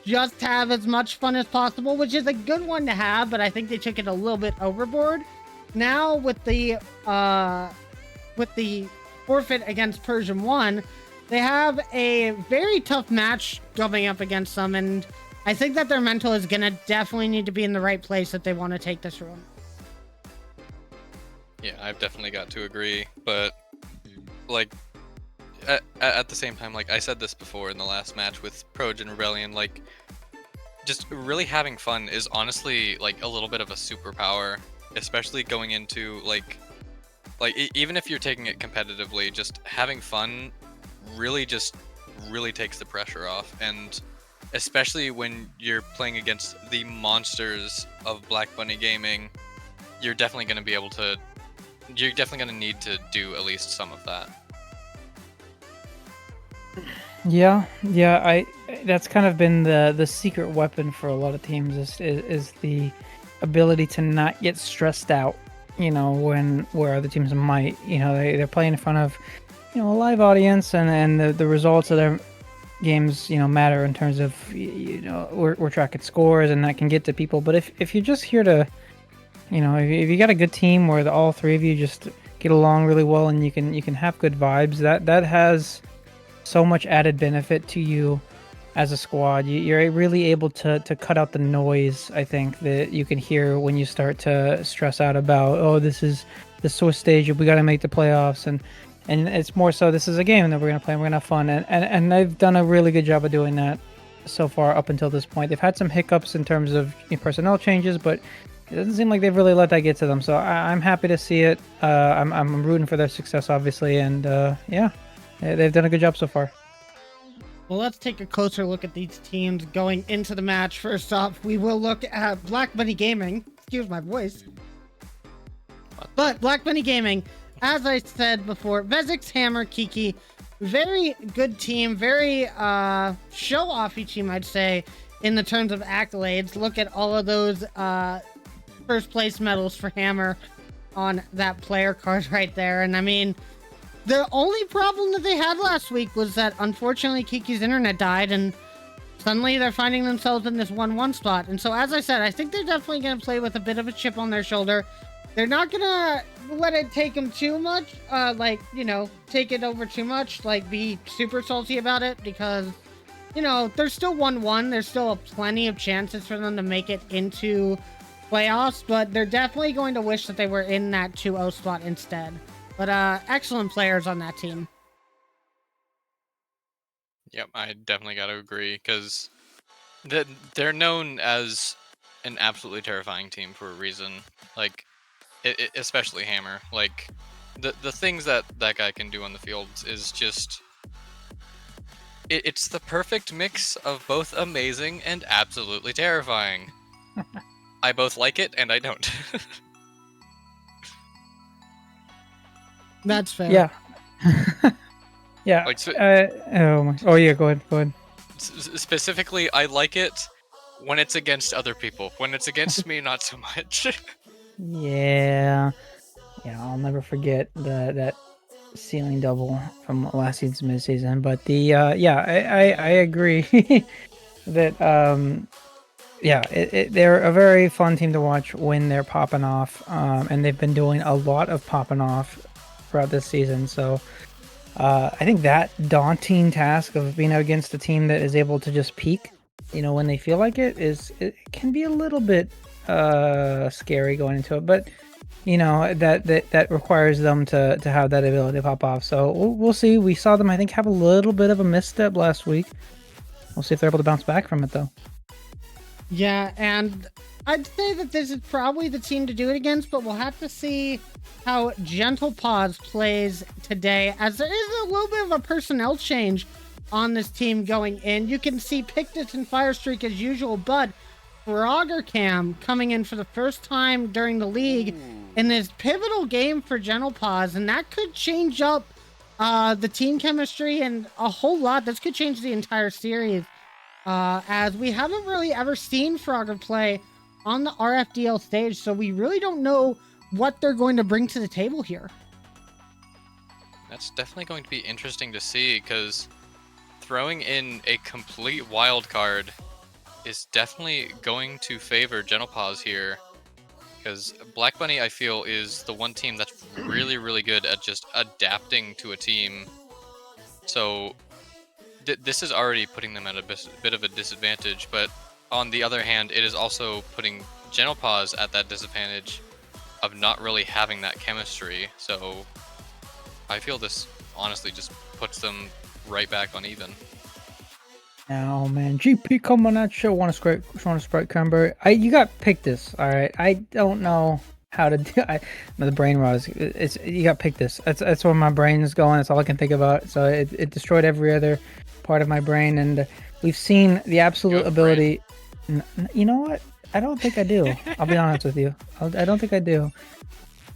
just have as much fun as possible, which is a good one to have, but I think they took it a little bit overboard. Now with the forfeit against Persian 1, they have a very tough match coming up against them, and I think that their mental is gonna definitely need to be in the right place if they want to take this run. Yeah, I've definitely got to agree, but like at the same time, like I said this before in the last match with Progen Rebellion, like just really having fun is honestly like a little bit of a superpower, especially going into like even if you're taking it competitively, just having fun really takes the pressure off, and especially when you're playing against the monsters of Black Bunny Gaming, you're definitely going to need to do at least some of that. Yeah, that's kind of been the secret weapon for a lot of teams is the ability to not get stressed out. Where other teams might, they're playing in front of, a live audience, and the results of their games, matter in terms of, we're tracking scores, and that can get to people. But if you're just here to, if you got a good team where all three of you just get along really well and you can have good vibes, that has so much added benefit to you as a squad. You're really able to cut out the noise, I think, that you can hear when you start to stress out about, oh, this is the Swiss stage, we got to make the playoffs, and it's more so this is a game that we're going to play and we're going to have fun, and they've done a really good job of doing that so far up until this point. They've had some hiccups in terms of personnel changes, but it doesn't seem like they've really let that get to them, so I'm happy to see it. I'm rooting for their success, obviously, and yeah, they've done a good job so far. Well, let's take a closer look at these teams going into the match. First off, we will look at Black Bunny Gaming. Excuse my voice. But Black Bunny Gaming, as I said before, Vezix, Hammer, Kiki, very good team, very show-offy team, I'd say, in the terms of accolades. Look at all of those first place medals for Hammer on that player card right there. And I mean, the only problem that they had last week was that unfortunately Kiki's internet died, and suddenly they're finding themselves in this 1-1 spot. And so, as I said, I think they're definitely going to play with a bit of a chip on their shoulder. They're not going to let it take them too much, take it over too much, be super salty about it, because, they're still 1-1. There's still plenty of chances for them to make it into playoffs, but they're definitely going to wish that they were in that 2-0 spot instead. But excellent players on that team. Yep, I definitely got to agree, because they're known as an absolutely terrifying team for a reason. Especially Hammer. The things that guy can do on the field is just... It's the perfect mix of both amazing and absolutely terrifying. I both like it and I don't. That's fair. Yeah. Yeah. Oh yeah, go ahead. Specifically, I like it when it's against other people. When it's against me, not so much. Yeah, I'll never forget that ceiling double from last season's midseason. But I agree that they're a very fun team to watch when they're popping off, and they've been doing a lot of popping off throughout this season. So I think that daunting task of being out against a team that is able to just peak, when they feel like it can be a little bit scary going into it, but that requires them to have that ability to pop off. So we'll see. We saw them, I think, have a little bit of a misstep last week. We'll see if they're able to bounce back from it, though. Yeah, and I'd say that this is probably the team to do it against, but we'll have to see how Gentle Paws plays today, as there is a little bit of a personnel change on this team going in. You can see Pictus and Firestreak as usual, but Froggercam coming in for the first time during the league in this pivotal game for Gentle Paws, and that could change up the team chemistry and a whole lot. This could change the entire series, as we haven't really ever seen Frogger play on the RFDL stage, so we really don't know what they're going to bring to the table here. That's definitely going to be interesting to see, because throwing in a complete wild card is definitely going to favor Gentle Paws here, because Black Bunny, I feel, is the one team that's really, really good at just adapting to a team. So this is already putting them at a bit of a disadvantage, but on the other hand, it is also putting Gentle Paws at that disadvantage of not really having that chemistry. So I feel this honestly just puts them right back on even. Oh man, GP coming at you. Want to Sprite Cranberry? You got Pictus, all right. I don't know how to do. The brain rot is. You got Pictus. That's where my brain is going. That's all I can think about. So it destroyed every other part of my brain, and we've seen the absolute ability. You know what? I don't think I do. I'll be honest with you. I don't think I do.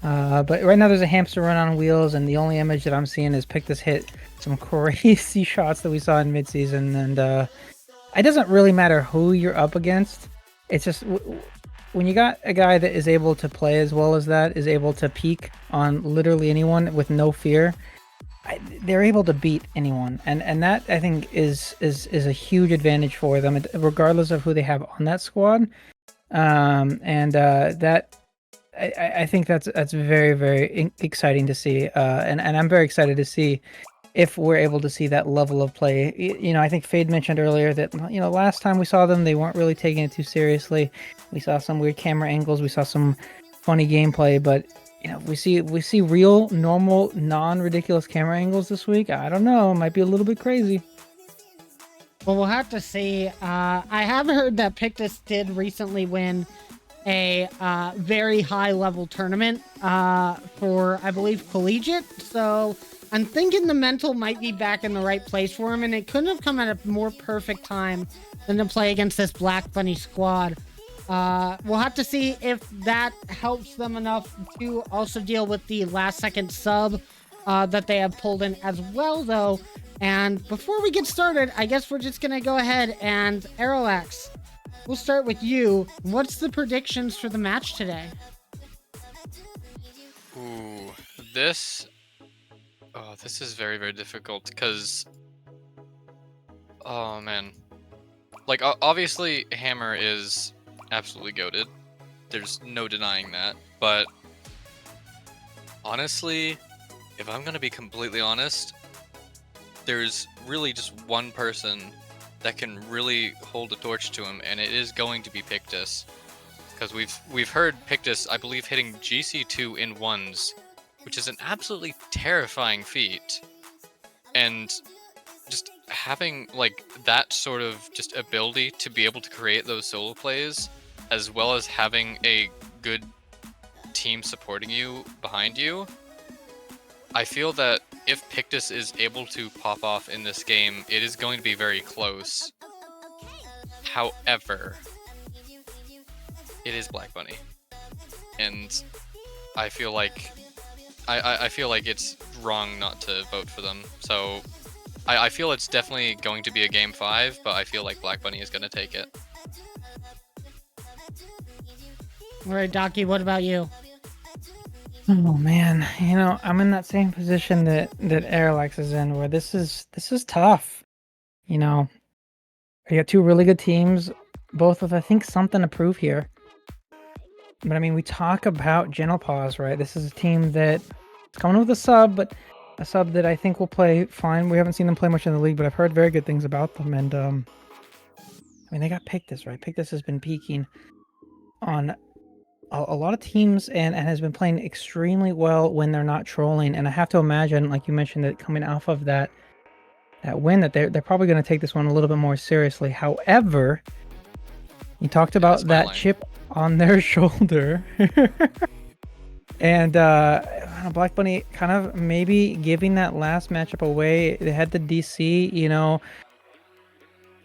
But right now there's a hamster run on wheels, and the only image that I'm seeing is Pictus hit some crazy shots that we saw in midseason, and it doesn't really matter who you're up against. It's just when you got a guy that is able to play as well as that, is able to peak on literally anyone with no fear, they're able to beat anyone, and that I think is a huge advantage for them, regardless of who they have on that squad. That I think that's very, very exciting to see, and I'm very excited to see if we're able to see that level of play. You know, I think Fade mentioned earlier that, you know, last time we saw them, they weren't really taking it too seriously. We saw some weird camera angles, we saw some funny gameplay, but you know, we see real, normal, non-ridiculous camera angles this week. I don't know, it might be a little bit crazy. Well, we'll have to see. I have heard that Pictus did recently win a very high level tournament for, I believe, collegiate. So I'm thinking the mental might be back in the right place for him, and it couldn't have come at a more perfect time than to play against this Black Bunny squad. We'll have to see if that helps them enough to also deal with the last second sub that they have pulled in as well, though. And before we get started, I guess we're just going to go ahead and Aeroax, we'll start with you. What's the predictions for the match today? Ooh, this is very, very difficult because, oh man, like obviously Hammer is absolutely goated. There's no denying that. But honestly, if I'm gonna be completely honest, there's really just one person that can really hold a torch to him, and it is going to be Pictus. Because we've heard Pictus, I believe, hitting GC2 in ones, which is an absolutely terrifying feat. And just having like that sort of just ability to be able to create those solo plays, as well as having a good team supporting you behind you, I feel that if Pictus is able to pop off in this game, it is going to be very close. However, it is Black Bunny, and I feel like I feel like it's wrong not to vote for them. So I feel it's definitely going to be a game 5, but I feel like Black Bunny is going to take it. All right, Docky, what about you? Oh man, you know, I'm in that same position that Airlax is in, where this is tough. You know, we got two really good teams, both with I think something to prove here. But I mean, we talk about Gentle Paws, right? This is a team that's coming with a sub, but a sub that I think will play fine. We haven't seen them play much in the league, but I've heard very good things about them. And I mean, they got Pictus, right? Pictus has been peaking on a lot of teams and has been playing extremely well when they're not trolling. And I have to imagine, like you mentioned, that coming off of that win, that they're probably going to take this one a little bit more seriously. However, you talked about that chip on their shoulder. And Black Bunny kind of maybe giving that last matchup away. They had the DC, you know.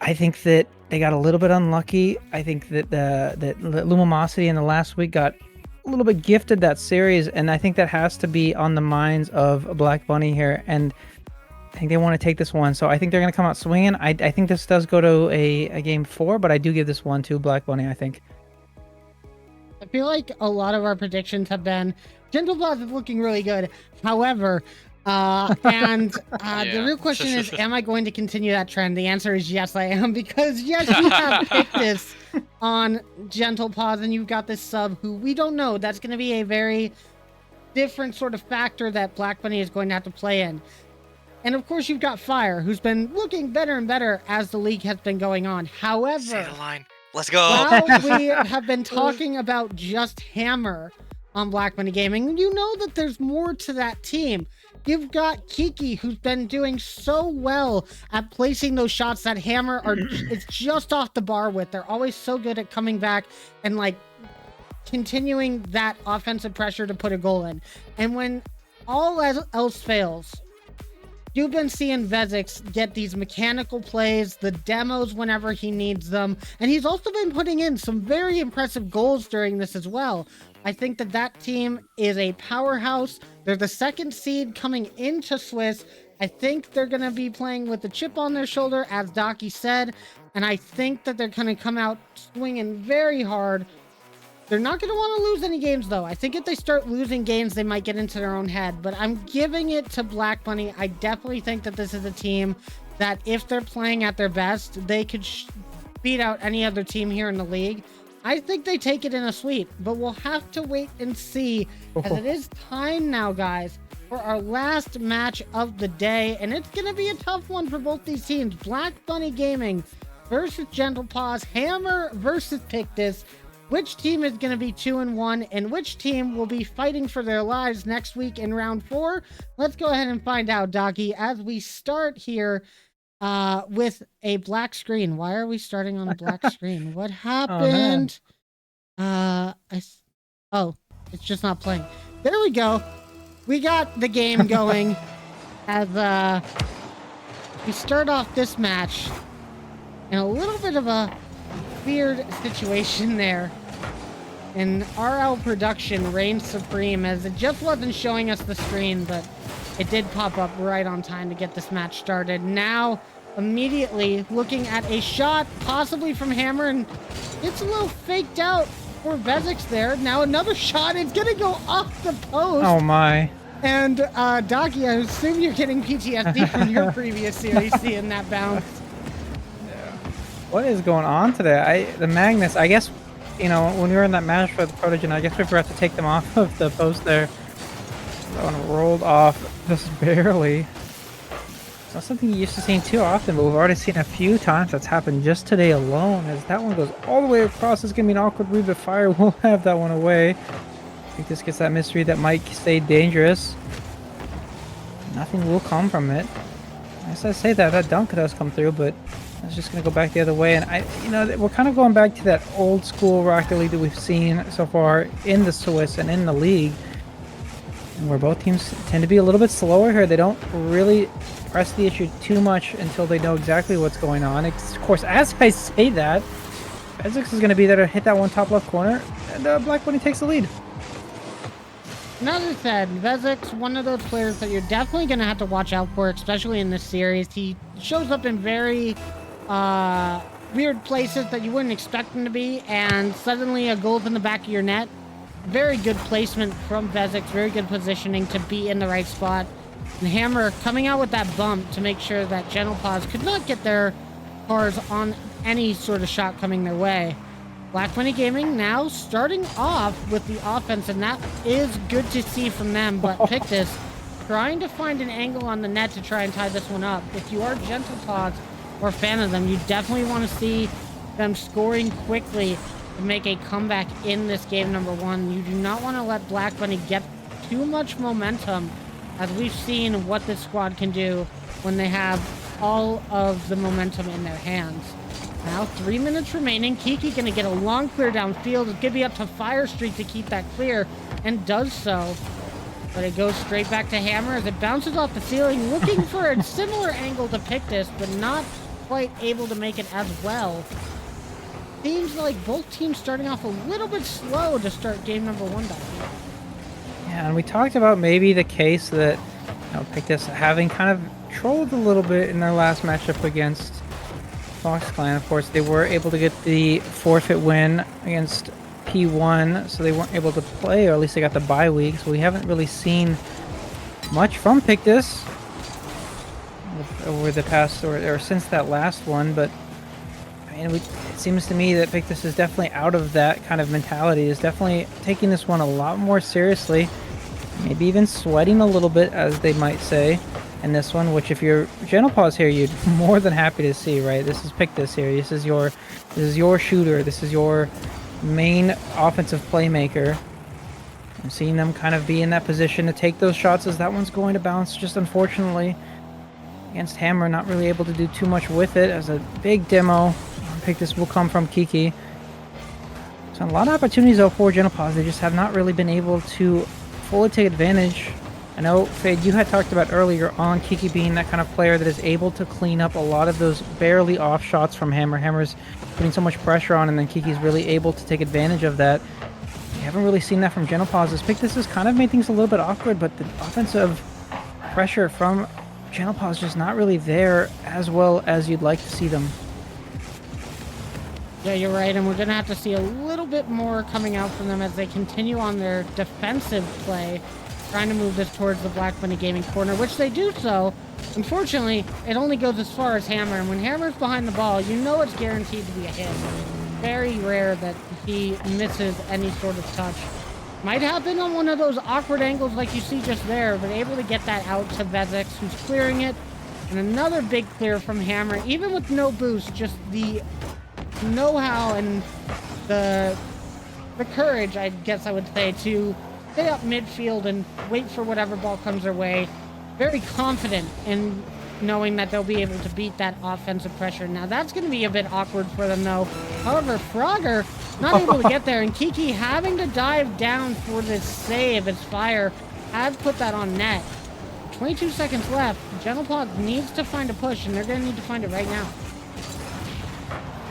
I think that they got a little bit unlucky. I think that the Lumosity in the last week got a little bit gifted that series, and I think that has to be on the minds of Black Bunny here. And I think they want to take this one, so I think they're going to come out swinging. I think this does go to a game 4, but I do give this one to Black Bunny, I think. I feel like a lot of our predictions have been Gentle Paws is looking really good. However, the real question is, am I going to continue that trend? The answer is yes, I am, because yes, you have Pictus on Gentle Paws, and you've got this sub who we don't know. That's going to be a very different sort of factor that Black Bunny is going to have to play in. And of course, you've got Fire, who's been looking better and better as the league has been going on. However, say the line. Let's go. While we have been talking about just Hammer on Black Bunny Gaming, you know that there's more to that team. You've got Kiki, who's been doing so well at placing those shots that Hammer it's just off the bar with. They're always so good at coming back and like continuing that offensive pressure to put a goal in. And when all else fails, you've been seeing Vezix get these mechanical plays, the demos whenever he needs them, and he's also been putting in some very impressive goals during this as well. I think that team is a powerhouse. They're the second seed coming into Swiss. I think they're going to be playing with the chip on their shoulder, as Docky said. And I think that they're going to come out swinging very hard. They're not going to want to lose any games, though. I think if they start losing games, they might get into their own head. But I'm giving it to Black Bunny. I definitely think that this is a team that if they're playing at their best, they could beat out any other team here in the league. I think they take it in a sweep, but we'll have to wait and see, as it is time now, guys, for our last match of the day. And it's going to be a tough one for both these teams. Black Bunny Gaming versus Gentle Paws, Hammer versus Pictus. Which team is going to be 2-1 and which team will be fighting for their lives next week in round 4? Let's go ahead and find out, Docky, as we start here with a black screen. Why are we starting on a black screen? What happened? Oh, it's just not playing. There we go. We got the game going as we start off this match in a little bit of a weird situation there. And RL Production reigned supreme as it just wasn't showing us the screen, but it did pop up right on time to get this match started. Now, immediately looking at a shot, possibly from Hammer, and it's a little faked out for Vezix there. Now another shot, it's gonna go off the post. Oh my. And Docky, I assume you're getting PTSD from your previous series, seeing that bounce. What is going on today? The Magnus, I guess, you know, when we were in that match for the Protogen, I guess we forgot to take them off of the post there. That one rolled off just barely. It's not something you used to seeing too often, but we've already seen a few times that's happened just today alone. As that one goes all the way across, it's going to be an awkward read, but Fire will have that one away. I think this gets that mystery that might stay dangerous. Nothing will come from it. As I say that dunk does come through, but it's just going to go back the other way. And we're kind of going back to that old school Rocket League that we've seen so far in the Swiss and in the league, and where both teams tend to be a little bit slower here. They don't really press the issue too much until they know exactly what's going on. Of course, as I say that, Vezix is going to be there to hit that one top left corner, and Black Bunny takes the lead. As I said, Vezix, one of those players that you're definitely going to have to watch out for, especially in this series. He shows up in very weird places that you wouldn't expect him to be, and suddenly a goal's in the back of your net. Very good placement from Vezix, very good positioning to be in the right spot. And Hammer coming out with that bump to make sure that Gentle Paws could not get their cars on any sort of shot coming their way. Black Bunny Gaming now starting off with the offense, and that is good to see from them, but Pictus trying to find an angle on the net to try and tie this one up. If you are Gentle Paws or a fan of them, you definitely want to see them scoring quickly to make a comeback in this game number 1. You do not want to let Black Bunny get too much momentum, as we've seen what this squad can do when they have all of the momentum in their hands. Now 3 minutes remaining. Kiki gonna get a long clear downfield. It's gonna be up to Fire Street to keep that clear, and does so. But it goes straight back to Hammer as it bounces off the ceiling, looking for a similar angle to Pictus, but not quite able to make it as well. Seems like both teams starting off a little bit slow to start game number 1 back here. Yeah, and we talked about maybe the case that, Pictus having kind of trolled a little bit in their last matchup against Fox Clan. Of course, they were able to get the forfeit win against P1, so they weren't able to play, or at least they got the bye week. So we haven't really seen much from Pictus over the past, or since that last one. But I mean, it seems to me that Pictus is definitely out of that kind of mentality. Is definitely taking this one a lot more seriously, maybe even sweating a little bit, as they might say, in this one, which if you're Gentle Paws here, you'd be more than happy to see, right? This is Pictus here. This is your shooter. This is your main offensive playmaker. I'm seeing them kind of be in that position to take those shots, as that one's going to bounce, just unfortunately against Hammer, not really able to do too much with it, as a big demo. Pictus will come from Kiki. So a lot of opportunities though for Gentle Paws. They just have not really been able to fully take advantage. I know, Fade, you had talked about earlier on Kiki being that kind of player that is able to clean up a lot of those barely off shots from Hammer. Hammer's putting so much pressure on, and then Kiki's really able to take advantage of that. We haven't really seen that from Gentle Paws. This Pictus has kind of made things a little bit awkward, but the offensive pressure from Gentle Paws just not really there as well as you'd like to see them. Yeah, you're right, and we're going to have to see a little bit more coming out from them as they continue on their defensive play, trying to move this towards the Black Bunny Gaming corner, which they do so. Unfortunately, it only goes as far as Hammer, and when Hammer's behind the ball, you know it's guaranteed to be a hit. Very rare that he misses any sort of touch. Might happen on one of those awkward angles like you see just there, but able to get that out to Vezix, who's clearing it. And another big clear from Hammer, even with no boost, just the know-how and the courage, I guess I would say, to stay up midfield and wait for whatever ball comes their way. Very confident in knowing that they'll be able to beat that offensive pressure. Now, that's going to be a bit awkward for them, though. However, Frogger not able to get there, and Kiki having to dive down for this save as Fire had put that on net. 22 seconds left. Gentle Paws needs to find a push, and they're going to need to find it right now.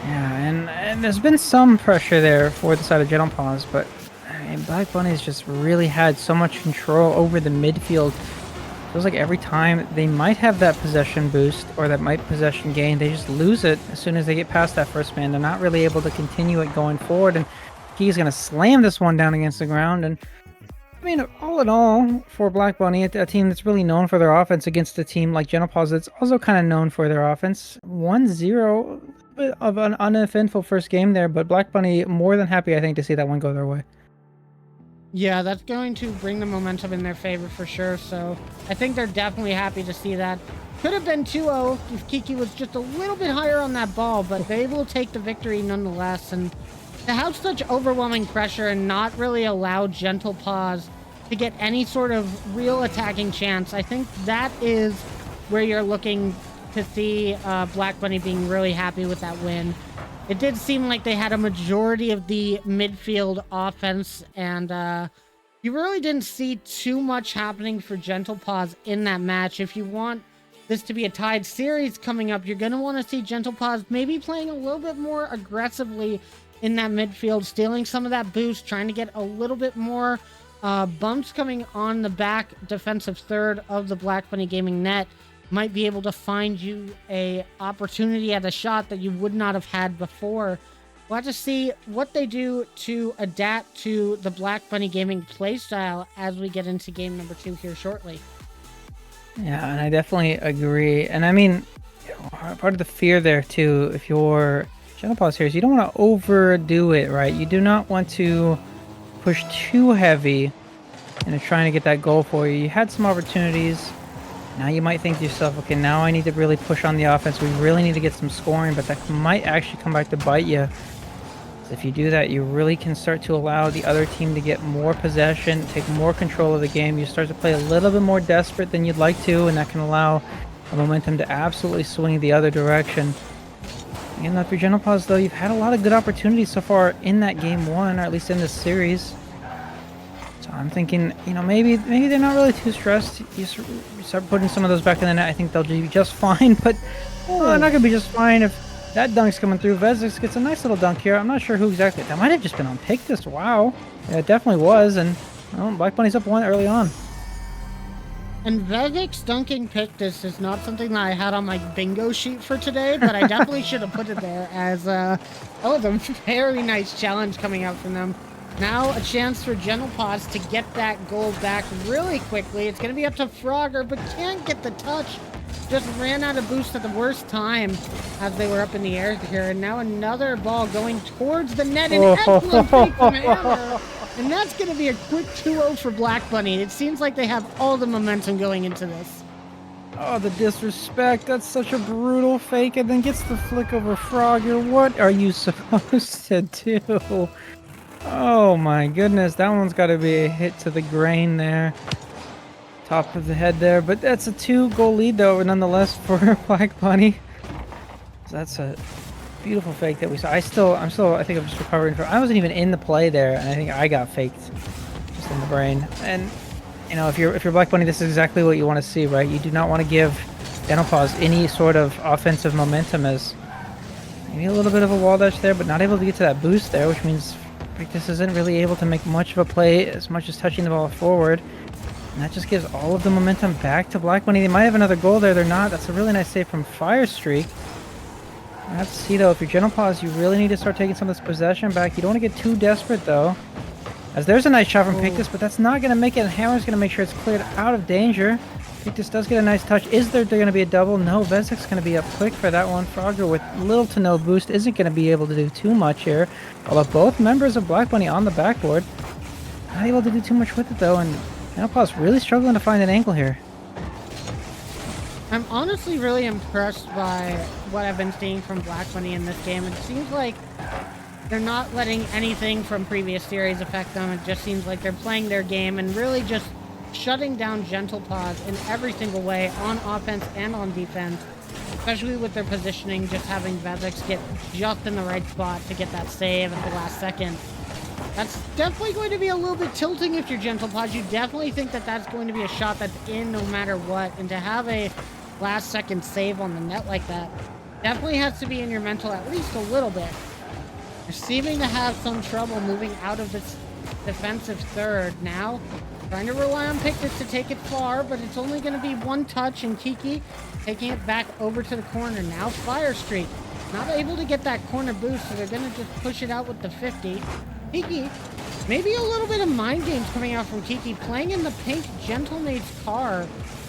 Yeah, and there's been some pressure there for the side of Gentle Paws, but I mean, Black Bunny's just really had so much control over the midfield. Feels like every time they might have that possession boost or that possession gain, they just lose it as soon as they get past that first man. They're not really able to continue it going forward, and he's going to slam this one down against the ground. And I mean, all in all, for Black Bunny, a team that's really known for their offense against a team like Gentle Paws that's also kind of known for their offense. 1-0, bit of an uneventful first game there, but Black Bunny more than happy, I think, to see that one go their way. Yeah, that's going to bring the momentum in their favor for sure, so I think they're definitely happy to see that. Could have been 2-0 if Kiki was just a little bit higher on that ball, but they will take the victory nonetheless. And to have such overwhelming pressure and not really allow Gentle Paws to get any sort of real attacking chance, I think that is where you're looking to see Black Bunny being really happy with that win. It did seem like they had a majority of the midfield offense, and you really didn't see too much happening for Gentle Paws in that match. If you want this to be a tied series coming up, you're going to want to see Gentle Paws maybe playing a little bit more aggressively in that midfield, stealing some of that boost, trying to get a little bit more bumps coming on the back defensive third of the Black Bunny Gaming net. Might be able to find you a opportunity at a shot that you would not have had before. We'll have to see what they do to adapt to the Black Bunny Gaming playstyle as we get into game number 2 here shortly. Yeah, and I definitely agree. And I mean, part of the fear there too, if you're Gentle Paws here, is you don't want to overdo it, right? You do not want to push too heavy into trying to get that goal for you. You had some opportunities. Now you might think to yourself, okay, now I need to really push on the offense. We really need to get some scoring, but that might actually come back to bite you. So if you do that, you really can start to allow the other team to get more possession, take more control of the game. You start to play a little bit more desperate than you'd like to, and that can allow the momentum to absolutely swing the other direction. And if you're Gentle Paws, though, you've had a lot of good opportunities so far in that game 1, or at least in this series. So I'm thinking, you know, maybe they're not really too stressed. You start putting some of those back in the net, I think they'll be just fine. But they're not going to be just fine if that dunk's coming through. Vezix gets a nice little dunk here. I'm not sure who exactly. That might have just been on Pictus. Wow. Yeah, it definitely was. And well, Black Bunny's up 1 early on. And Vezix dunking Pictus is not something that I had on my bingo sheet for today, but I definitely should have put it there as that was a very nice challenge coming out from them. Now a chance for Gentle Paws to get that goal back really quickly. It's going to be up to Frogger, but can't get the touch. Just ran out of boost at the worst time as they were up in the air here. And now another ball going towards the net. An excellent feed from Hammer. And that's going to be a quick 2-0 for Black Bunny. It seems like they have all the momentum going into this. Oh, the disrespect. That's such a brutal fake, and then gets the flick over Frogger. What are you supposed to do? Oh my goodness, that one's got to be a hit to the grain there. Top of the head there, but that's a 2-goal lead though, nonetheless, for Black Bunny. So that's a beautiful fake that we saw. I think I'm just recovering from. I wasn't even in the play there, and I think I got faked just in the brain. And you know, if you're Black Bunny, this is exactly what you want to see, right? You do not want to give Gentle Paws any sort of offensive momentum, as maybe a little bit of a wall dash there, but not able to get to that boost there, which means Pictus isn't really able to make much of a play as much as touching the ball forward. And that just gives all of the momentum back to Black Bunny. They might have another goal there. They're not. That's a really nice save from Fire Streak. I have to see, though, if you're Gentle Paws, you really need to start taking some of this possession back. You don't want to get too desperate, though. As there's a nice shot from Pictus, but that's not going to make it. Hammer's going to make sure it's cleared out of danger. Pictus does get a nice touch. Is there going to be a double? No, Vezek's going to be up quick for that one. Frogger with little to no boost isn't going to be able to do too much here. Although both members of Black Bunny on the backboard. Not able to do too much with it, though, and Gentle Paws really struggling to find an angle here. I'm honestly really impressed by what I've been seeing from Black Bunny in this game. It seems like they're not letting anything from previous series affect them. It just seems like they're playing their game and really just shutting down Gentle Paws in every single way, on offense and on defense, especially with their positioning, just having Vezek get just in the right spot to get that save at the last second. That's definitely going to be a little bit tilting if you're Gentle Paws. You definitely think that that's going to be a shot that's in no matter what, and to have a last second save on the net like that definitely has to be in your mental at least a little bit. You're seeming to have some trouble moving out of this defensive third now. Trying to rely on Pictus to take it far, but it's only going to be one touch, and Kiki taking it back over to the corner. Now Fire Streak not able to get that corner boost, so they're going to just push it out with the 50. Kiki, maybe a little bit of mind games coming out from Kiki, playing in the pink Gentle Maid's car,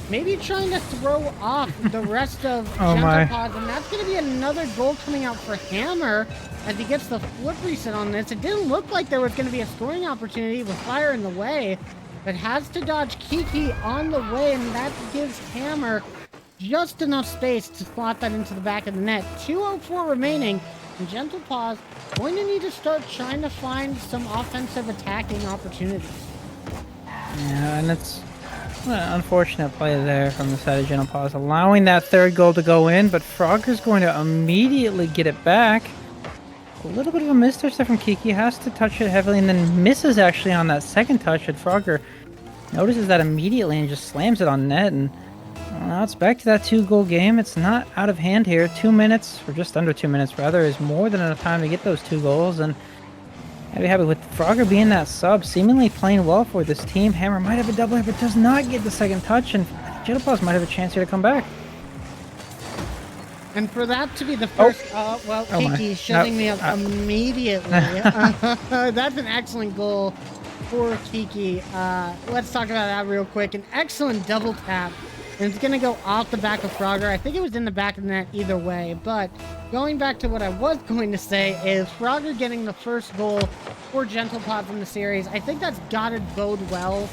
maybe trying to throw off the rest of Gentle Paws, and that's going to be another goal coming out for Hammer as he gets the flip reset on this. It didn't look like there was going to be a scoring opportunity with Fire in the way, but has to dodge Kiki on the way, and that gives Hammer just enough space to slot that into the back of the net. 2:04 remaining, and Gentle Paws going to need to start trying to find some offensive attacking opportunities. Yeah, and it's an unfortunate play there from the side of Gentle Paws, allowing that third goal to go in, but Frogger's going to immediately get it back. A little bit of a mistouch there from Kiki, has to touch it heavily and then misses actually on that second touch, and Frogger notices that immediately and just slams it on net, and now it's back to that 2-goal game. It's not out of hand here. 2 minutes, or just under 2 minutes rather, is more than enough time to get those 2 goals, and I'd be happy with Frogger being that sub, seemingly playing well for this team. Hammer might have a double here, but does not get the second touch, and Gentle Paws might have a chance here to come back. And for that to be the first, Kiki shutting me up immediately. That's an excellent goal for Kiki. Let's talk about that real quick. An excellent double tap. And it's going to go off the back of Frogger. I think it was in the back of the net either way. But going back to what I was going to say is Frogger getting the first goal for Gentle Paws in the series. I think that's got to bode well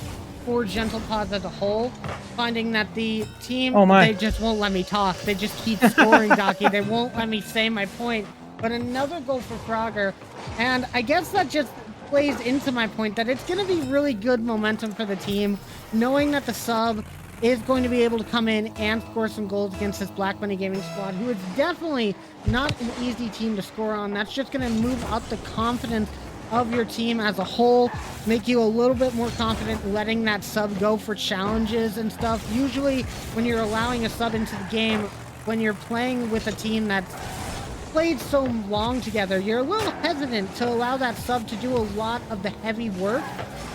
for Gentle Paws as a whole, finding that the team, they just won't let me talk. They just keep scoring, Docky. They won't let me say my point. But another goal for Frogger, and I guess that just plays into my point that it's going to be really good momentum for the team, knowing that the sub is going to be able to come in and score some goals against this Black Bunny Gaming squad, who is definitely not an easy team to score on. That's just going to move up the confidence of your team as a whole, make you a little bit more confident letting that sub go for challenges and stuff. Usually when you're allowing a sub into the game, when you're playing with a team that's played so long together, you're a little hesitant to allow that sub to do a lot of the heavy work.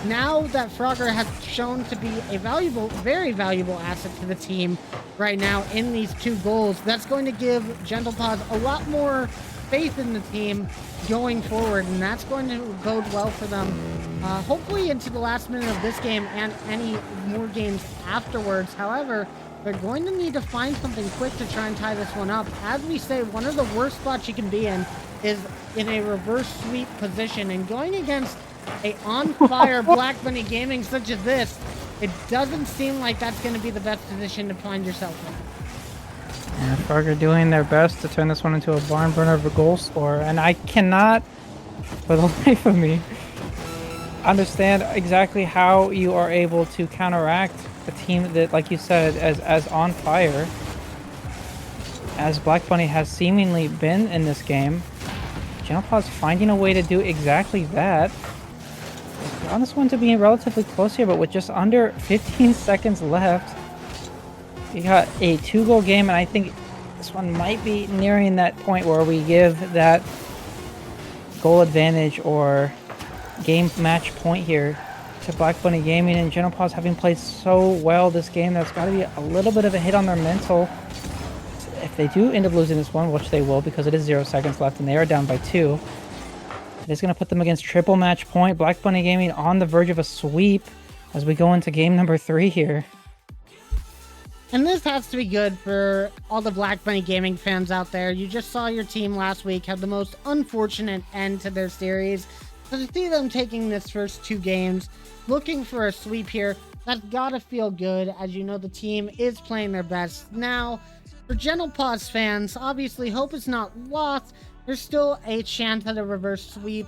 Now that Frogger has shown to be a valuable, very valuable asset to the team right now in these 2 goals, that's going to give Gentle Paws a lot more faith in the team going forward, and that's going to bode well for them, hopefully into the last minute of this game and any more games afterwards. However, they're going to need to find something quick to try and tie this one up. As we say, one of the worst spots you can be in is in a reverse sweep position, and going against a on-fire Black Bunny Gaming such as this, it doesn't seem like that's going to be the best position to find yourself in. Yeah, Frogger doing their best to turn this one into a barn burner of a goal scorer, and I cannot, for the life of me, understand exactly how you are able to counteract a team that, like you said, as on fire as Black Bunny has seemingly been in this game. Gentle Paws finding a way to do exactly that. I found this one to be relatively close here, but with just under 15 seconds left, you got a 2-goal game, and I think this one might be nearing that point where we give that goal advantage or game match point here to Black Bunny Gaming, and Gentle Paws having played so well this game, that's got to be a little bit of a hit on their mental. if they do end up losing this one, which they will because it is 0 seconds left and they are down by 2, it is going to put them against triple match point. Black Bunny Gaming on the verge of a sweep as we go into game number 3 here. And this has to be good for all the Black Bunny Gaming fans out there. You just saw your team last week have the most unfortunate end to their series. So to see them taking this first 2 games, looking for a sweep here, that's gotta feel good, as you know the team is playing their best. Now, for Gentle Paws fans, obviously hope is not lost. There's still a chance at a reverse sweep,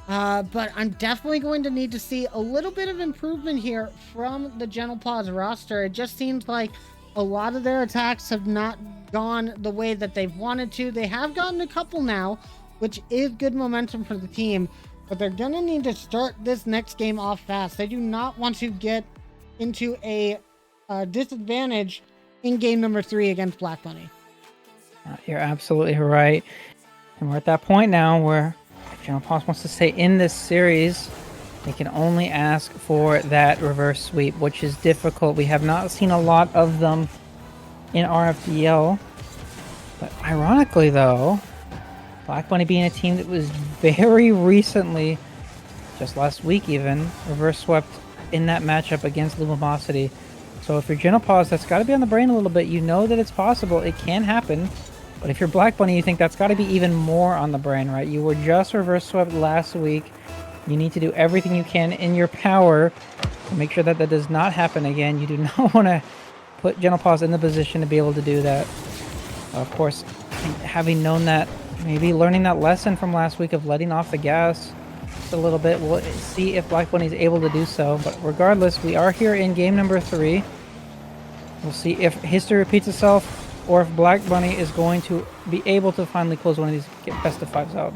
but I'm definitely going to need to see a little bit of improvement here from the Gentle Paws roster. It just seems like a lot of their attacks have not gone the way that they've wanted to. They have gotten a couple now, which is good momentum for the team, but they're going to need to start this next game off fast. They do not want to get into a disadvantage in game number 3 against Black Bunny. You're absolutely right. And we're at that point now where if Gentle Paws wants to stay in this series, they can only ask for that reverse sweep, which is difficult. We have not seen a lot of them in RFDL. But ironically, though, Black Bunny being a team that was very recently, just last week even, reverse swept in that matchup against Lumosity. So if you're Gentle Paws, that's got to be on the brain a little bit. You know that it's possible. It can happen. But if you're Black Bunny, you think that's got to be even more on the brain, right? You were just reverse swept last week. You need to do everything you can in your power to make sure that that does not happen again. You do not want to put Gentle Paws in the position to be able to do that. Of course, having known that, maybe learning that lesson from last week of letting off the gas a little bit, we'll see if Black Bunny is able to do so. But regardless, we are here in game number 3. We'll see if history repeats itself or if Black Bunny is going to be able to finally close one of these best of 5s out.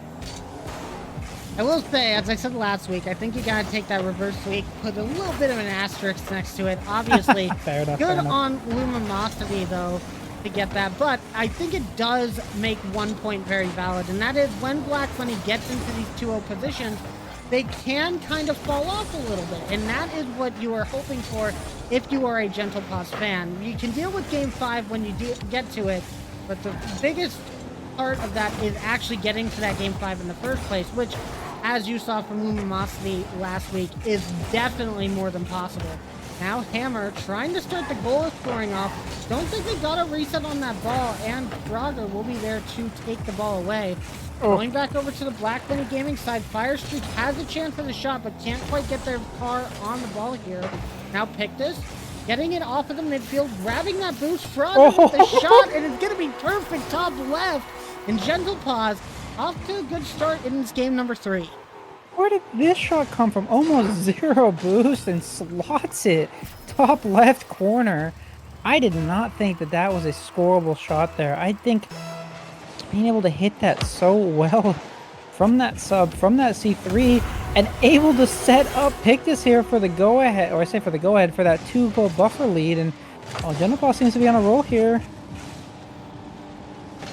I will say, as I said last week, I think you gotta take that reverse sweep, put a little bit of an asterisk next to it. Obviously, Fair enough, good fair enough. on Luminosity, though, to get that. But I think it does make one point very valid, and that is when Black Bunny gets into these 2-0 positions, they can kind of fall off a little bit. And that is what you are hoping for if you are a Gentle Paws fan. You can deal with Game 5 when you get to it, but the biggest part of that is actually getting to that Game 5 in the first place, which, as you saw from Luminosity last week, is definitely more than possible. Now Hammer trying to start the goal scoring off. Don't think they got a reset on that ball, and Frogger will be there to take the ball away. Going back over to the Black Bunny Gaming side, Firestreak has a chance for the shot, but can't quite get their car on the ball here. Now Pictus getting it off of the midfield, grabbing that boost, Frogger with the shot, and it's going to be perfect top left. And Gentle Paws off to a good start in this game number 3. Where did this shot come from? Almost 0 boost and slots it top left corner. I did not think that that was a scoreable shot there. I think being able to hit that so well from that sub, from that C3, and able to set up Pictus here for the go-ahead, or I say for the go-ahead, for that 2-goal buffer lead. And Gentle Paws seems to be on a roll here.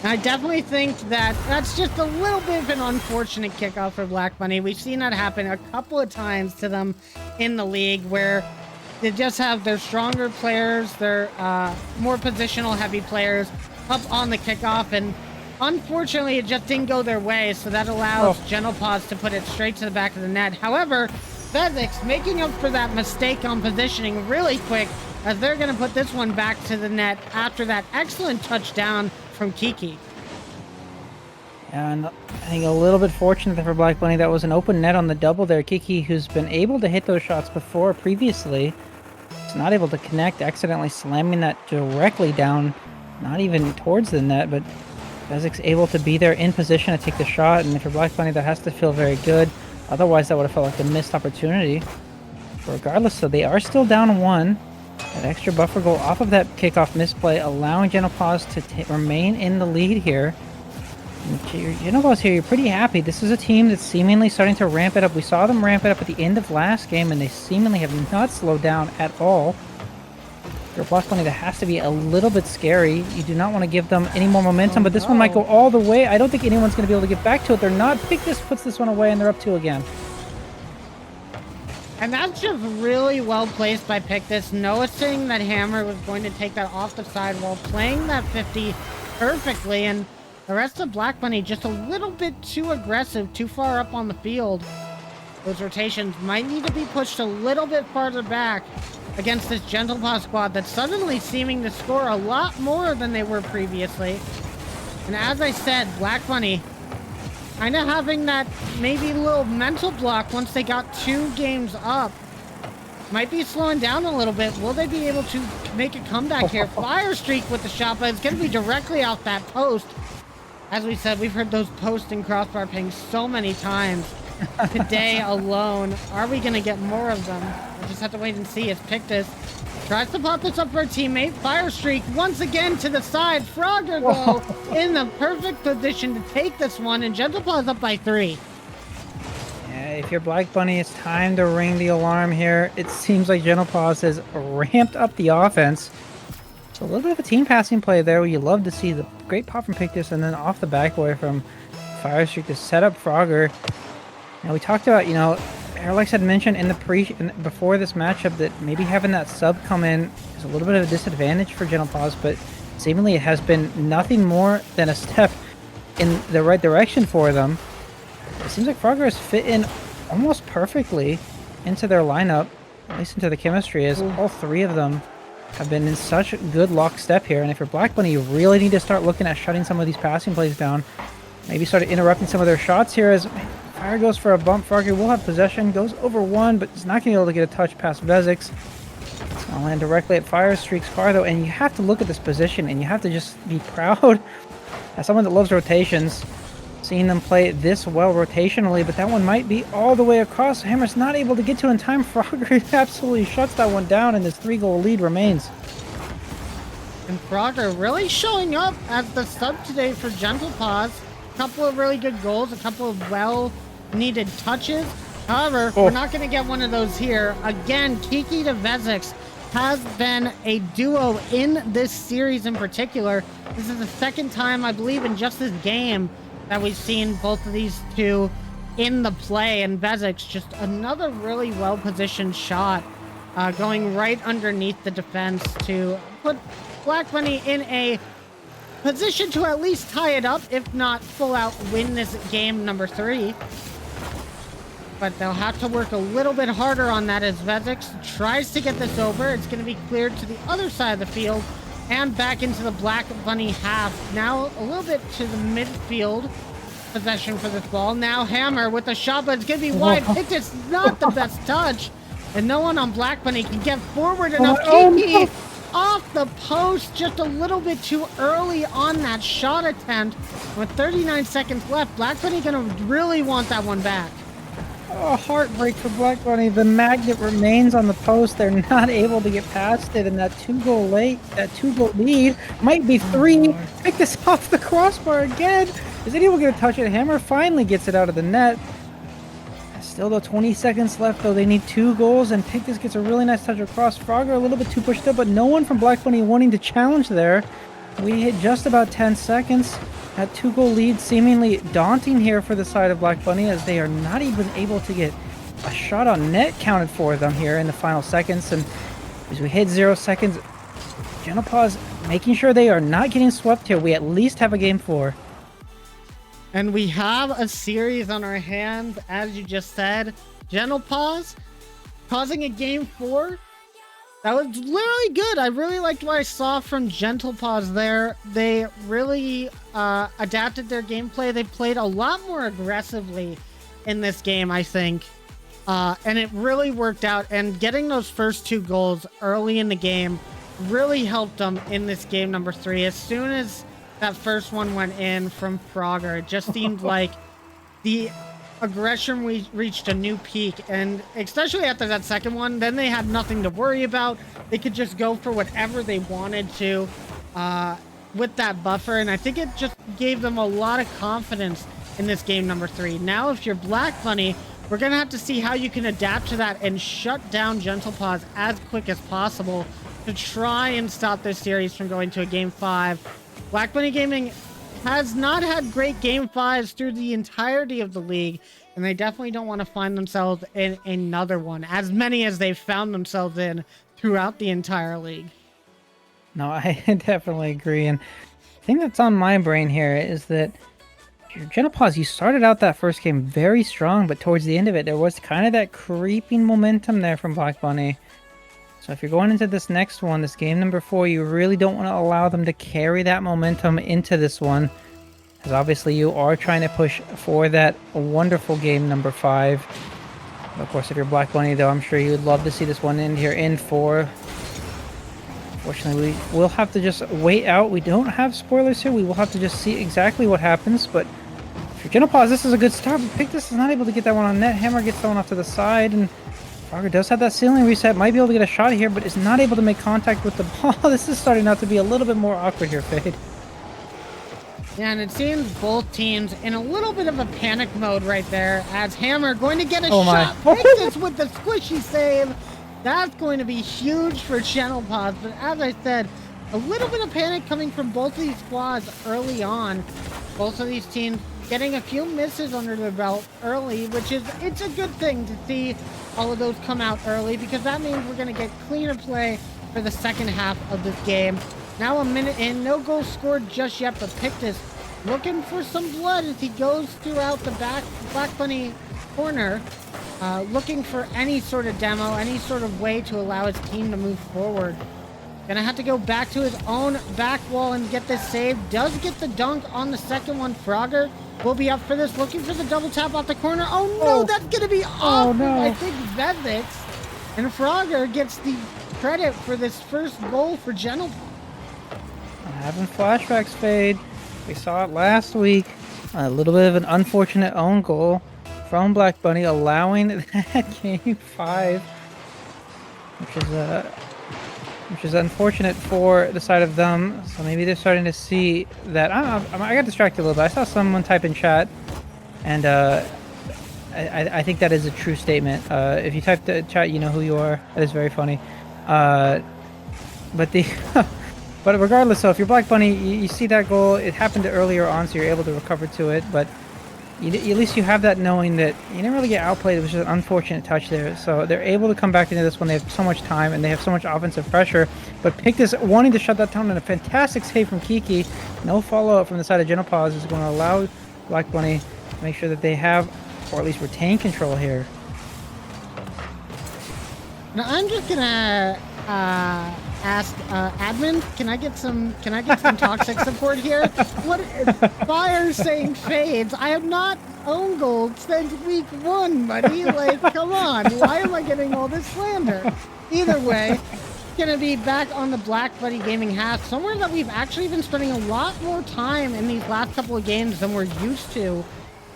I definitely think that that's just a little bit of an unfortunate kickoff for Black Bunny. We've seen that happen a couple of times to them in the league, where they just have their stronger players, their more positional heavy players up on the kickoff, and unfortunately it just didn't go their way, so that allows Gentle Paws to put it straight to the back of the net. However, Fezix making up for that mistake on positioning really quick, as they're going to put this one back to the net after that excellent touchdown from Kiki. And I think a little bit fortunate there for Black Bunny. That was an open net on the double there. Kiki, who's been able to hit those shots before previously, is not able to connect, accidentally slamming that directly down, not even towards the net, but Fezix able to be there in position to take the shot. And if you're Black Bunny, that has to feel very good. Otherwise, that would have felt like a missed opportunity. But regardless, so they are still down 1. That extra buffer goal off of that kickoff misplay, allowing Gentle Paws to remain in the lead here. Gentle Paws here, you're pretty happy. This is a team that's seemingly starting to ramp it up. We saw them ramp it up at the end of last game, and they seemingly have not slowed down at all. For Black Bunny, that has to be a little bit scary. You do not want to give them any more momentum, but this one might go all the way. I don't think anyone's going to be able to get back to it. They're not. Pictus puts this one away, and they're up 2 again. And that's just really well placed by Pictus, noticing that Hammer was going to take that off the side while playing that 50 perfectly, and the rest of Black Bunny just a little bit too aggressive, too far up on the field. Those rotations might need to be pushed a little bit farther back against this Gentle Paw squad that's suddenly seeming to score a lot more than they were previously. And as I said, Black Bunny kind of having that maybe little mental block once they got 2 games up. Might be slowing down a little bit. Will they be able to make a comeback here? Fire Streak with the shot, but it's going to be directly off that post. As we said, we've heard those post and crossbar pings so many times today alone. Are we going to get more of them? We'll just have to wait and see as Pictus tries to pop this up for a teammate. Fire Streak once again to the side. Frogger though in the perfect position to take this one, and Gentle Paw's up by 3. If you're Black Bunny, it's time to ring the alarm here. It seems like Gentle Paws has ramped up the offense. So a little bit of a team passing play there where you love to see the great pop from Pictus and then off the backboy from Fire Streak to set up Frogger. Now we talked about, Alex had mentioned before this matchup that maybe having that sub come in is a little bit of a disadvantage for Gentle Paws, but seemingly it has been nothing more than a step in the right direction for them. It seems like Frogger has fit in almost perfectly into their lineup, at least into the chemistry, as all 3 of them have been in such good lockstep here. And if you're Black Bunny, you really need to start looking at shutting some of these passing plays down. Maybe start interrupting some of their shots here as Fire goes for a bump. Frogger will have possession, goes over 1, but is not going to be able to get a touch past Vezix. It's going to land directly at Fire Streak's car, though, and you have to look at this position, and you have to just be proud as someone that loves rotations, seeing them play this well rotationally, but that one might be all the way across. Hammer's not able to get to in time. Frogger absolutely shuts that one down, and this 3-goal lead remains. And Frogger really showing up as the sub today for Gentle Paws. A couple of really good goals, a couple of well-needed touches. However, we're not going to get one of those here. Again, Kiki to Vezix has been a duo in this series in particular. This is the 2nd time, I believe, in just this game that we've seen both of these 2 in the play, and Vezix just another really well-positioned shot going right underneath the defense to put Black Bunny in a position to at least tie it up, if not full out win this game number 3. But they'll have to work a little bit harder on that as Vezix tries to get this over. It's going to be cleared to the other side of the field and back into the Black Bunny half. Now a little bit to the midfield possession for this ball. Now Hammer with the shot, but it's going to be wide. Pictus not the best touch, and no one on Black Bunny can get forward enough. Kiki off the post just a little bit too early on that shot attempt. With 39 seconds left, Black Bunny going to really want that one back. Oh, heartbreak for Black Bunny. The magnet remains on the post. They're not able to get past it, and that 2-goal lead might be 3. Pick this off the crossbar again. Is anyone going to touch it? Hammer finally gets it out of the net. Still, though, 20 seconds left, though. They need 2 goals, and Pictus gets a really nice touch across. Frogger a little bit too pushed up, but no one from Black Bunny wanting to challenge there. We hit just about 10 seconds. That 2-goal lead seemingly daunting here for the side of Black Bunny, as they are not even able to get a shot on net counted for them here in the final seconds. And as we hit 0 seconds, Gentle Paws making sure they are not getting swept here. We at least have a game 4. And we have a series on our hands, as you just said. Gentle Paws causing a game 4. That was literally good. I really liked what I saw from Gentle Paws there. They really adapted their gameplay. They played a lot more aggressively in this game, I think. And it really worked out. And getting those first 2 goals early in the game really helped them in this game number 3. As soon as that first one went in from Frogger, it just seemed like the aggression reached a new peak, and especially after that second one, then they had nothing to worry about. They could just go for whatever they wanted to with that buffer, and I think it just gave them a lot of confidence in this game number 3. Now, if you're Black Bunny, we're gonna have to see how you can adapt to that and shut down Gentle Paws as quick as possible to try and stop this series from going to a game 5. Black Bunny Gaming has not had great game 5s through the entirety of the league, and they definitely don't want to find themselves in another one, as many as they've found themselves in throughout the entire league. No, I definitely agree. And thing that's on my brain here is that your Gentle Paws, you started out that first game very strong, but towards the end of it, there was kind of that creeping momentum there from Black Bunny. So if you're going into this next one, this game number 4, you really don't want to allow them to carry that momentum into this one. Because obviously you are trying to push for that wonderful game number 5. Of course, if you're Black Bunny, though, I'm sure you would love to see this one end here in 4. Unfortunately, we will have to just wait out. We don't have spoilers here. We will have to just see exactly what happens. But if you're Gentle Paws, this is a good start. But Pictus is not able to get that one on net. Hammer gets that one off to the side. And Frogger does have that ceiling reset. Might be able to get a shot here, but is not able to make contact with the ball. This is starting out to be a little bit more awkward here, Fade. Yeah, and it seems both teams in a little bit of a panic mode right there, as Hammer going to get a shot. Pictus with the squishy save. That's going to be huge for Gentle Paws, but as I said, a little bit of panic coming from both of these squads early on. Both of these teams getting a few misses under their belt early, which is, it's a good thing to see all of those come out early, because that means we're going to get cleaner play for the second half of this game. Now a minute in, no goals scored just yet, but Pictus looking for some blood as he goes throughout the Black Bunny corner. Looking for any sort of demo, any sort of way to allow his team to move forward. Gonna have to go back to his own back wall and get this save. Does get the dunk on the second one. Frogger will be up for this, looking for the double tap off the corner. Oh no, that's gonna be off. No. I think Vezix, and Frogger gets the credit for this first goal for Gentle. Having flashbacks, Fade. We saw it last week. A little bit of an unfortunate own goal from Black Bunny, allowing that game 5, which is unfortunate for the side of them. So maybe they're starting to see that. I got distracted a little bit. I saw someone type in chat, and I think that is a true statement. If you type the chat, you know who you are. That is very funny. But but regardless, so if you're Black Bunny, you see that goal. It happened earlier on, so you're able to recover to it. But at least you have that knowing that you didn't really get outplayed. It was just an unfortunate touch there. So they're able to come back into this when they have so much time and they have so much offensive pressure. But Pictus wanting to shut that down, and a fantastic save from Kiki. No follow-up from the side of Gentle Paws is going to allow Black Bunny to make sure that they have, or at least retain control here. Now I'm just gonna ask admin, can I get some toxic support here? What Fire saying fades? I have not owned gold since week 1, buddy. Like, come on, why am I getting all this slander? Either way, gonna be back on the Black Bunny Gaming half, somewhere that we've actually been spending a lot more time in these last couple of games than we're used to.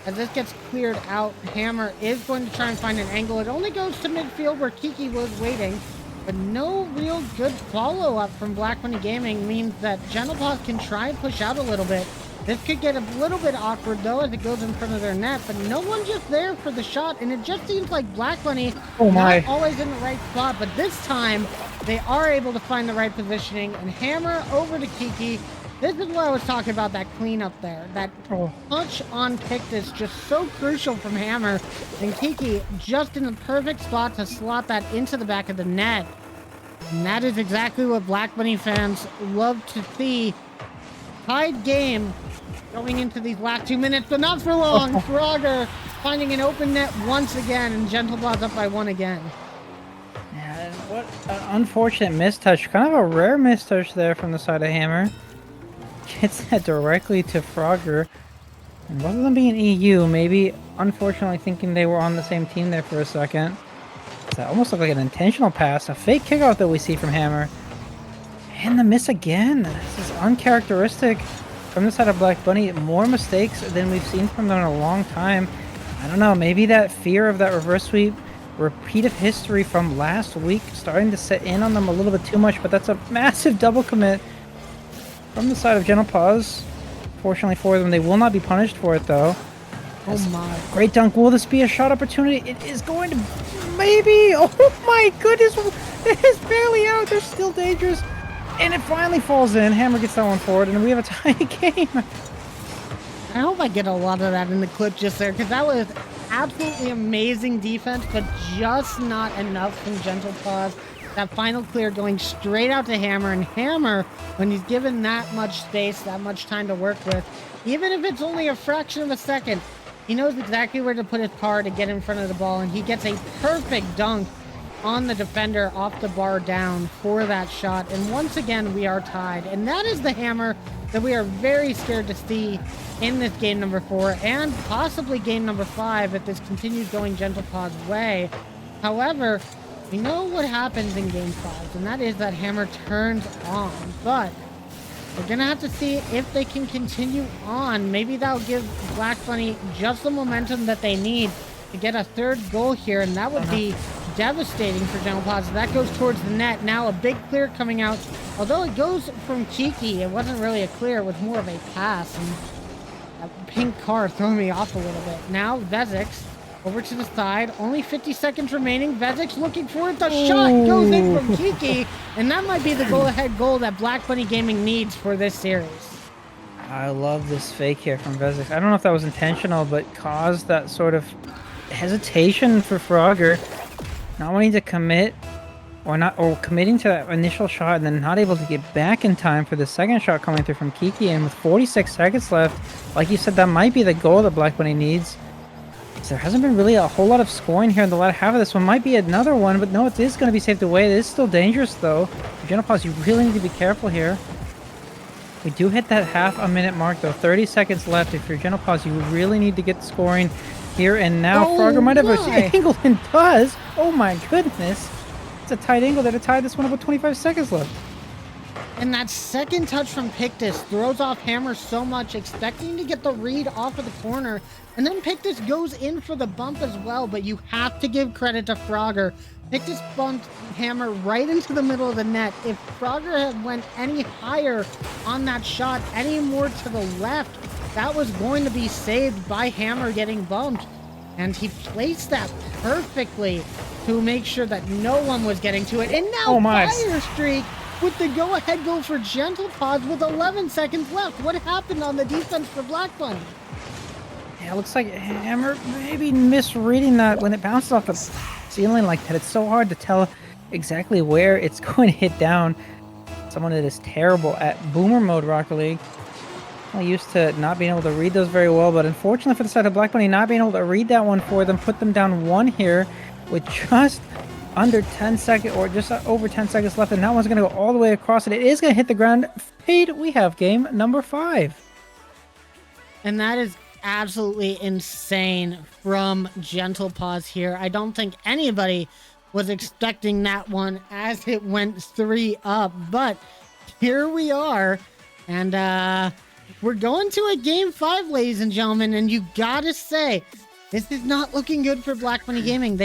As this gets cleared out, Hammer is going to try and find an angle. It only goes to midfield where Kiki was waiting, but no real good follow-up from Black Bunny Gaming means that Gentle Paws can try and push out a little bit. This could get a little bit awkward, though, as it goes in front of their net, but no one's just there for the shot, and it just seems like Black Bunny not always in the right spot, but this time they are able to find the right positioning, and Hammer over to Kiki. This is what I was talking about, that cleanup there. That punch on Pictus, just so crucial from Hammer. And Kiki just in the perfect spot to slot that into the back of the net. And that is exactly what Black Bunny fans love to see. Tied game going into these last 2 minutes, but not for long. Frogger finding an open net once again, and Gentle Paws up by 1 again. Yeah, what an unfortunate mistouch. Kind of a rare mistouch there from the side of Hammer. Gets that directly to Frogger. And both of them being EU, maybe unfortunately thinking they were on the same team there for a second. That almost looked like an intentional pass, a fake kickoff that we see from Hammer. And the miss again. This is uncharacteristic from the side of Black Bunny. More mistakes than we've seen from them in a long time. I don't know, maybe that fear of that reverse sweep, repeat of history from last week, starting to set in on them a little bit too much, but that's a massive double commit from the side of Gentle Paws. Fortunately for them, they will not be punished for it, though. Oh my. Great dunk. Will this be a shot opportunity? It is going to... Maybe! Oh my goodness! It is barely out. They're still dangerous. And it finally falls in. Hammer gets that one forward, and we have a tie game. I hope I get a lot of that in the clip just there, because that was absolutely amazing defense, but just not enough from Gentle Paws. that final clear going straight out to Hammer. And Hammer, when he's given that much space, that much time to work with, even if it's only a fraction of a second, he knows exactly where to put his car to get in front of the ball, and he gets a perfect dunk on the defender off the bar down for that shot. And once again, we are tied. And that is the Hammer that we are very scared to see in this game number 4 and possibly game number 5 if this continues going Gentle Paw's way. However, we know what happens in game 5, and that is that Hammer turns on. But we're going to have to see if they can continue on. Maybe that'll give Black Bunny just the momentum that they need to get a third goal here, and that would be devastating for Gentle Paw. So that goes towards the net. Now a big clear coming out. Although it goes from Kiki, it wasn't really a clear, it was more of a pass. And that pink car throwing me off a little bit. Now Vezix over to the side. Only 50 seconds remaining. Vezix looking for it. The shot goes in from Kiki, and that might be the go-ahead goal that Black Bunny Gaming needs for this series. I love this fake here from Vezix. I don't know if that was intentional, but caused that sort of hesitation for Frogger, not wanting to commit or committing to that initial shot and then not able to get back in time for the second shot coming through from Kiki. And with 46 seconds left, like you said, that might be the goal that Black Bunny needs. So there hasn't been really a whole lot of scoring here in the latter half of this one. Might be another one, but no, it is going to be saved away. It is still dangerous though. For Gentle Paws, you really need to be careful here. We do hit that half a minute mark though. 30 seconds left. If you're Gentle Paws, you really need to get scoring here and now. Frogger might have a angle and does. Oh my goodness. It's a tight angle there to tie this one up with 25 seconds left. And that second touch from Pictus throws off Hammer so much, expecting to get the read off of the corner. And then Pictus goes in for the bump as well, but you have to give credit to Frogger. Pictus bumped Hammer right into the middle of the net. If Frogger had went any higher on that shot, any more to the left, that was going to be saved by Hammer getting bumped. And he placed that perfectly to make sure that no one was getting to it. And now Fire Streak with the go-ahead goal for Gentle Paws with 11 seconds left. What happened on the defense for Black Bunny? Yeah, it looks like Hammer maybe misreading that when it bounces off the ceiling like that. It's so hard to tell exactly where it's going to hit down. Someone that is terrible at Boomer Mode Rocket League. I'm used to not being able to read those very well, but unfortunately for the side of Black Bunny, not being able to read that one for them, put them down one here with just under 10 seconds, or just over 10 seconds left, and that one's going to go all the way across it. It is going to hit the ground. Fade, we have game number 5. And that is absolutely insane from Gentle Paws here. I don't think anybody was expecting that one as it went 3 up, but here we are, and we're going to a game 5, ladies and gentlemen, and you gotta say, this is not looking good for Black Bunny Gaming.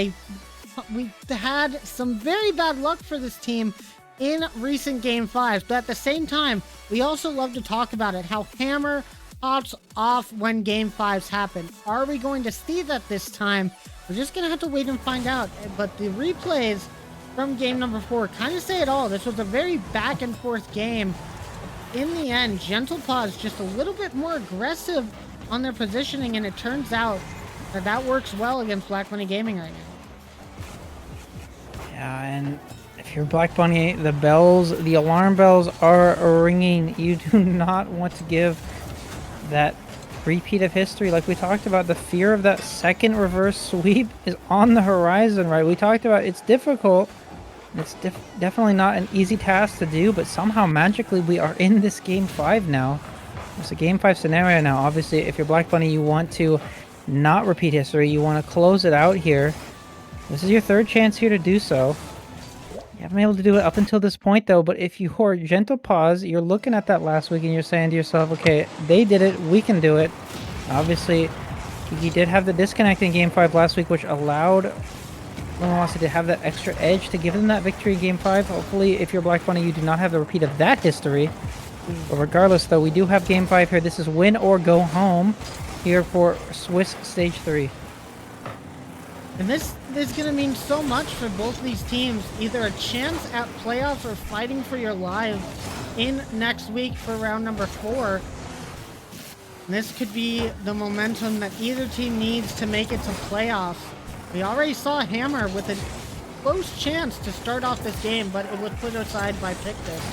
We had some very bad luck for this team in recent game 5s, but at the same time, we also love to talk about it, how Hammer pops off when game 5s happen. Are we going to see that this time? We're just going to have to wait and find out, but the replays from game number 4 kind of say it all. This was a very back and forth game. In the end, Gentle Paws just a little bit more aggressive on their positioning, and it turns out that that works well against Black Bunny Gaming right now. Yeah, and if you're Black Bunny, the alarm bells are ringing. You do not want to give that repeat of history. Like we talked about, the fear of that second reverse sweep is on the horizon, right? We talked about it's difficult. It's definitely not an easy task to do, but somehow magically we are in this game 5 now. It's a game 5 scenario now. Obviously, if you're Black Bunny, you want to not repeat history. You want to close it out here. This is your 3rd chance here to do so. You haven't been able to do it up until this point, though, but if you are Gentle Paws, you're looking at that last week and you're saying to yourself, okay, they did it, we can do it. Obviously, Kiki did have the disconnect in game 5 last week, which allowed Luminosity to have that extra edge to give them that victory in game 5. Hopefully, if you're Black Bunny, you do not have the repeat of that history. But regardless, though, we do have game 5 here. This is win or go home here for Swiss Stage 3. And this is going to mean so much for both these teams. Either a chance at playoffs or fighting for your lives in next week for round number 4. And this could be the momentum that either team needs to make it to playoffs. We already saw Hammer with close chance to start off this game, but it was put aside by Pictus.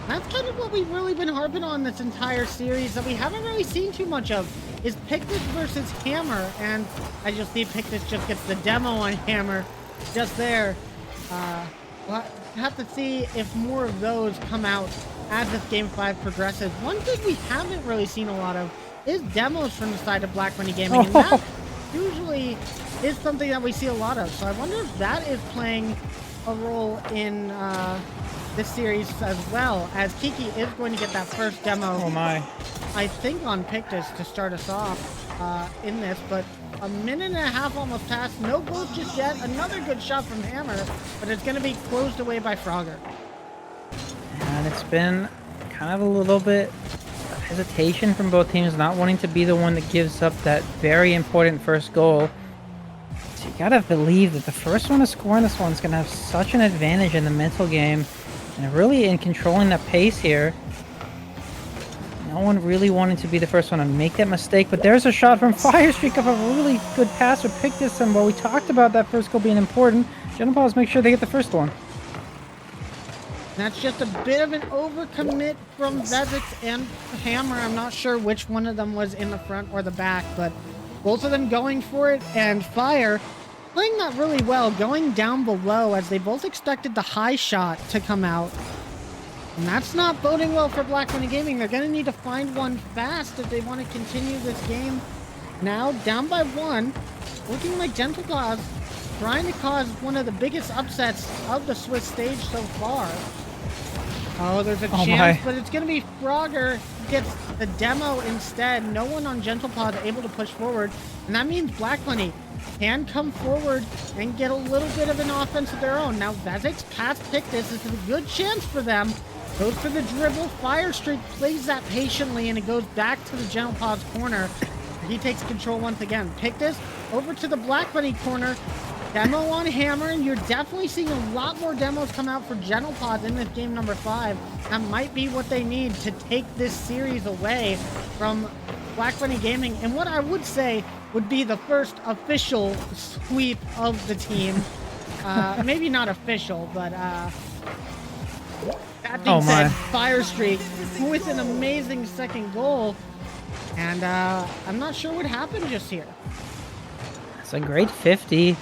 That's kind of what we've really been harping on this entire series that we haven't really seen too much of, is Pictus versus Hammer, and I just see Pictus just gets the demo on Hammer just there. We'll have to see if more of those come out as this Game 5 progresses. One thing we haven't really seen a lot of is demos from the side of Black Bunny Gaming, and that usually is something that we see a lot of. So I wonder if that is playing a role in this series as well, as Kiki is going to get that first demo. Oh my. I think on Pictus to start us off in this, but a minute and a half almost passed. No goals just yet. Another good shot from Hammer, but it's going to be closed away by Frogger. And it's been kind of a little bit of hesitation from both teams, not wanting to be the one that gives up that very important first goal. So you gotta believe that the first one to score in this one is gonna have such an advantage in the mental game and really in controlling the pace here. No one really wanted to be the first one to make that mistake, but there's a shot from Firestreak of a really good pass with Pictus, and while we talked about that first goal being important, Gentle Paws make sure they get the first one. That's just a bit of an overcommit from Vezix and Hammer. I'm not sure which one of them was in the front or the back, but both of them going for it, and Fire playing that really well, going down below as they both expected the high shot to come out. And that's not boding well for Black Bunny Gaming. They're going to need to find one fast if they want to continue this game. Now, down by one, looking like Gentle Paws trying to cause one of the biggest upsets of the Swiss stage so far. Oh, there's a chance, but it's going to be Frogger who gets the demo instead. No one on Gentle Pod able to push forward, and that means Black Bunny can come forward and get a little bit of an offense of their own. Now, Vezix past Pictus. This is a good chance for them. Goes for the dribble. Firestreak plays that patiently, and it goes back to the Gentle Pod's corner. He takes control once again. Pictus over to the Black Bunny corner. Demo on Hammer, and you're definitely seeing a lot more demos come out for Gentle Pods in this game number 5. That might be what they need to take this series away from Black Bunny Gaming, and what I would say would be the first official sweep of the team. Maybe not official, but that being said, Firestreak with an amazing second goal, and I'm not sure what happened just here. It's a great 50.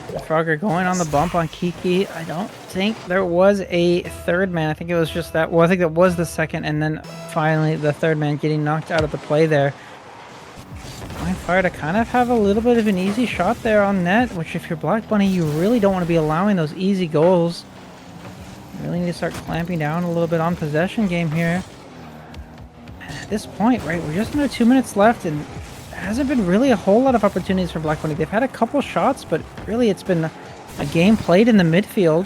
Frogger going on the bump on Kiki. I don't think there was a third man. I think it was just that. Well, I think it was the second, and then finally the third man getting knocked out of the play there. Going Fire to kind of have a little bit of an easy shot there on net, which if you're Black Bunny, you really don't want to be allowing those easy goals. You really need to start clamping down a little bit on possession game here. And at this point, right, we're just under 2 minutes left, and hasn't been really a whole lot of opportunities for Black Bunny. They've had a couple shots, but really it's been a game played in the midfield.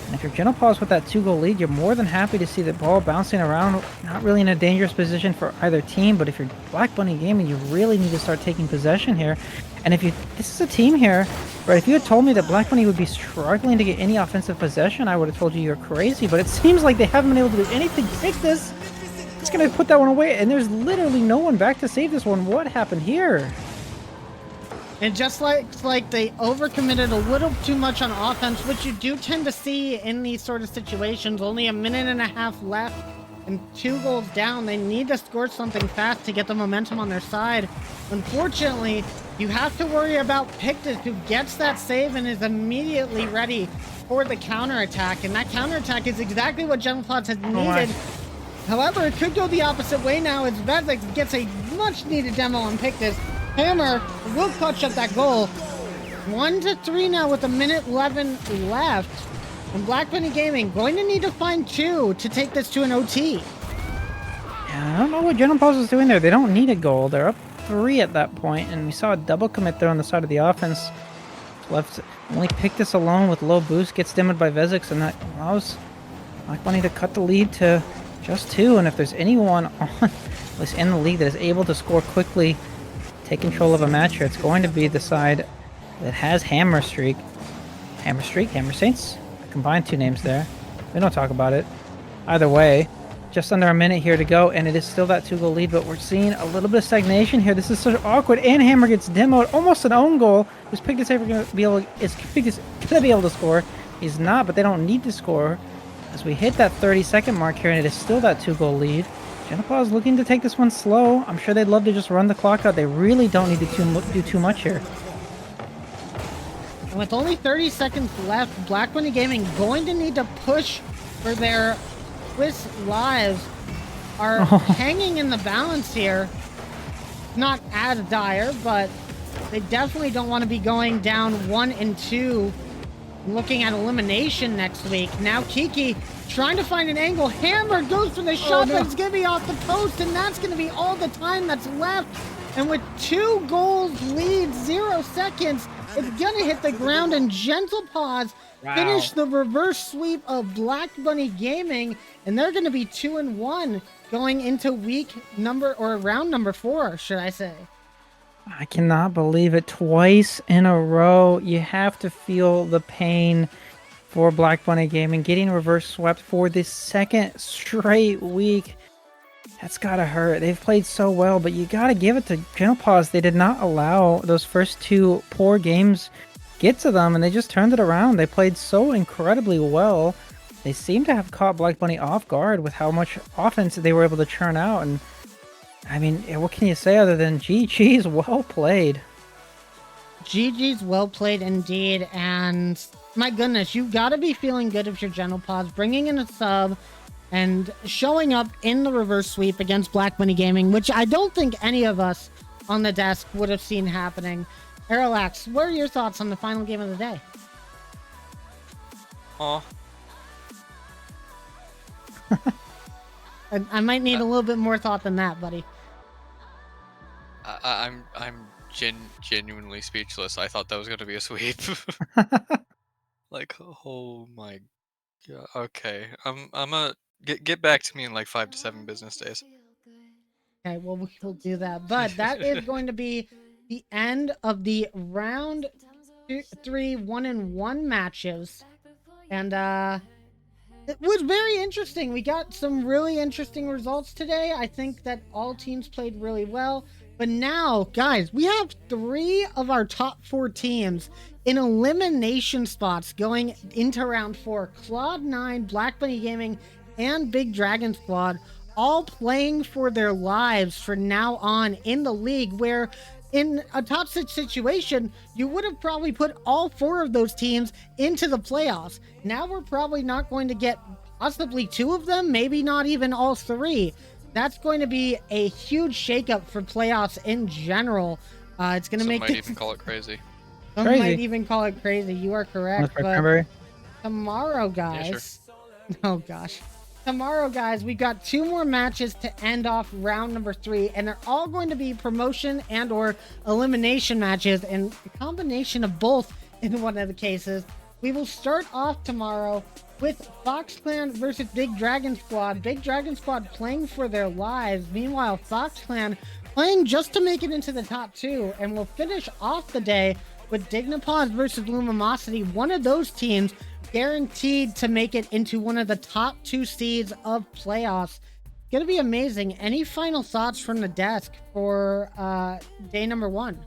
And if you're Gentle Paws with that 2-goal lead, you're more than happy to see the ball bouncing around, not really in a dangerous position for either team. But if you're Black Bunny Gaming, you really need to start taking possession here. And if you, this is a team here, right? If you had told me that Black Bunny would be struggling to get any offensive possession, I would have told you you're crazy. But it seems like they haven't been able to do anything to fix this. He's gonna put that one away, and there's literally no one back to save this one. What happened here? And just like they overcommitted a little too much on offense, which you do tend to see in these sort of situations. Only a minute and a half left and 2 goals down. They need to score something fast to get the momentum on their side. Unfortunately, you have to worry about Pictus, who gets that save and is immediately ready for the counterattack. And that counterattack is exactly what Gentle Pods has needed. However, it could go the opposite way now as Vezix gets a much-needed demo on Pictus. Hammer will clutch up that goal. 1-3 now with a minute 11 left. And Black Bunny Gaming going to need to find 2 to take this to an OT. Yeah, I don't know what Gentle Paws is doing there. They don't need a goal. They're up 3 at that point, and we saw a double commit there on the side of the offense. Left only Pictus alone with low boost, gets demoed by Vezix, and that allows Black Bunny to cut the lead to just 2, and if there's anyone on, at least in the league, that is able to score quickly, take control of a match here, it's going to be the side that has Hammer Streak. Hammer Streak, Hammer Saints. I combined 2 names there. We don't talk about it. Either way, just under a minute here to go, and it is still that 2-goal lead, but we're seeing a little bit of stagnation here. This is so awkward, and Hammer gets demoed, almost an own goal. Is Piggus ever going to be able to score? He's not, but they don't need to score as we hit that 30-second mark here, and it is still that 2-goal lead. Genopause looking to take this one slow. I'm sure they'd love to just run the clock out. They really don't need to do too much here. And with only 30 seconds left, Black Bunny Gaming going to need to push for their Swiss lives are hanging in the balance here. Not as dire, but they definitely don't want to be going down 1 and 2, looking at elimination next week. Now Kiki trying to find an angle. Hammer goes for the shot, but it's going to be off the post, and that's going to be all the time that's left. And with 2 goals lead, 0 seconds, it's going to hit the ground, and Gentle Paws finish the reverse sweep of Black Bunny Gaming, and they're going to be 2-1 going into round number 4, should I say. I cannot believe it. Twice in a row. You have to feel the pain for Black Bunny Gaming. Getting reverse swept for the second straight week. That's gotta hurt. They've played so well, but you gotta give it to Genopause. They did not allow those first 2 poor games get to them, and they just turned it around. They played so incredibly well. They seem to have caught Black Bunny off guard with how much offense they were able to churn out. And I mean, what can you say other than GG's well played? GG's well played indeed, and my goodness, you gotta be feeling good if you're Genopause, bringing in a sub and showing up in the reverse sweep against Black Bunny Gaming, which I don't think any of us on the desk would have seen happening. Arilax, what are your thoughts on the final game of the day? Oh. I might need a little bit more thought than that, buddy. I'm genuinely speechless. I thought that was gonna be a sweep. Like, oh my god. Okay, I'm a get back to me in like 5 to 7 business days. Okay, well, we'll do that. But that is going to be the end of the round 3 1-1 matches. And it was very interesting. We got some really interesting results today. I think that all teams played really well. But now, guys, we have 3 of our top 4 teams in elimination spots going into round 4. Cloud9, Black Bunny Gaming, and Big Dragon Squad all playing for their lives from now on in the league, where in a top 6 situation, you would have probably put all 4 of those teams into the playoffs. Now we're probably not going to get possibly 2 of them, maybe not even all 3. That's going to be a huge shakeup for playoffs in general. It's going to make might even call it crazy. Some might even call it crazy. You are correct. But tomorrow, guys. Yeah, sure. Oh gosh. Tomorrow, guys, we've got 2 more matches to end off round number 3, and they're all going to be promotion and or elimination matches, and a combination of both in one of the cases. We will start off tomorrow with Fox Clan versus Big Dragon Squad. Big Dragon Squad playing for their lives. Meanwhile, Fox Clan playing just to make it into the top 2, and we'll finish off the day with Dignipause versus Lumimosity. One of those teams guaranteed to make it into one of the top 2 seeds of playoffs. Gonna be amazing. Any final thoughts from the desk for day number 1?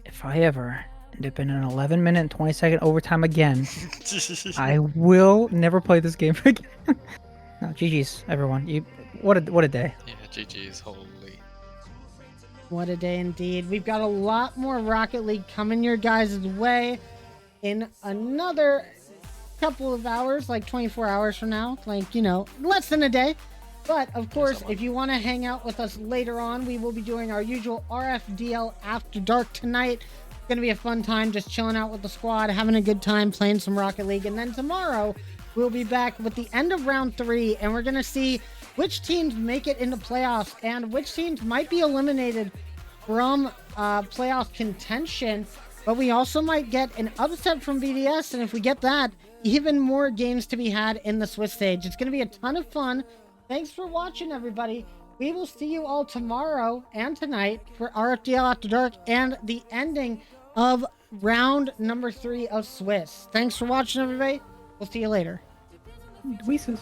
If I ever end up in an 11-minute and 20-second overtime again, I will never play this game again. No, GG's, everyone. What a day. Yeah, GG's, holy. What a day indeed. We've got a lot more Rocket League coming your guys' way in another couple of hours, like 24 hours from now, like, you know, less than a day. But of course, if you want to hang out with us later on, we will be doing our usual RFDL After Dark tonight. It's going to be a fun time just chilling out with the squad, having a good time, playing some Rocket League. And then tomorrow, we'll be back with the end of round 3, and we're going to see which teams make it into playoffs and which teams might be eliminated from playoff contention. But we also might get an upset from BDS, and if we get that, even more games to be had in the Swiss stage. It's going to be a ton of fun. Thanks for watching, everybody. We will see you all tomorrow and tonight for RFDL After Dark and the ending of round number 3 of Swiss. Thanks for watching, everybody. We'll see you later. Dweezes.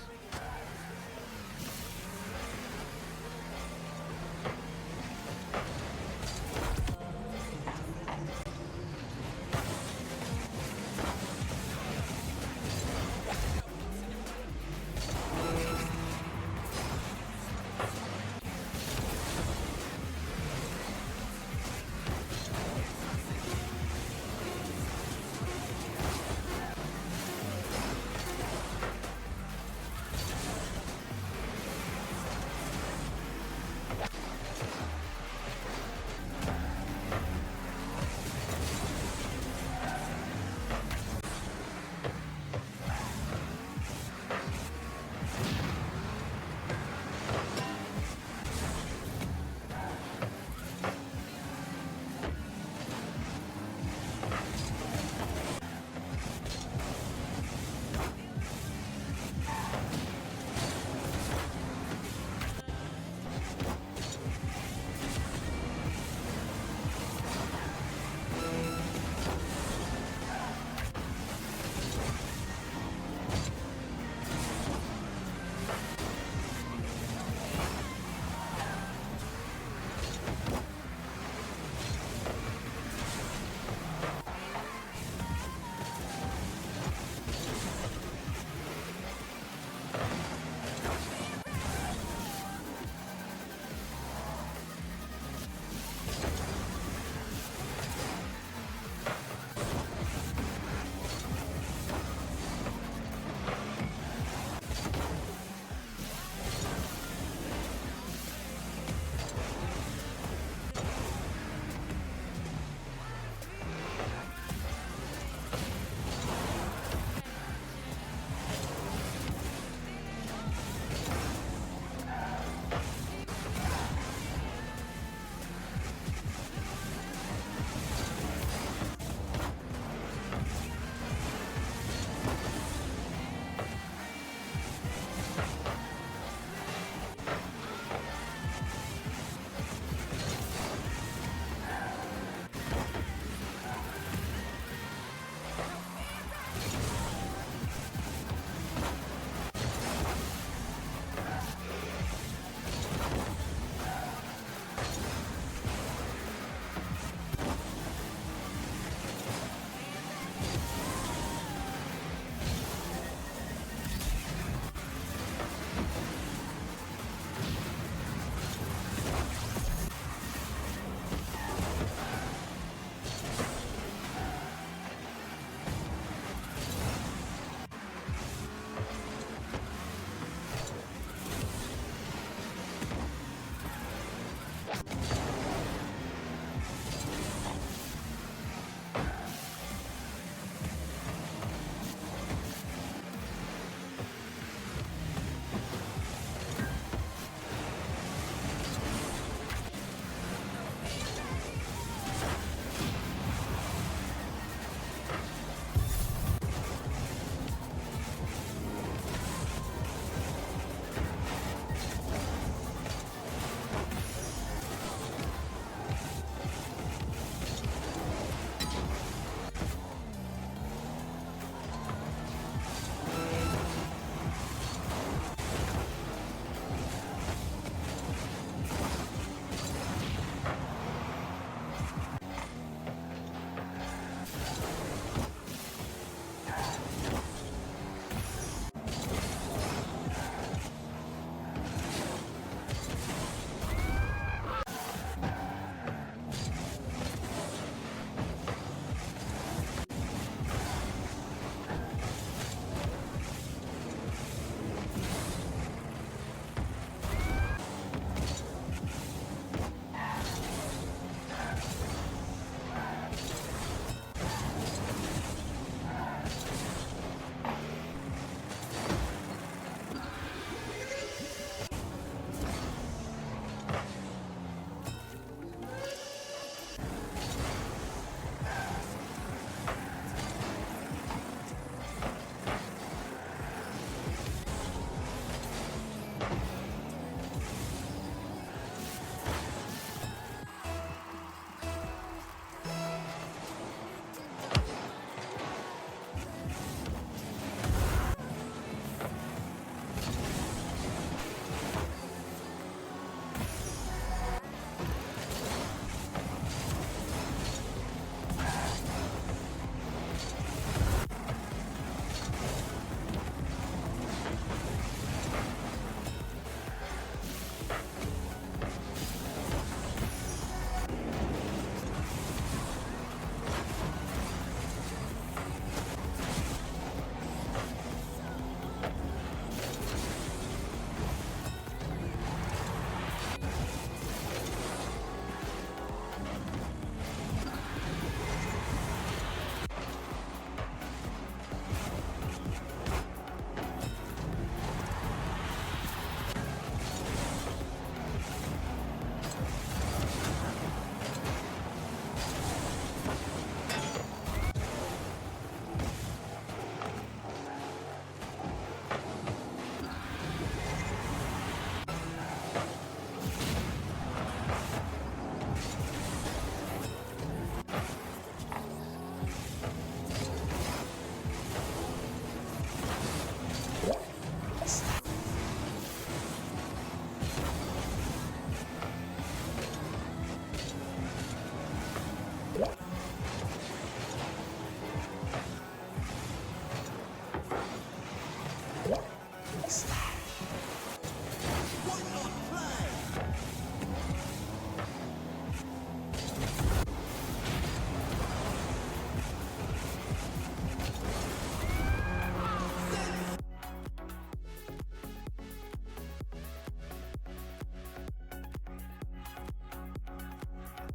Slash.